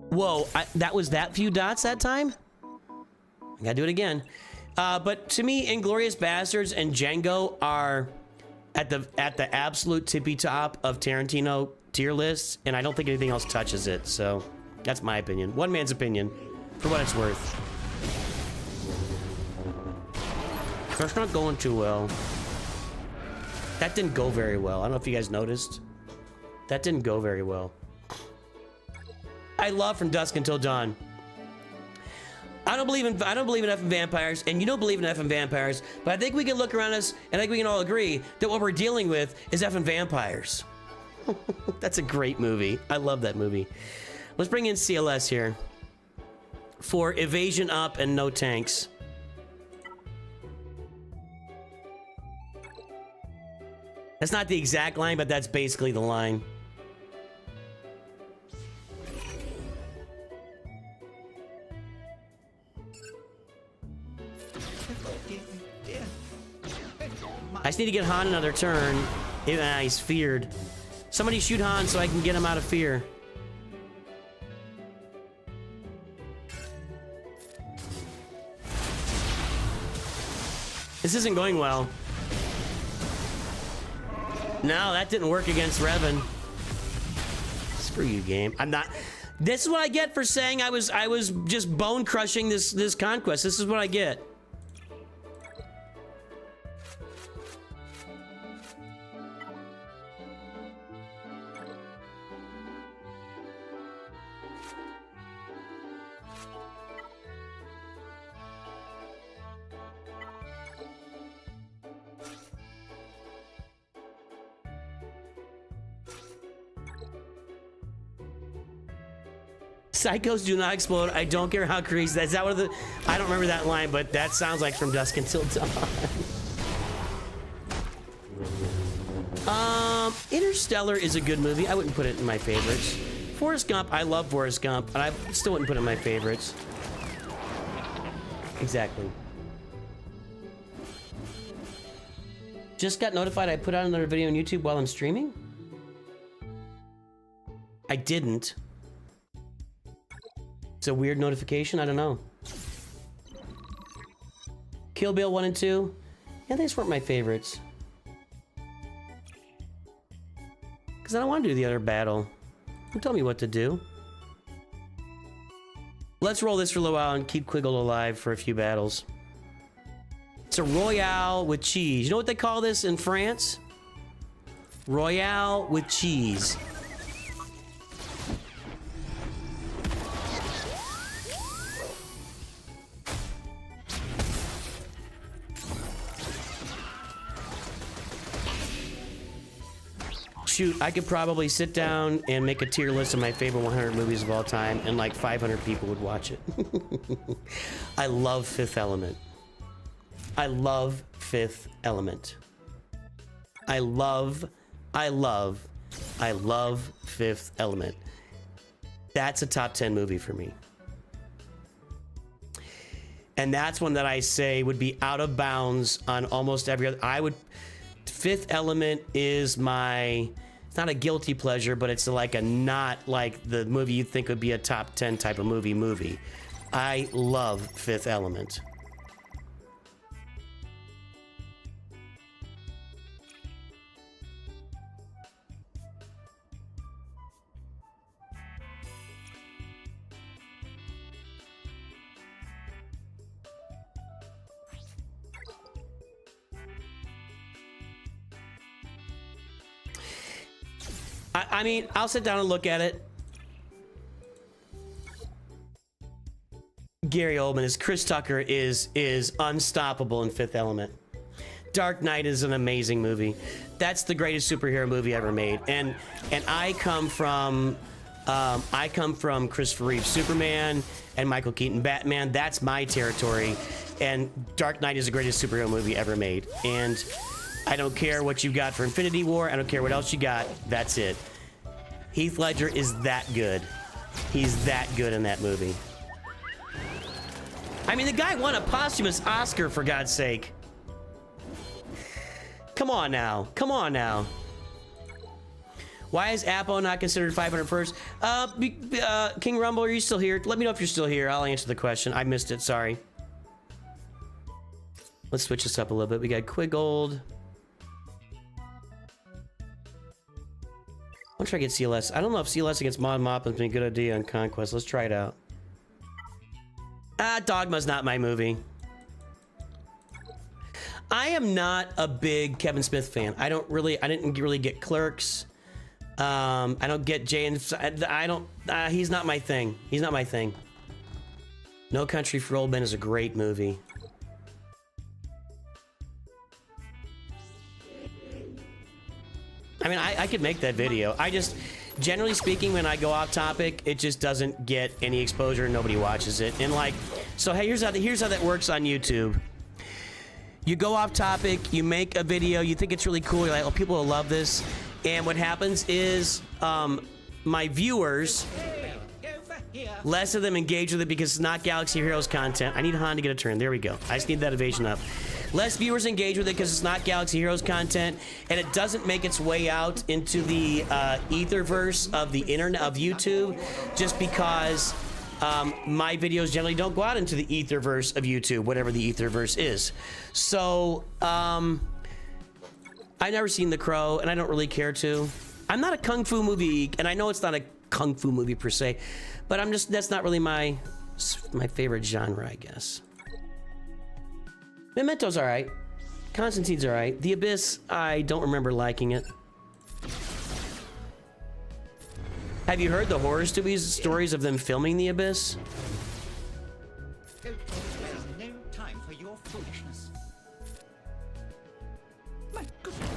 Whoa, that was that few dots that time? I gotta do it again. But to me, Inglourious Bastards and Django are at the absolute tippy top of Tarantino tier lists, and I don't think anything else touches it. So that's my opinion. One man's opinion, for what it's worth. That's not going too well. That didn't go very well. I don't know if you guys noticed. That didn't go very well. I love From Dusk Until Dawn. I don't believe in F in vampires, and you don't believe in F in vampires, but I think we can look around us and I think we can all agree that what we're dealing with is F in vampires. That's a great movie. I love that movie. Let's bring in CLS here for evasion up and no tanks. That's not the exact line, but that's basically the line. I just need to get Han another turn. He's feared. Somebody shoot Han so I can get him out of fear. This isn't going well. No, that didn't work against Revan. Screw you, game. I'm not. This is what I get for saying I was just bone crushing this conquest. This is what I get. Psychos do not explode. I don't care how crazy. Is that one of the? I don't remember that line, but that sounds like From Dusk Until Dawn. Interstellar is a good movie. I wouldn't put it in my favorites. Forrest Gump. I love Forrest Gump, and I still wouldn't put it in my favorites. Exactly. Just got notified I put out another video on YouTube while I'm streaming. I didn't. It's a weird notification. I don't know. Kill Bill 1 and 2. Yeah, these weren't my favorites. Because I don't want to do the other battle. Don't tell me what to do. Let's roll this for a little while and keep Quiggle alive for a few battles. It's a Royale with cheese. You know what they call this in France? Royale with cheese. Shoot, I could probably sit down and make a tier list of my favorite 100 movies of all time, and like 500 people would watch it. I love Fifth Element. I love Fifth Element. I love Fifth Element. That's a top 10 movie for me. And that's one that I say would be out of bounds on almost every other. Fifth Element is my, it's not a guilty pleasure, but it's like a not like the movie you think would be a top 10 type of movie. I love Fifth Element. I mean, I'll sit down and look at it. Gary Oldman is Chris Tucker is unstoppable in Fifth Element. Dark Knight is an amazing movie. That's the greatest superhero movie ever made. And I come from Christopher Reeve Superman and Michael Keaton Batman. That's my territory. And Dark Knight is the greatest superhero movie ever made. And I don't care what you got for Infinity War. I don't care what else you got. That's it. Heath Ledger is that good. He's that good in that movie. I mean, the guy won a posthumous Oscar, for God's sake. Come on now. Come on now. Why is Apo not considered 500 first? King Rumble, are you still here? Let me know if you're still here. I'll answer the question. I missed it. Sorry. Let's switch this up a little bit. We got Quiggold. I'll try to get CLS. I don't know if CLS against Mon Mothma is a good idea on Conquest. Let's try it out. Dogma's not my movie. I am not a big Kevin Smith fan. I didn't really get Clerks. I don't get Jay and he's not my thing. He's not my thing. No Country for Old Men is a great movie. I mean, I could make that video. I just, generally speaking, when I go off topic, it just doesn't get any exposure and nobody watches it. And like, so hey, here's how that works on YouTube. You go off topic, you make a video, you think it's really cool, you're like, oh, people will love this. And what happens is, my viewers, less of them engage with it because it's not Galaxy Heroes content. I need Han to get a turn. There we go. I just need that evasion up. Less viewers engage with it because it's not Galaxy Heroes content, and it doesn't make its way out into the etherverse of the internet of YouTube, just because my videos generally don't go out into the etherverse of YouTube, whatever the etherverse is. So I've never seen The Crow, and I don't really care to. I'm not a kung fu movie, and I know it's not a kung fu movie per se, but that's not really my favorite genre, I guess. Memento's all right. Constantine's all right. The Abyss, I don't remember liking it. Have you heard the horror stories of them filming The Abyss? There's no time for your foolishness. My goodness.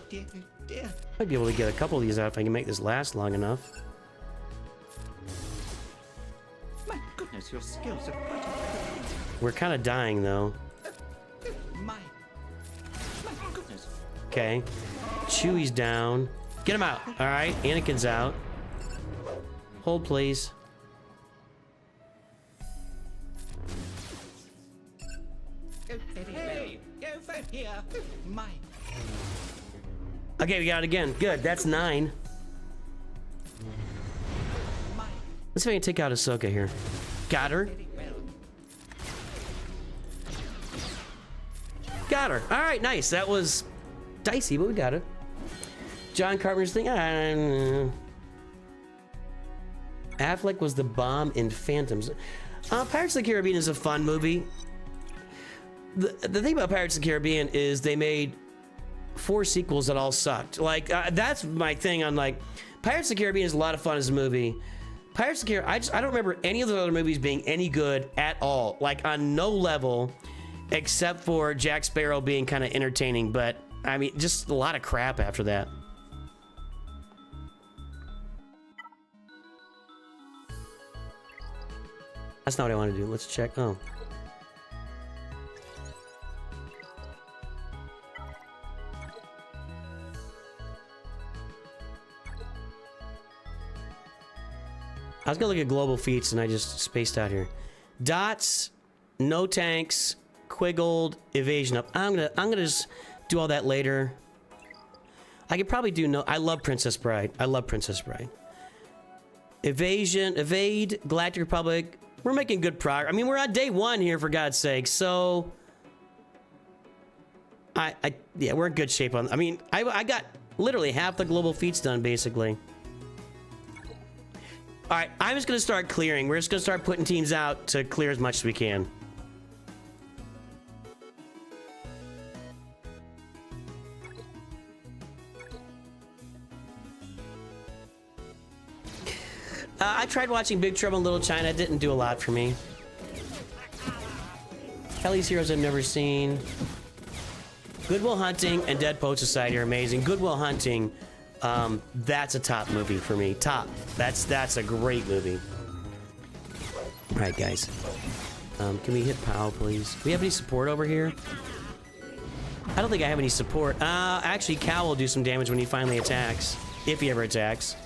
Dear, dear. Might be able to get a couple of these out if I can make this last long enough. My goodness, your skills are quite incredible. We're kind of dying, though. My goodness. Okay. Chewie's down. Get him out. All right. Anakin's out. Hold, please. Hey, over here. My. Okay, we got it again. Good. That's 9. Let's see if I can take out Ahsoka here. Got her. Got her. All right, nice. That was dicey, but we got it. John Carpenter's thing. I don't know. Affleck was the bomb in Phantoms. Pirates of the Caribbean is a fun movie. The thing about Pirates of the Caribbean is they made 4 sequels that all sucked. Like, that's my thing on, like, Pirates of the Caribbean is a lot of fun as a movie. Pirates of the Caribbean, I don't remember any of the other movies being any good at all. Like, on no level, except for Jack Sparrow being kind of entertaining. But, I mean, just a lot of crap after that. That's not what I want to do. Let's check. Oh. I was gonna look at global feats and I just spaced out here. Dots, no tanks, Quiggled, evasion up. I'm gonna just do all that later. I could probably do no. I love Princess Bride. I love Princess Bride. Evasion, evade, Galactic Republic. We're making good progress. I mean, we're on day 1 here, for God's sake. So, yeah, we're in good shape on. I mean, I got literally half the global feats done, basically. All right, I'm just gonna start clearing. We're just gonna start putting teams out to clear as much as we can. I tried watching Big Trouble in Little China. It didn't do a lot for me. Kelly's Heroes I've never seen. Good Will Hunting and Dead Poet Society are amazing. Good Will Hunting, that's a top movie for me. Top. That's a great movie. All right, guys. Can we hit POW, please? Do we have any support over here? I don't think I have any support. Actually, Cal will do some damage when he finally attacks. If he ever attacks.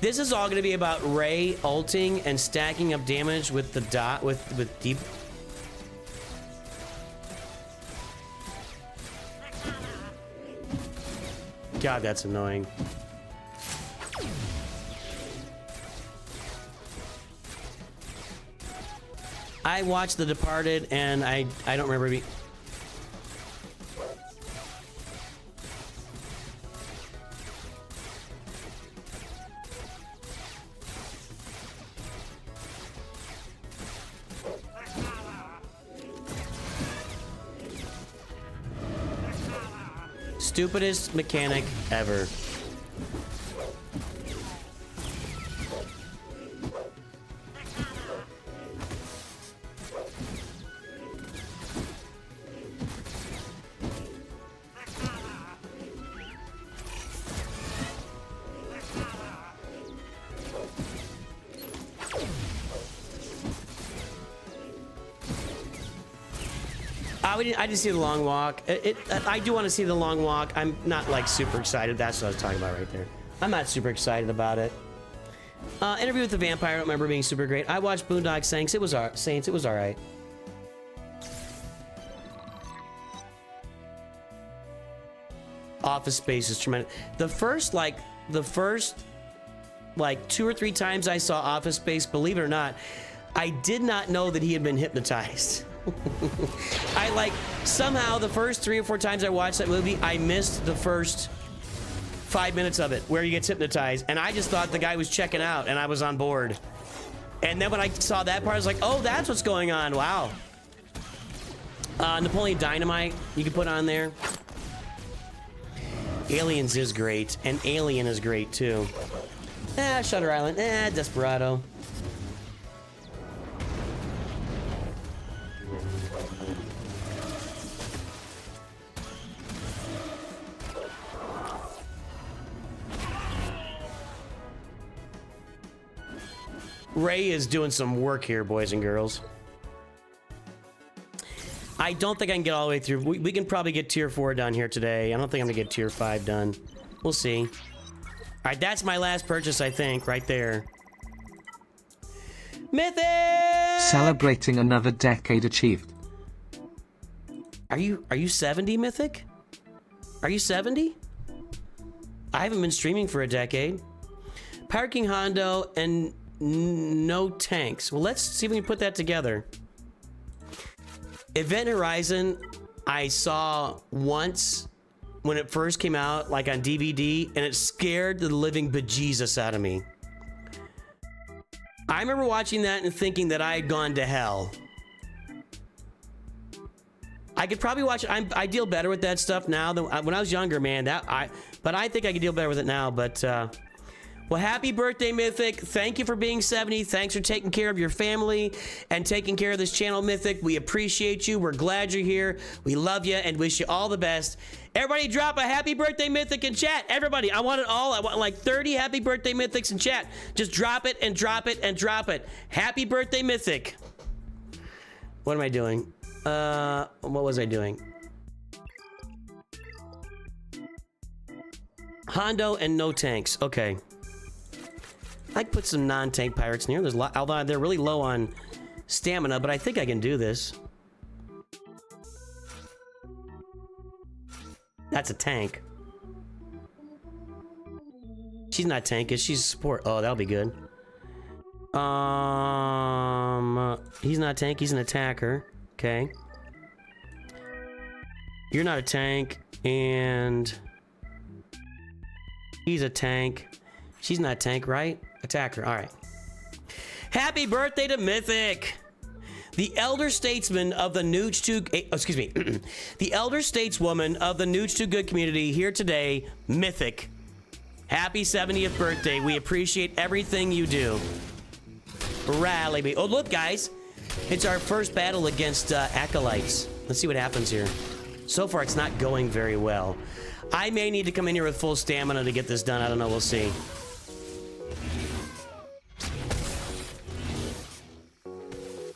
This is all going to be about Rey ulting and stacking up damage with the dot with deep. God, that's annoying. I watched The Departed and I don't remember being. Stupidest mechanic ever. I didn't see the long walk. I do want to see the long walk. I'm not like super excited. That's what I was talking about right there. I'm not super excited about it. Interview with the Vampire, I don't remember being super great. I watched Boondock Saints, it was alright. Office Space is tremendous. The first 2 or 3 times I saw Office Space, believe it or not, I did not know that he had been hypnotized. Somehow the first 3 or 4 times I watched that movie, I missed the first 5 minutes of it where he gets hypnotized, and I just thought the guy was checking out and I was on board. And then when I saw that part, I was like, oh, that's what's going on. Wow. Napoleon Dynamite you can put on there. Aliens is great, and Alien is great too. Shutter Island, Desperado. Ray is doing some work here, boys and girls. I don't think I can get all the way through. We can probably get tier 4 done here today. I don't think I'm gonna get tier 5 done. We'll see. All right, that's my last purchase, I think, right there. Mythic! Celebrating another decade achieved. Are you 70, Mythic? Are you 70? I haven't been streaming for a decade. Pirate King Hondo and no tanks. Well, let's see if we can put that together. Event Horizon, I saw once when it first came out, like on DVD, and it scared the living bejesus out of me. I remember watching that and thinking that I had gone to hell. I could probably watch it. I deal better with that stuff now than when I was younger, man. But I think I could deal better with it now. But well, happy birthday, Mythic. Thank you for being 70. Thanks for taking care of your family and taking care of this channel, Mythic. We appreciate you. We're glad you're here. We love you and wish you all the best. Everybody drop a happy birthday, Mythic, in chat. Everybody, I want it all. I want like 30 happy birthday Mythics in chat. Just drop it and drop it and drop it. Happy birthday, Mythic. What am I doing? What was I doing? Hondo and no tanks. Okay. I can put some non-tank pirates in here. Although they're really low on stamina, but I think I can do this. That's a tank. She's not tankish. She's support. Oh, that'll be good. He's not tank. He's an attacker. Okay. You're not a tank, and he's a tank. She's not tank, right? Attacker. All right. Happy birthday to Mythic, the elder statesman of the Nooch2Gud. Excuse me, the elder stateswoman of the Nooch2Gud community here today, Mythic. Happy 70th birthday. We appreciate everything you do. Rally me. Oh, look, guys. It's our first battle against acolytes. Let's see what happens here. So far, it's not going very well. I may need to come in here with full stamina to get this done. I don't know. We'll see.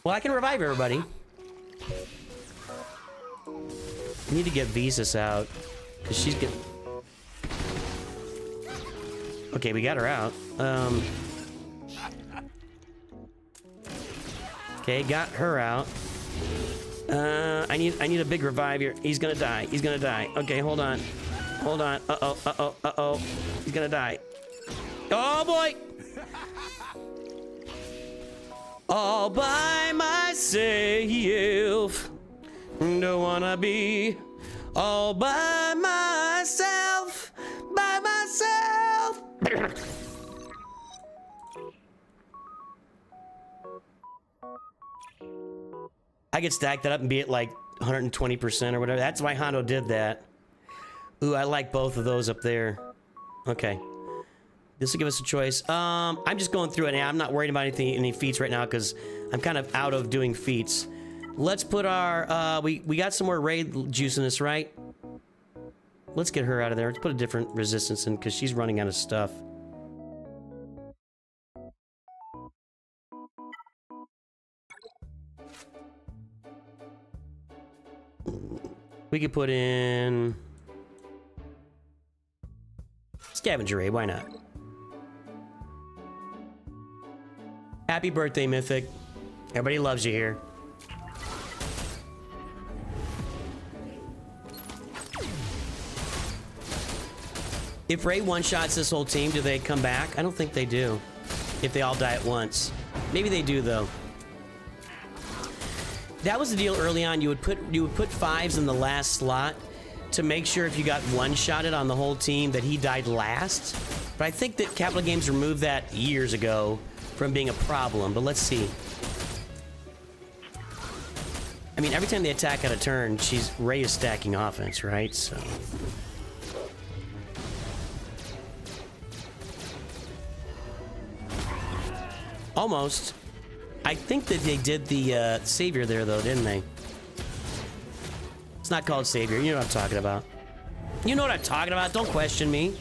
Well, I can revive everybody. I need to get Visas out, because she's getting... Okay, we got her out. Okay, got her out. I need a big revive here. He's gonna die. He's gonna die. Okay, hold on. Hold on. Uh-oh. He's gonna die. Oh, boy! All by myself. Don't wanna be all by myself. By myself. I could stack that up and be at like 120% or whatever. That's why Hondo did that. Ooh, I like both of those up there. Okay. This will give us a choice. I'm just going through it now. I'm not worried about any feats right now because I'm kind of out of doing feats. Let's put our, we got some more raid juice in this, right? Let's get her out of there. Let's put a different resistance in because she's running out of stuff. We could put in Scavenger Raid, why not? Happy birthday, Mythic. Everybody loves you here. If Ray one-shots this whole team, do they come back? I don't think they do. If they all die at once. Maybe they do, though. That was the deal early on. You would put fives in the last slot to make sure if you got one-shotted on the whole team that he died last. But I think that Capital Games removed that years ago from being a problem. But let's see. I mean, every time they attack out of turn, Ray is stacking offense, right? So... Almost. I think that they did the Savior there, though, didn't they? It's not called Savior. You know what I'm talking about. You know what I'm talking about. Don't question me.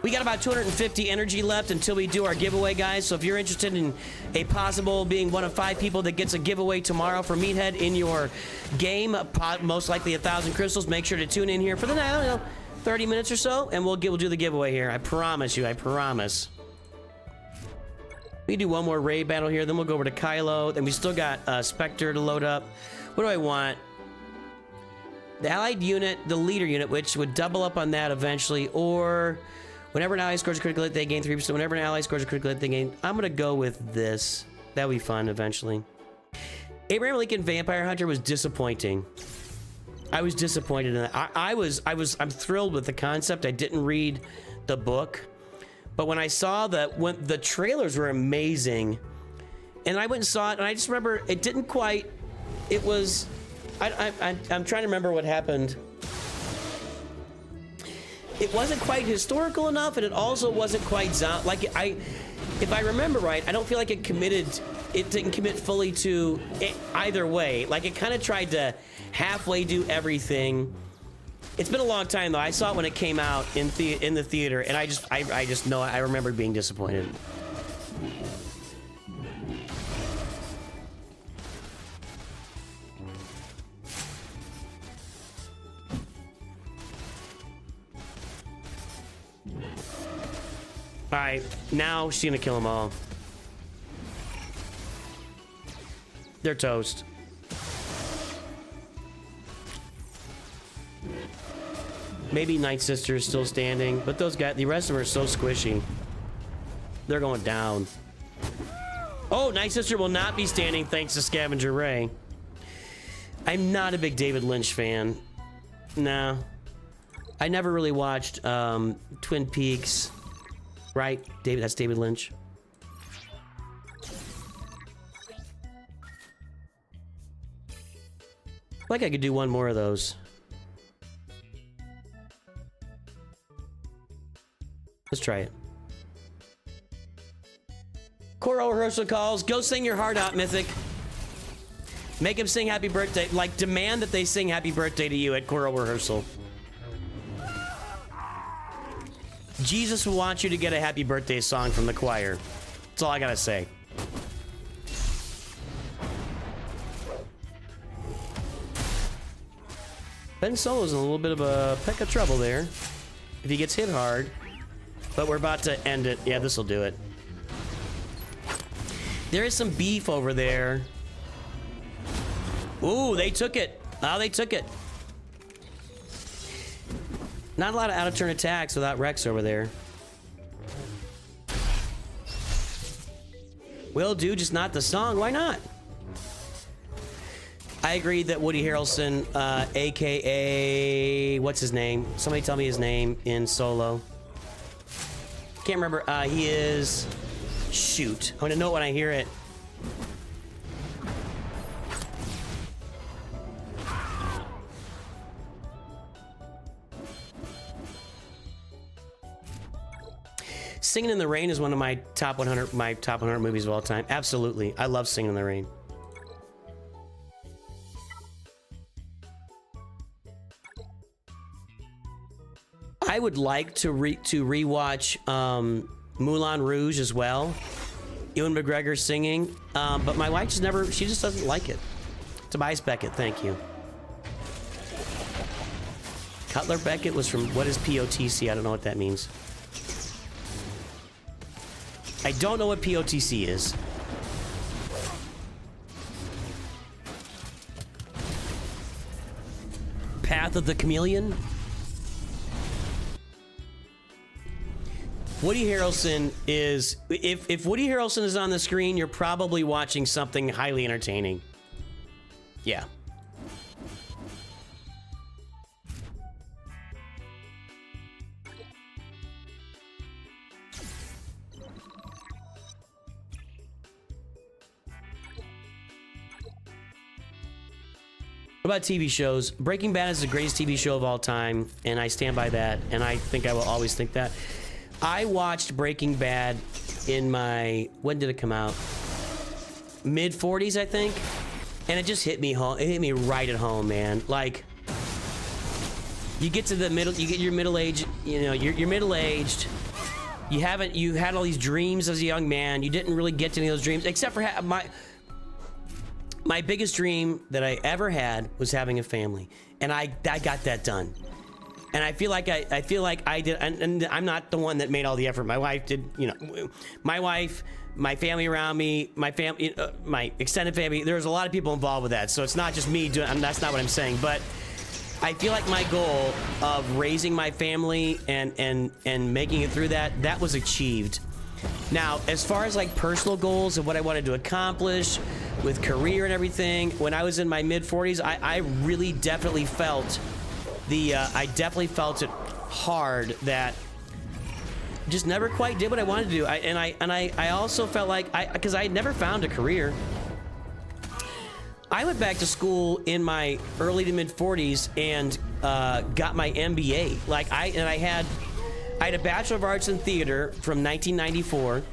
We got about 250 energy left until we do our giveaway, guys. So if you're interested in a possible being one of 5 people that gets a giveaway tomorrow for Meathead in your game, most likely 1,000 crystals, make sure to tune in here for the, I don't know, 30 minutes or so, and we'll do the giveaway here. I promise you, I promise. We can do one more raid battle here, then we'll go over to Kylo. Then we still got Spectre to load up. What do I want? The allied unit, the leader unit, which would double up on that eventually, or whenever an ally scores a critical hit, they gain 3%. Whenever an ally scores a critical hit, they gain... I'm gonna go with this. That'll be fun eventually. Abraham Lincoln Vampire Hunter was disappointing. I was disappointed in that. I'm thrilled with the concept. I didn't read the book, but when I saw that, when the trailers were amazing, and I went and saw it, and I just remember it didn't quite. It was. I'm trying to remember what happened. It wasn't quite historical enough, and it also wasn't quite like if I remember right, I don't feel like it committed. It didn't commit fully to it either way. Like it kind of tried to halfway do everything. It's been a long time though. I saw it when it came out in the theater, and I just know I remember being disappointed. All right, now she's gonna kill them all. They're toast. Maybe Night Sister is still standing, but those guys, the rest of them are so squishy. They're going down. Oh, Night Sister will not be standing thanks to Scavenger Ray. I'm not a big David Lynch fan. No. I never really watched Twin Peaks. Right? That's David Lynch. Like I could do one more of those. Let's try it. Choral rehearsal calls. Go sing your heart out, Mythic. Make him sing happy birthday. Like, demand that they sing happy birthday to you at choral rehearsal. Jesus will want you to get a happy birthday song from the choir. That's all I gotta say. Ben Solo's in a little bit of a peck of trouble there if he gets hit hard. But we're about to end it. Yeah, this will do it. There is some beef over there. Ooh, they took it. Oh, they took it. Not a lot of out-of-turn attacks without Rex over there. Will do, just not the song. Why not? I agree that Woody Harrelson, a.k.a. what's his name? Somebody tell me his name in Solo. Can't remember. He is... Shoot. I'm going to know it when I hear it. Singing in the Rain is one of my top 100 movies of all time. Absolutely. I love Singing in the Rain. I would like to rewatch Moulin Rouge as well. Ewan McGregor singing, but my wife she just doesn't like it. Tobias Beckett, thank you. Cutler Beckett was from, what is POTC? I don't know what that means. I don't know what POTC is. Path of the Chameleon? Woody Harrelson is... If Woody Harrelson is on the screen, you're probably watching something highly entertaining. Yeah. What about TV shows? Breaking Bad is the greatest TV show of all time, and I stand by that, and I think I will always think that. I watched Breaking Bad in my... When did it come out? Mid-40s, I think. And it just hit me home. It hit me right at home, man. Like, you get to the middle... You get your middle age... You know, you're middle-aged. You had all these dreams as a young man. You didn't really get to any of those dreams, except for my biggest dream that I ever had was having a family, and I got that done. And I feel like I did, and I'm not the one that made all the effort. My wife did, you know. My wife, my family around me, my family, my extended family. There's a lot of people involved with that, so it's not just me doing. And that's not what I'm saying, but I feel like my goal of raising my family and making it through that was achieved. Now, as far as like personal goals and what I wanted to accomplish with career and everything, when I was in my mid-40s, I really definitely felt I definitely felt it hard that just never quite did what I wanted to do. I also felt like because I had never found a career. I went back to school in my early to mid-40s and got my MBA. Like I had a Bachelor of Arts in Theater from 1994,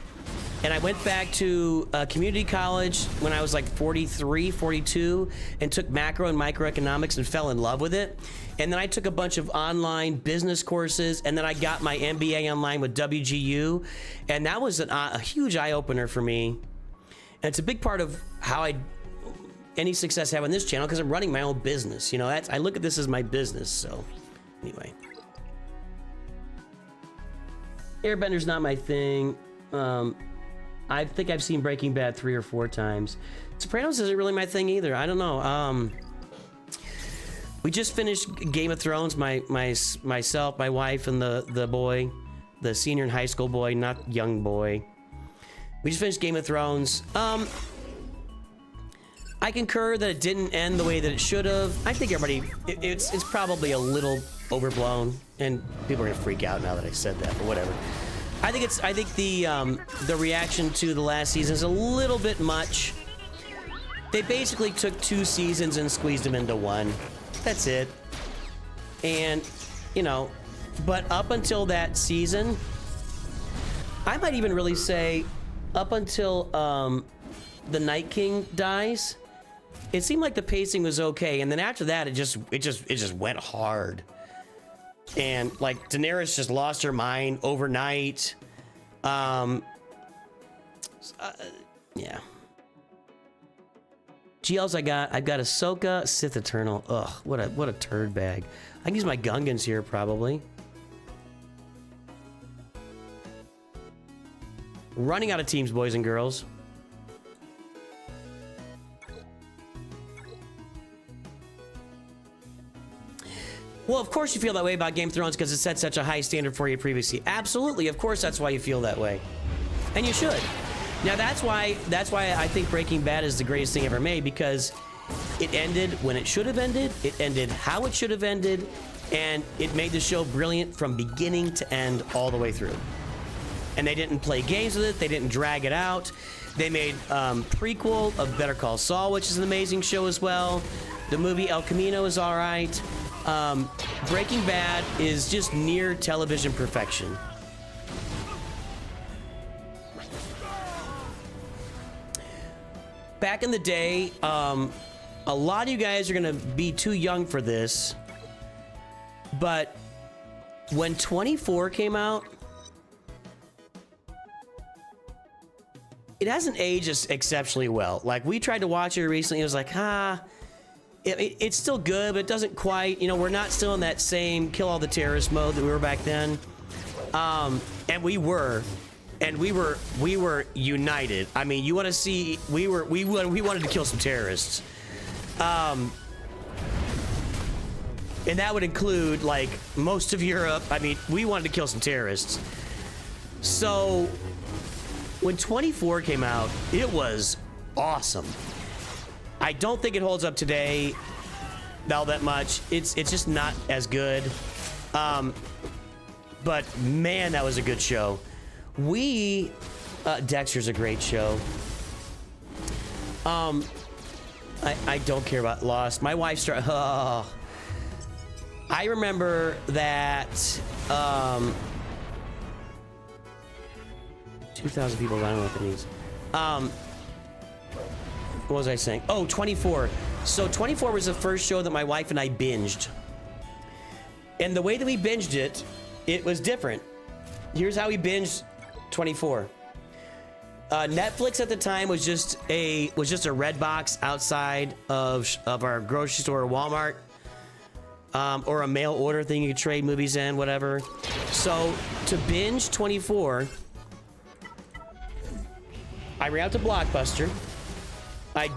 and I went back to community college when I was like 43, 42, and took macro and microeconomics and fell in love with it. And then I took a bunch of online business courses, and then I got my MBA online with WGU, and that was a huge eye-opener for me. And it's a big part of how any success I have on this channel, because I'm running my own business. You know, I look at this as my business. So anyway, Airbender's not my thing. I think I've seen Breaking Bad 3 or 4 times. Sopranos isn't really my thing either. I don't know. We just finished Game of Thrones. Myself, my wife, and the boy, the senior in high school boy, not young boy. We just finished Game of Thrones. I concur that it didn't end the way that it should have. I think everybody, it's probably a little overblown, and people are gonna freak out now that I said that, but whatever. I think the reaction to the last season is a little bit much. They basically took 2 seasons and squeezed them into 1. That's it. And, you know, but up until that season, I might even really say up until the Night King dies, it seemed like the pacing was okay, and then after that it just went hard. And like Daenerys just lost her mind overnight. Yeah. GLs I've got Ahsoka, Sith Eternal. Ugh, what a turd bag. I can use my Gungans here probably. Running out of teams, boys and girls. Well, of course you feel that way about Game of Thrones because it set such a high standard for you previously. Absolutely, of course that's why you feel that way. And you should. Now that's why I think Breaking Bad is the greatest thing ever made, because it ended when it should have ended, it ended how it should have ended, and it made the show brilliant from beginning to end all the way through. And they didn't play games with it, they didn't drag it out. They made prequel of Better Call Saul, which is an amazing show as well. The movie El Camino is all right. Breaking Bad is just near television perfection. Back in the day, a lot of you guys are gonna be too young for this, but when 24 came out, it hasn't aged exceptionally well. Like, we tried to watch it recently, it was like, it's still good, but it doesn't quite, you know, we're not still in that same kill all the terrorists mode that we were back then. And we were united. I mean, you want to see, we wanted to kill some terrorists. And that would include like most of Europe. I mean, we wanted to kill some terrorists. So when 24 came out, it was awesome. I don't think it holds up today all that much. It's just not as good. But man, that was a good show. Dexter's a great show. I don't care about Lost. My wife started. Oh, I remember that 2,000 people. I don't know what that means. What was I saying? Oh, 24. So 24 was the first show that my wife and I binged. And the way that we binged it, it was different. Here's how we binged 24. Netflix at the time was just a red box outside of our grocery store or Walmart, or a mail order thing you could trade movies in, whatever. So to binge 24, I ran out to Blockbuster. I'd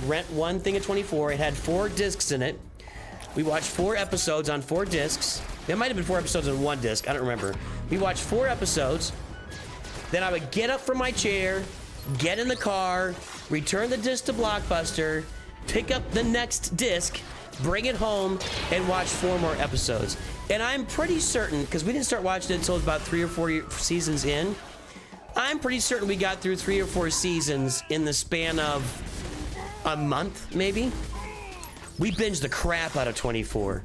rent one thing at 24. It had 4 discs in it. We watched 4 episodes on 4 discs. There might have been 4 episodes on 1 disc. I don't remember. We watched 4 episodes. Then I would get up from my chair, get in the car, return the disc to Blockbuster, pick up the next disc, bring it home, and watch 4 more episodes. And I'm pretty certain, because we didn't start watching it until about 3 or 4 seasons in, I'm pretty certain we got through 3 or 4 seasons in the span of a month, maybe. We binged the crap out of 24.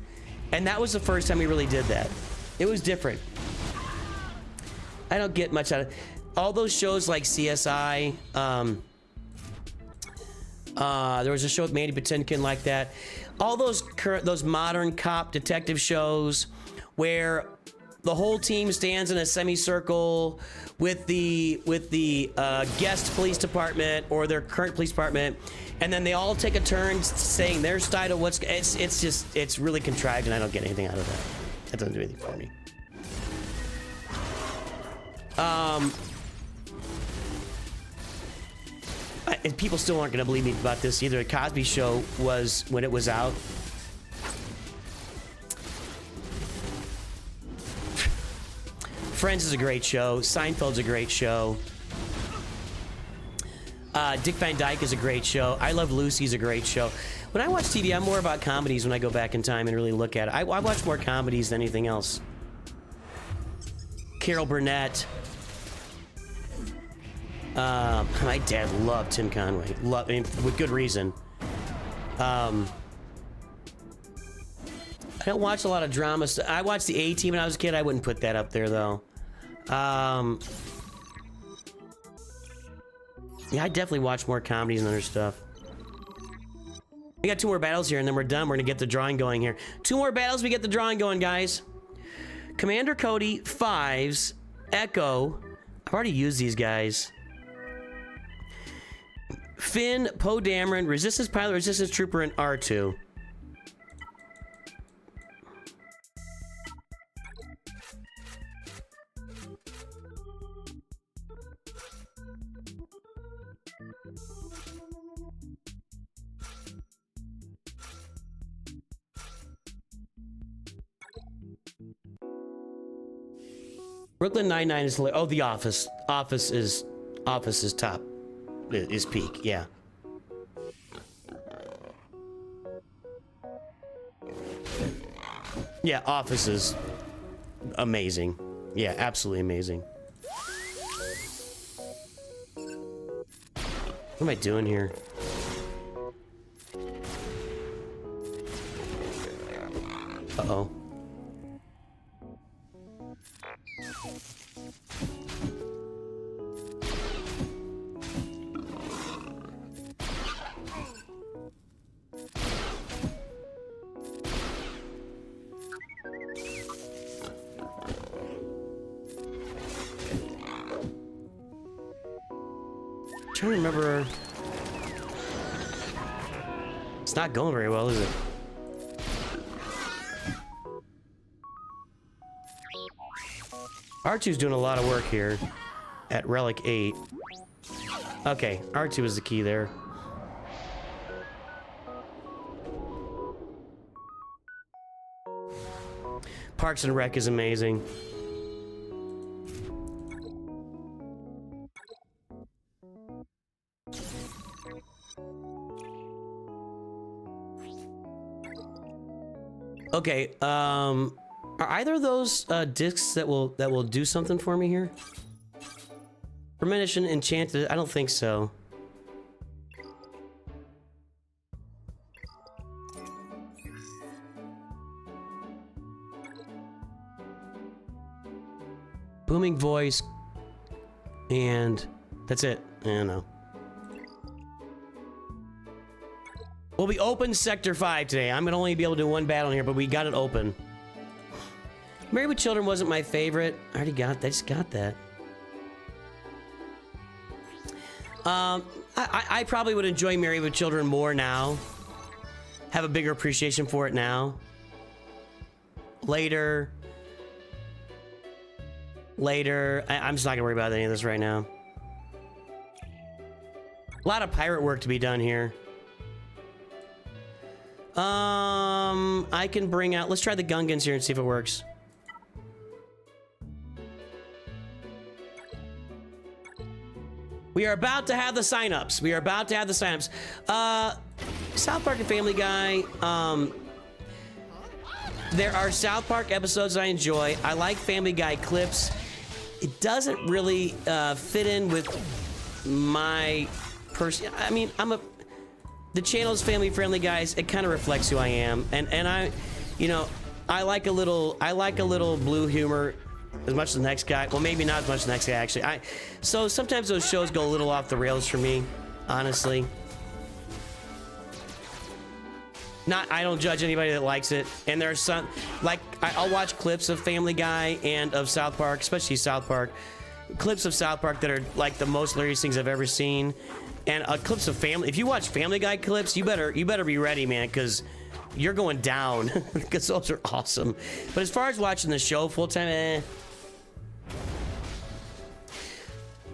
And that was the first time we really did that. It was different. I don't get much out of all those shows like CSI. There was a show with Mandy Patinkin like that. All those modern cop detective shows where the whole team stands in a semicircle with the guest police department or their current police department, and then they all take a turn saying their side of what's. It's really contrived, and I don't get anything out of that. That doesn't do anything for me. And people still aren't going to believe me about this either. The Cosby Show was, when it was out, Friends is a great show. Seinfeld's a great show. Dick Van Dyke is a great show. I Love Lucy's a great show. When I watch TV, I'm more about comedies when I go back in time and really look at it. I watch more comedies than anything else. Carol Burnett. My dad loved Tim Conway. I mean, with good reason. I don't watch a lot of drama. I watched the A-Team when I was a kid. I wouldn't put that up there, though. Yeah, I definitely watch more comedies and other stuff. We got 2 more battles here, and then we're done. We're gonna get the drawing going here. 2 more battles, we get the drawing going, guys. Commander Cody, 5s, Echo. I've already used these guys. Finn, Poe Dameron, Resistance Pilot, Resistance Trooper, and R2. Brooklyn Nine-Nine is hilarious. Oh, The Office. Office is top. Is peak, yeah. Yeah, Office is amazing. Yeah, absolutely amazing. What am I doing here? Uh-oh. Trying to remember. It's not going very well, is it? R2's doing a lot of work here at Relic 8. Okay, R2 is the key there. Parks and Rec is amazing. Okay, are either of those discs that will do something for me here? Premonition, Enchanted, I don't think so. Booming Voice, and that's it. I don't know. Well, we opened Sector 5 today. I'm gonna only be able to do one battle here, but we got it open. Married with Children wasn't my favorite. I already got that. I just got that. I probably would enjoy Married with Children more now. Have a bigger appreciation for it now. Later. I'm just not gonna worry about any of this right now. A lot of pirate work to be done here. I can bring out... Let's try the Gungans here and see if it works. We are about to have the signups. We are about to have the signups. South Park and Family Guy. There are South Park episodes that I enjoy. I like Family Guy clips. It doesn't really fit in with my person. I mean, the channel's family friendly, guys. It kind of reflects who I am, and I, you know, I like a little blue humor as much as the next guy. Well, maybe not as much as the next guy, actually. So sometimes those shows go a little off the rails for me, honestly. I don't judge anybody that likes it. And there's some, like, I'll watch clips of Family Guy and of South Park, especially South Park. Clips of South Park that are like the most hilarious things I've ever seen. And clips of Family, if you watch Family Guy clips, you better be ready, man, because you're going down, because those are awesome. But as far as watching the show full time,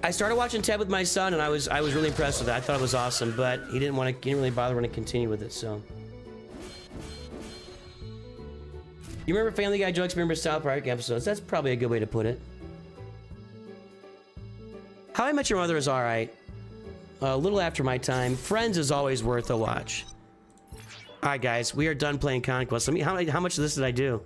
I started watching Ted with my son, and I was really impressed with it. I thought it was awesome, but he didn't really bother to continue with it. So, you remember Family Guy jokes? Remember South Park episodes? That's probably a good way to put it. How I Met Your Mother is all right. A little after my time. Friends is always worth a watch. All right, guys, we are done playing Conquest. How much of this did I do?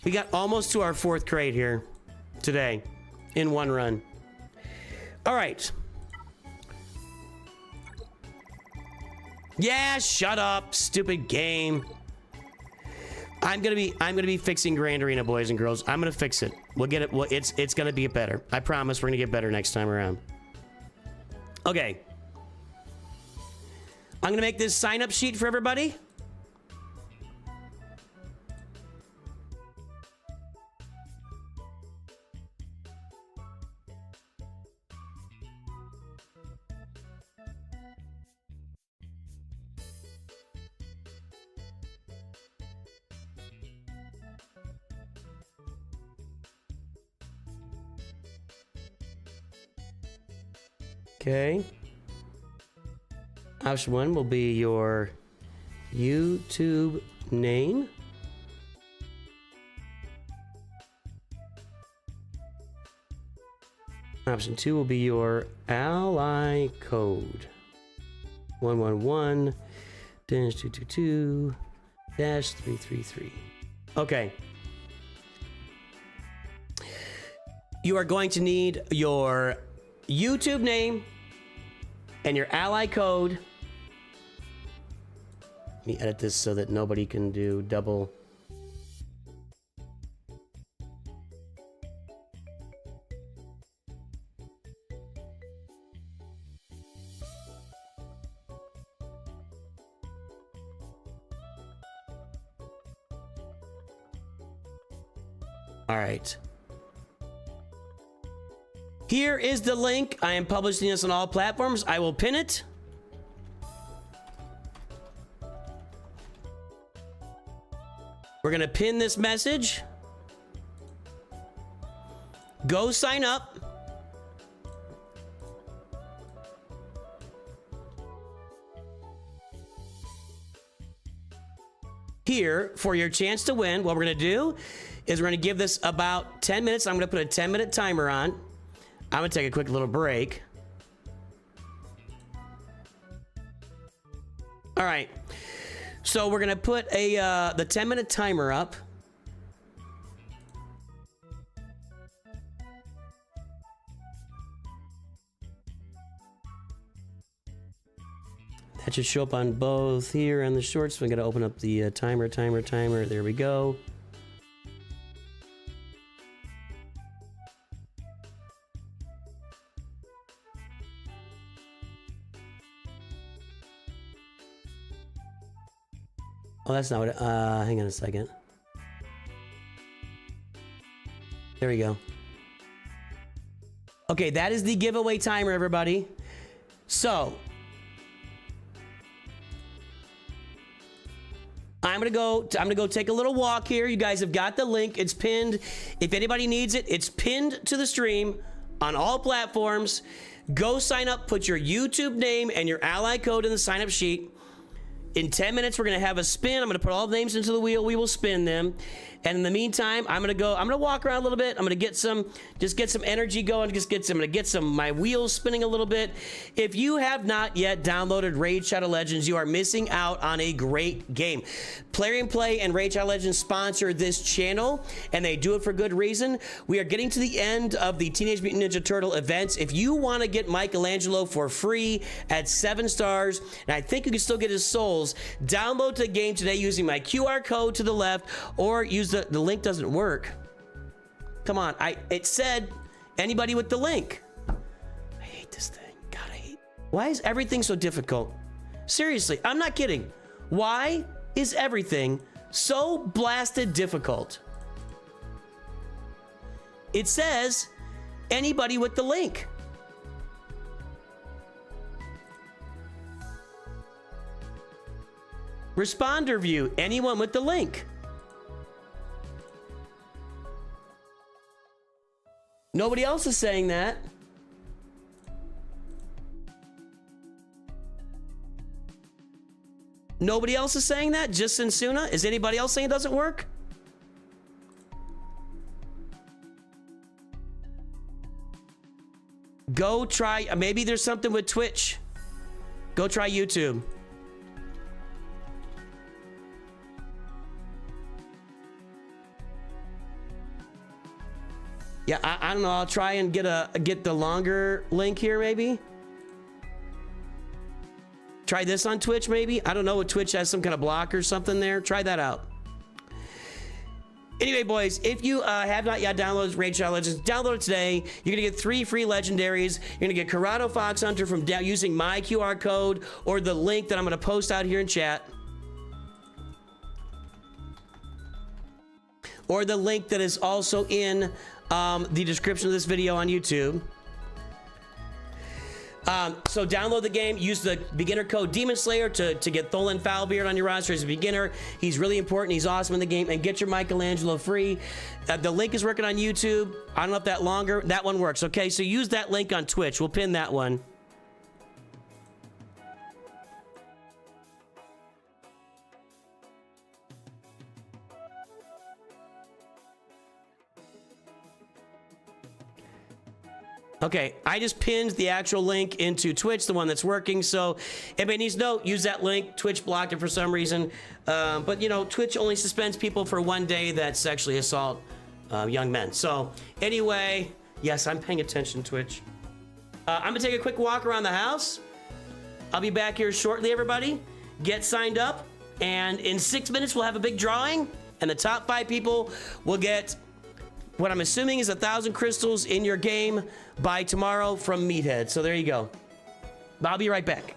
We got almost to our 4th crate here today in one run. All right. Yeah, shut up, stupid game. I'm gonna be fixing Grand Arena, boys and girls. I'm gonna fix it. We'll get it. Well, it's gonna be better. I promise we're gonna get better next time around. Okay. I'm gonna make this sign-up sheet for everybody. Okay. Option 1 will be your YouTube name. Option 2 will be your ally code. 111-222-333. Okay. You are going to need your YouTube name and your ally code. Let me edit this so that nobody can do double. All right. Here is the link. I am publishing this on all platforms. I will pin it. We're going to pin this message. Go sign up. Here for your chance to win. What we're going to do is we're going to give this about 10 minutes. I'm going to put a 10-minute timer on. I'm going to take a quick little break. All right. So we're going to put the 10-minute timer up. That should show up on both here and the shorts. So we got to open up the timer. There we go. Oh, that's not what it, hang on a second. There we go. Okay, that is the giveaway timer, everybody. So I'm gonna go take a little walk here. You guys have got the link. It's pinned. If anybody needs it, it's pinned to the stream on all platforms. Go sign up, put your YouTube name and your ally code in the sign up sheet. In 10 minutes, we're gonna have a spin. I'm gonna put all the names into the wheel. We will spin them. And in the meantime, I'm gonna walk around a little bit. I'm gonna get some energy going. I'm gonna get my wheels spinning a little bit. If you have not yet downloaded Raid Shadow Legends, you are missing out on a great game. Plarium Play and Raid Shadow Legends sponsor this channel, and they do it for good reason. We are getting to the end of the Teenage Mutant Ninja Turtle events. If you wanna get Michelangelo for free at 7 stars, and I think you can still get his souls, download the game today using my QR code to the left, or use the link doesn't work. Come on, it said anybody with the link. I hate this thing. God, I hate. Why is everything so difficult? Seriously, I'm not kidding. Why is everything so blasted difficult? It says anybody with the link. Responder view, anyone with the link. Nobody else is saying that. Nobody else is saying that? Just Sensuna? Is anybody else saying it doesn't work? Go try, maybe there's something with Twitch. Go try YouTube. Yeah, I don't know. I'll try and get the longer link here, maybe. Try this on Twitch, maybe. I don't know if Twitch has some kind of block or something there. Try that out. Anyway, boys, if you have not yet downloaded Raid Shadow Legends, download it today. You're gonna get 3 free legendaries. You're gonna get Corrado Fox Hunter from using my QR code or the link that I'm gonna post out here in chat. Or the link that is also in the description of this video on YouTube. So download the game, use the beginner code DEMONSLAYER to get Tholin Foulbeard on your roster as a beginner. He's really important, he's awesome in the game, and get your Michelangelo free. The link is working on YouTube. I don't know if that one works. Okay, so use that link on Twitch. We'll pin that one. Okay, I just pinned the actual link into Twitch, the one that's working. So everybody needs to know, use that link. Twitch blocked it for some reason. But you know, Twitch only suspends people for 1 day that sexually assault young men. So anyway, yes, I'm paying attention, Twitch. I'm gonna take a quick walk around the house. I'll be back here shortly, everybody. Get signed up, and in 6 minutes we'll have a big drawing, and the top 5 people will get what I'm assuming is 1,000 crystals in your game by tomorrow from Meathead. So there you go. I'll be right back.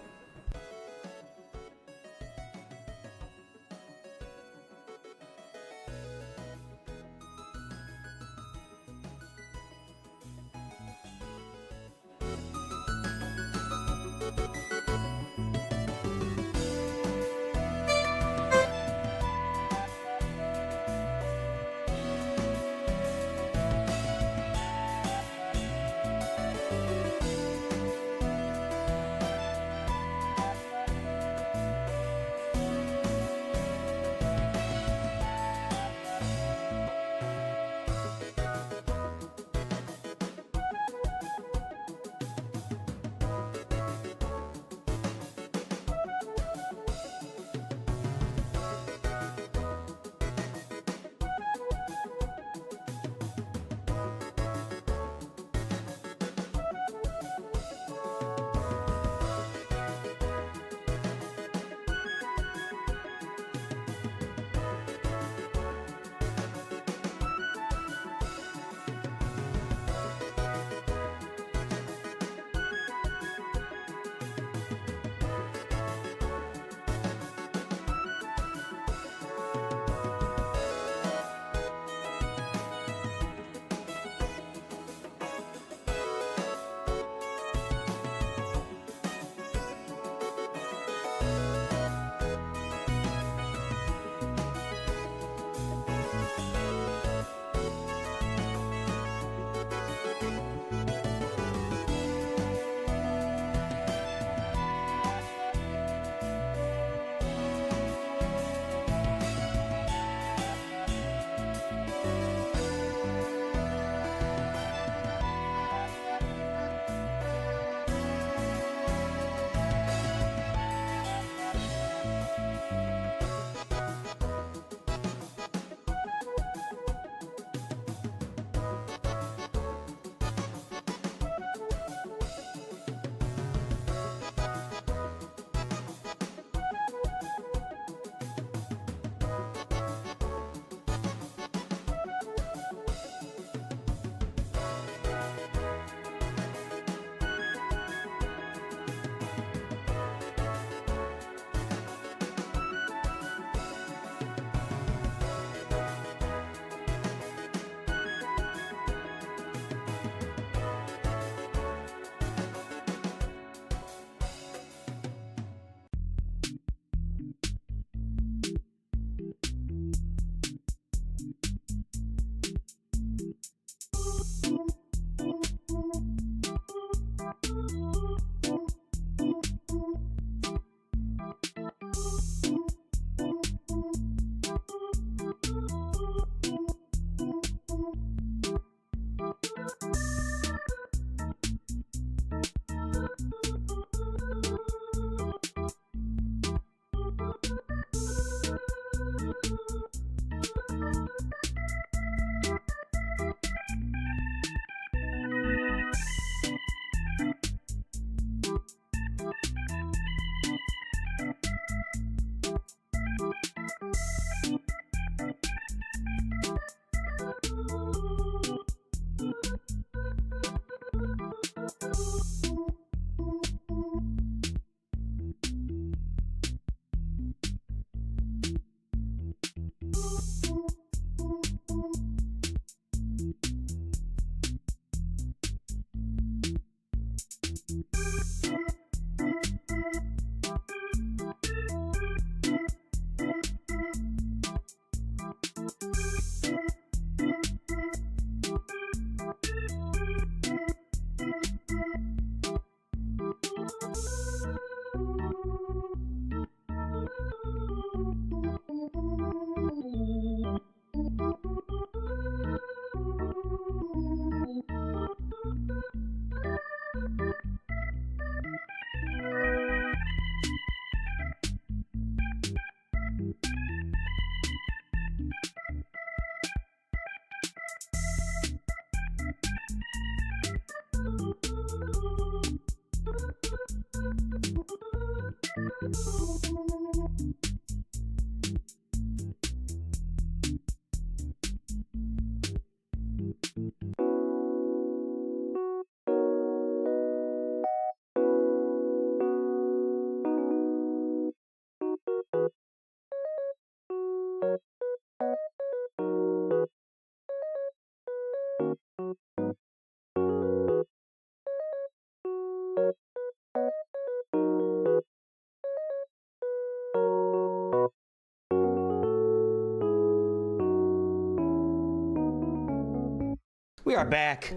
We are back.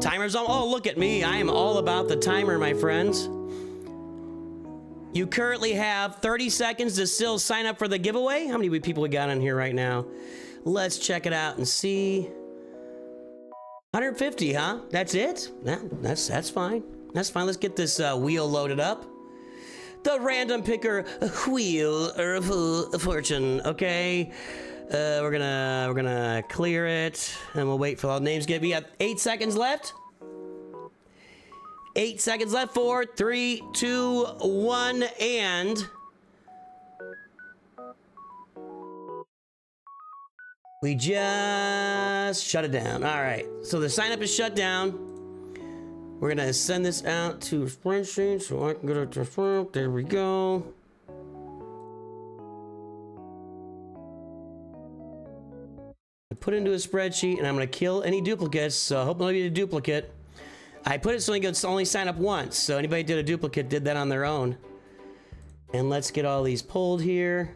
Timer's on. Oh, look at me. I am all about the timer, my friends. You currently have 30 seconds to still sign up for the giveaway. How many people we got on here right now? Let's check it out and see. 150, huh? That's it? That's fine. That's fine. Let's get this wheel loaded up. The random picker wheel of fortune. Okay. We're gonna clear it and we'll wait for all the names to get. We have 8 seconds left. 8 seconds left. 4, 3, 2, 1, and we just shut it down. All right. So the sign up is shut down. We're gonna send this out to spreadsheet so I can go to the. There we go. Put it into a spreadsheet, and I'm gonna kill any duplicates. So I hope nobody did a duplicate. I put it so you can only sign up once. So anybody did a duplicate did that on their own. And let's get all these pulled here.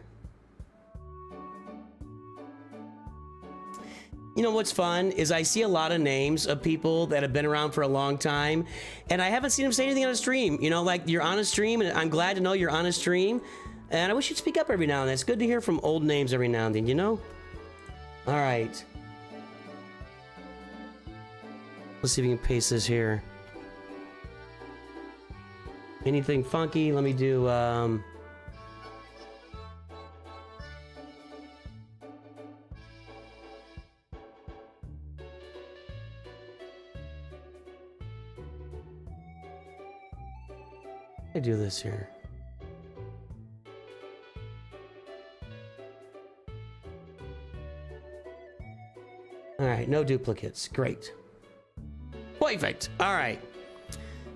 You know what's fun is I see a lot of names of people that have been around for a long time, and I haven't seen them say anything on a stream. You know, like you're on a stream, and I'm glad to know you're on a stream. And I wish you'd speak up every now and then. It's good to hear from old names every now and then, you know? All right. Let's see if we can paste this here. Anything funky? Let me do, I do this here. All right, no duplicates. Great. Perfect. All right.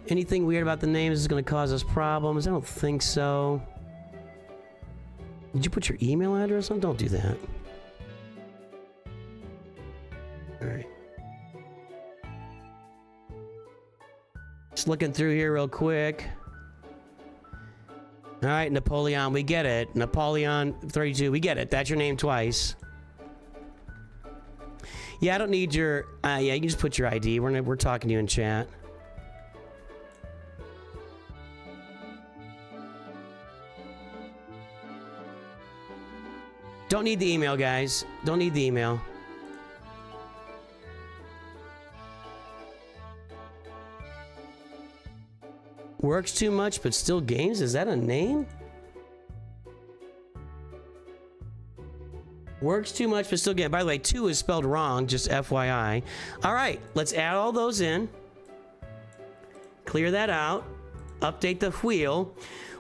Anything weird about the names is going to cause us problems? I don't think so. Did you put your email address on? Don't do that. All right. Just looking through here real quick. All right, Napoleon, we get it. Napoleon 32, we get it. That's your name twice. Yeah, I don't need your... yeah, you can just put your ID. We're talking to you in chat. Don't need the email, guys. Don't need the email. Works too much, but still games? Is that a name? Works too much, but still games. By the way, 2 is spelled wrong, just FYI. All right, let's add all those in. Clear that out. Update the wheel.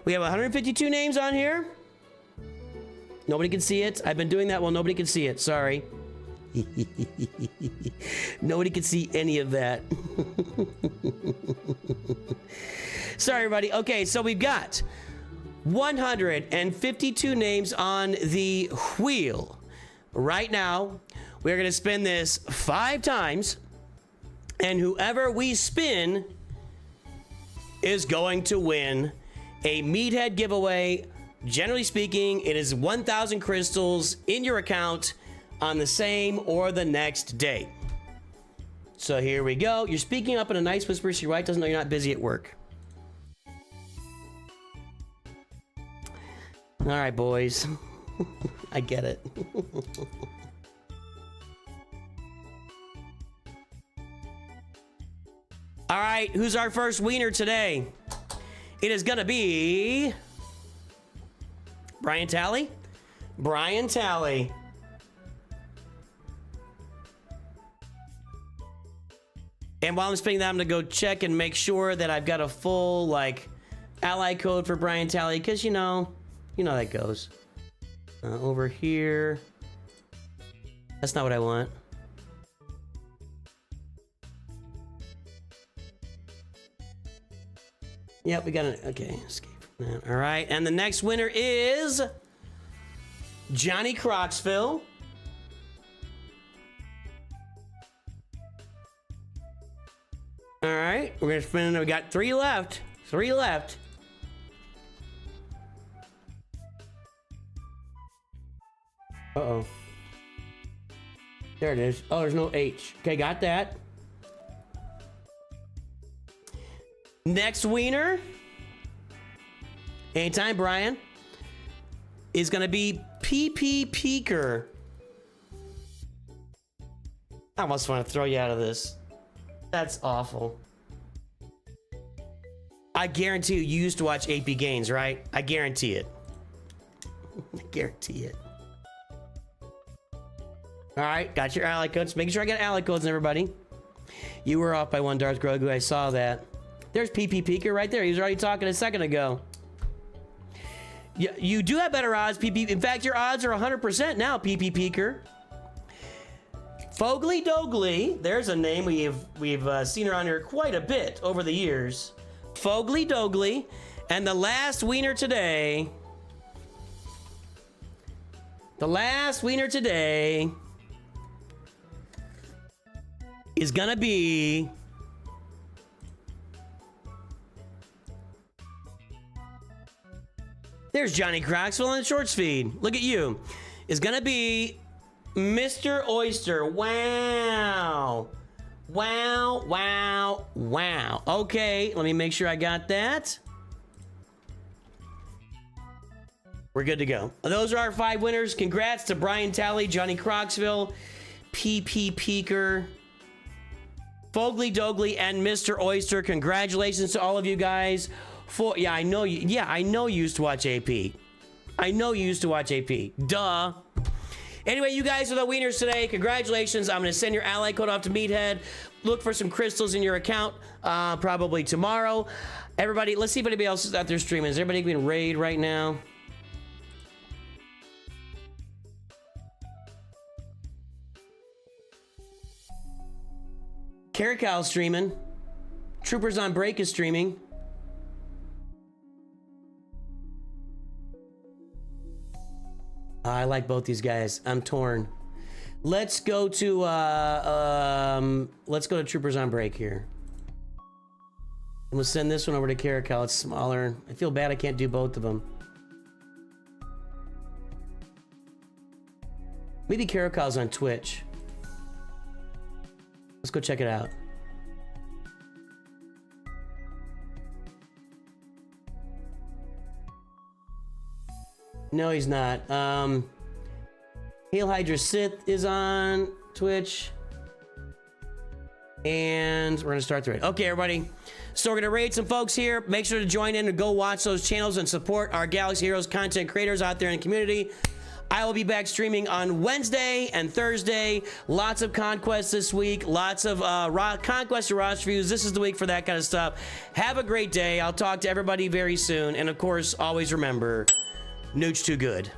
We have 152 names on here. Nobody can see it. I've been doing that while nobody can see it. Sorry. Nobody can see any of that. Sorry, everybody. Okay, so we've got 152 names on the wheel. Right now, we're going to spin this 5 times, and whoever we spin is going to win a Meathead giveaway. Generally speaking, it is 1,000 crystals in your account on the same or the next day. So here we go. You're speaking up in a nice whisper so your wife doesn't know you're not busy at work. All right, boys. I get it. All right, who's our first wiener today? It is gonna be Brian Talley. Brian Talley. And while I'm spinning that, I'm gonna go check and make sure that I've got a full like ally code for Brian Talley, because you know how that goes. Over here. That's not what I want. Yep, we got an... Okay, escape from that. All right, and the next winner is... Johnny Croxville. All right, we're gonna spin it. We got 3 left. 3 left. Uh-oh. There it is. Oh, there's no H. Okay, got that. Next wiener, anytime, Brian, is going to be PP Peeker. I almost want to throw you out of this. That's awful. I guarantee you used to watch AP Games, right? I guarantee it. I guarantee it. All right, got your ally codes. Making sure I got ally codes, everybody. You were off by one, Darth Grogu. I saw that. There's PP Peeker right there. He was already talking a second ago. You do have better odds, PP. In fact, your odds are 100% now, PP Peeker. Fogly Dogly. There's a name we've seen around here quite a bit over the years. Fogly Dogly. And the last wiener today. The last wiener today is gonna be there's Johnny Croxville in the shorts feed. Look at you. Is gonna be Mr. Oyster. Wow. Wow, wow, wow. Okay, let me make sure I got that. We're good to go. Those are our 5 winners. Congrats to Brian Talley, Johnny Croxville, PP Peeker, Fogly Dogly, and Mr. Oyster. Congratulations to all of you guys. I know you. Yeah, I know you used to watch AP. I know you used to watch AP. Duh. Anyway, you guys are the winners today. Congratulations. I'm going to send your ally code off to Meathead. Look for some crystals in your account probably tomorrow. Everybody, let's see if anybody else is out there streaming. Is everybody being raid right now? Caracal streaming. Troopers on Break is streaming. I like both these guys. I'm torn. Let's go to Troopers on Break here. I'm gonna send this one over to Caracal. It's smaller. I feel bad I can't do both of them. Maybe Caracal's on Twitch. Let's go check it out. No, he's not. Hail Hydra Sith is on Twitch. And we're gonna start the raid. Okay, everybody. So we're gonna raid some folks here. Make sure to join in and go watch those channels and support our Galaxy Heroes content creators out there in the community. I will be back streaming on Wednesday and Thursday. Lots of Conquest this week. Lots of Conquest and roster reviews. This is the week for that kind of stuff. Have a great day. I'll talk to everybody very soon. And of course, always remember, Nooch2Gud.